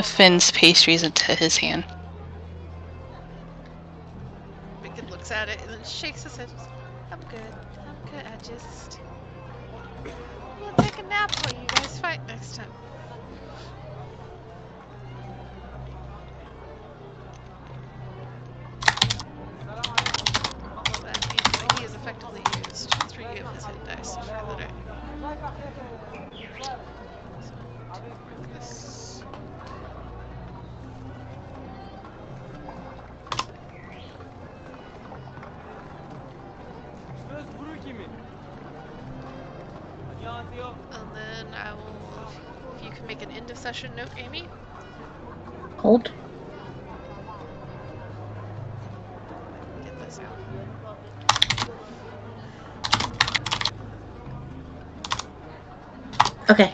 Finn's pastries into his hand. Micken looks at it and then shakes his head. I'm good. I'm good. We'll take a nap while you guys fight next time. That means that he has effectively used 3 of his hit dice for the day. So, mark this. And then I will, if you can make an end of session note, Amy. Hold. Get this out. Okay.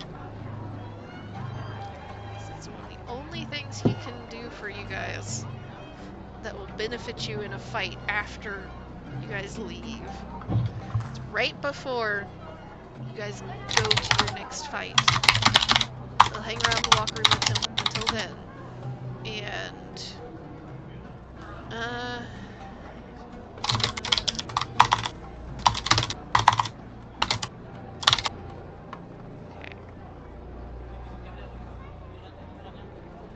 It's one of the only things he can do for you guys that will benefit you in a fight after you guys leave. It's right before you guys go to your next fight. He'll hang around the locker room with him until then. And okay.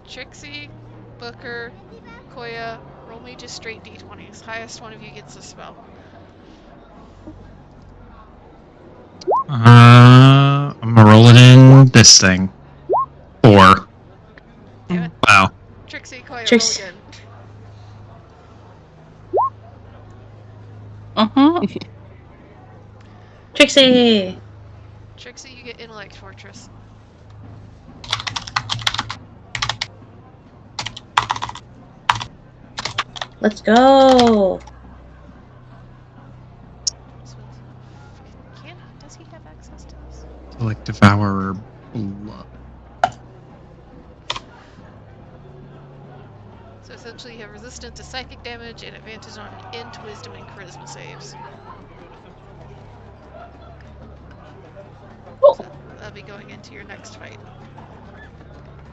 Trixie, Booker, Koya, roll me just straight d20s. Highest one of you gets the spell. I'm gonna roll it in this thing. 4. Damn it. Wow. Trixie, Koya, Trixie. roll again. Trixie! Trixie, you get Intellect Fortress. Let's go! This one's fucking canon. Does he have access to this? To like devour blood. So essentially you have resistance to psychic damage and advantage on int, wisdom, and charisma saves. Cool. So that'll be going into your next fight.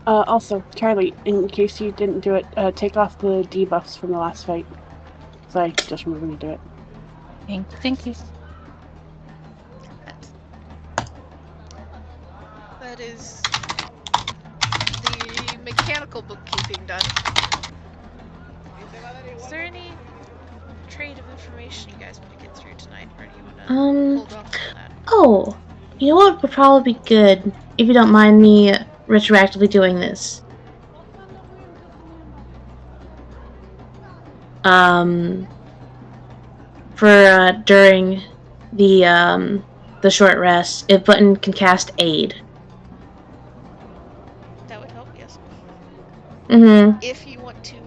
Also, Charlie, in case you didn't do it, take off the debuffs from the last fight. So I just remembered to do it. Thank you. That is the mechanical bookkeeping done. Is there any trade of information you guys want to get through tonight, or do you want to hold off on that? Oh, you know what would probably be good, if you don't mind me retroactively doing this. For during the short rest, if Button can cast Aid. That would help, yes. Mm-hmm. If you want to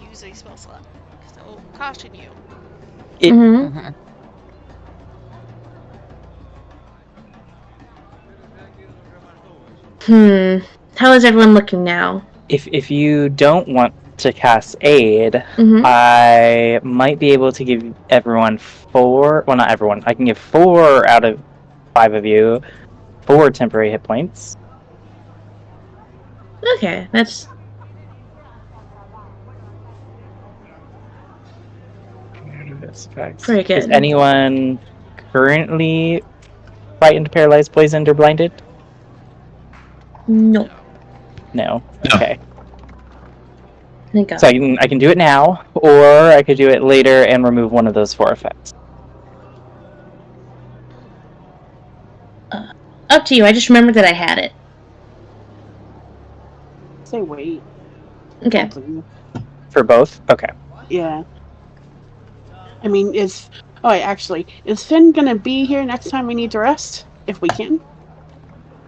use a spell slot, because that will caution you. Mm-hmm. How is everyone looking now? If you don't want to cast aid, Mm-hmm. I might be able to give everyone 4. Well, not everyone. I can give 4 out of 5 of you 4 temporary hit points. Okay, that's pretty good. Is anyone currently frightened, paralyzed, poisoned, or blinded? No. No. No. Okay. Thank God. So I can do it now, or I could do it later and remove one of those 4 effects. Up to you. I just remembered that I had it. Say wait. Okay. Both of you. For both? Okay. Yeah. I mean, is Finn gonna be here next time we need to rest? If we can?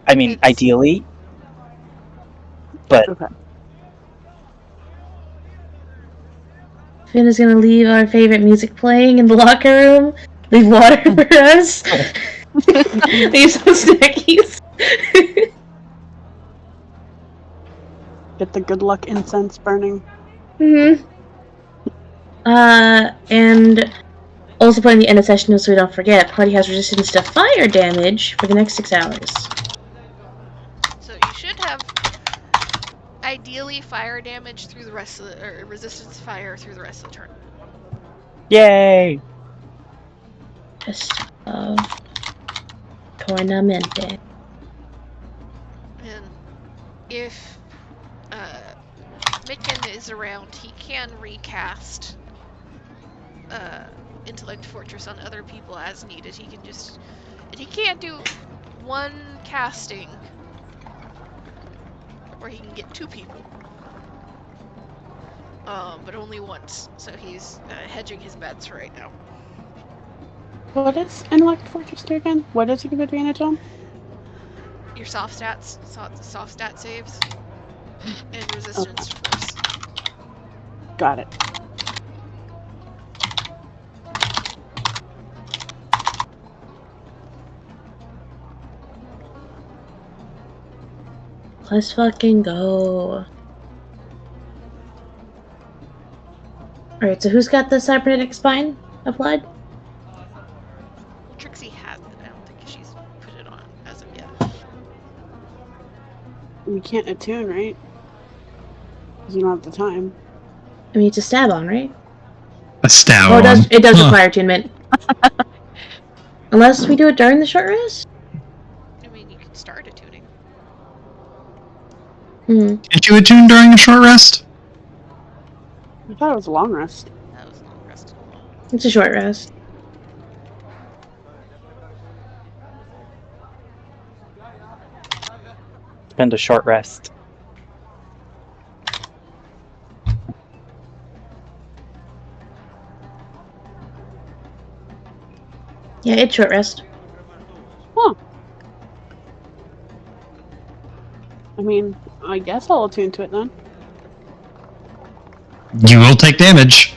I mean, It's- ideally, but Okay. Finn is gonna leave our favorite music playing in the locker room. Leave water for us. Leave some snackies. Get the good luck incense burning. Mm-hmm. And also put in the end of session notes so we don't forget. Party has resistance to fire damage for the next 6 hours. So you should have ideally fire damage through the rest of the, or resistance to fire through the rest of the turn. yay! Just tornamente. And if Micken is around, he can recast Intellect Fortress on other people as needed. He can just, and he can't do one casting, or he can get 2 people. But only once. So he's hedging his bets right now. What is Intellect Fortress do again? What does it give advantage on? Your soft stats, soft stat saves, and resistance to force. Got it. Let's fucking go. Alright, so who's got the cybernetic spine applied? Trixie has it. I don't think she's put it on as of yet. We can't attune, right? Because we don't have the time. I mean, it's a stab on, right? A stab. Oh, it does Huh. require attunement. Unless we do it during the short rest? I mean, you can start attuning. Can't you attune during a short rest? I thought it was a long rest. That was a long rest. It's a short rest. Spend a short rest. Yeah, it's short rest. Huh. I mean, I guess I'll attune to it then. You will take damage.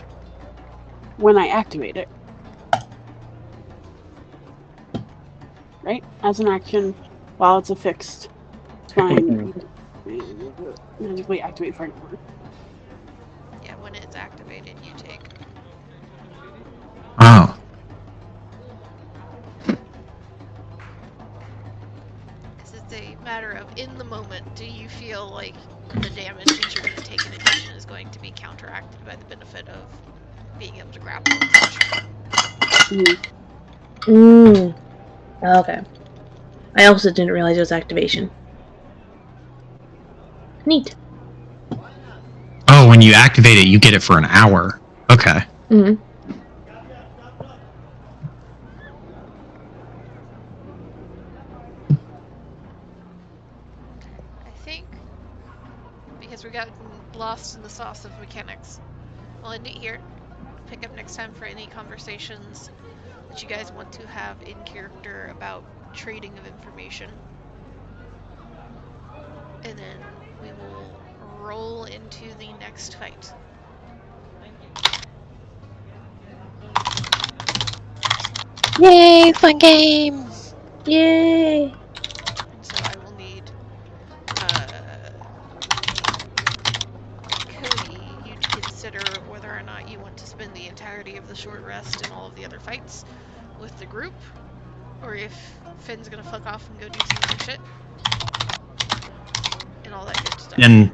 When I activate it. Right? As an action, while it's a fixed spine, magically activate for an hour. Yeah, when it's activated, you take. Oh. Because it's a matter of in the moment, do you feel like the damage that you're going to take in addition is going to be counteracted by the benefit of being able to grapple and such? Okay. I also didn't realize it was activation. Neat. Oh, when you activate it, you get it for an hour. Okay. I think because we got lost in the sauce of mechanics, I'll end it here. Pick up next time for any conversations that you guys want to have in character about trading of information. And then we will roll into the next fight. Yay, fun game! Yay! And so I will need Cody, you to consider whether or not you want to spend the entirety of the short rest and all of the other fights with the group, or if Finn's gonna fuck off and go do some other shit. And all that good stuff. And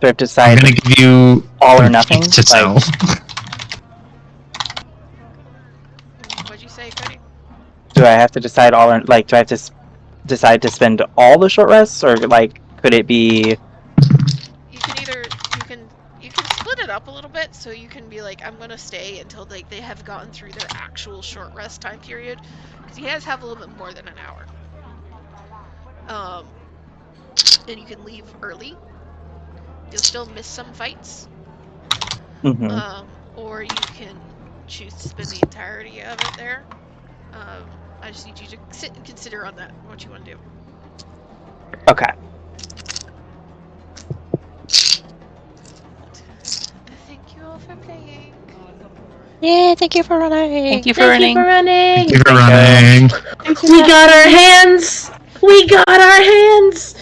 Do I have to I'm decide gonna give you all or nothing? to tell. What'd you say, Cody? Do I have to decide all or do I have to decide to spend all the short rests, or like Could it be? You can either you can split it up a little bit, so you can be like, I'm gonna stay until they have gotten through their actual short rest time period, because you guys have a little bit more than an hour. And you can leave early. You'll still miss some fights. Mm-hmm. Or you can choose to spend the entirety of it there. I just need you to sit and consider on that what you want to do. Okay. Thank you all for playing. Yeah, thank you for running. Thank you for Thank running. you for running. Thank you for running. Thank you, We got our Matthew. hands. We got our hands.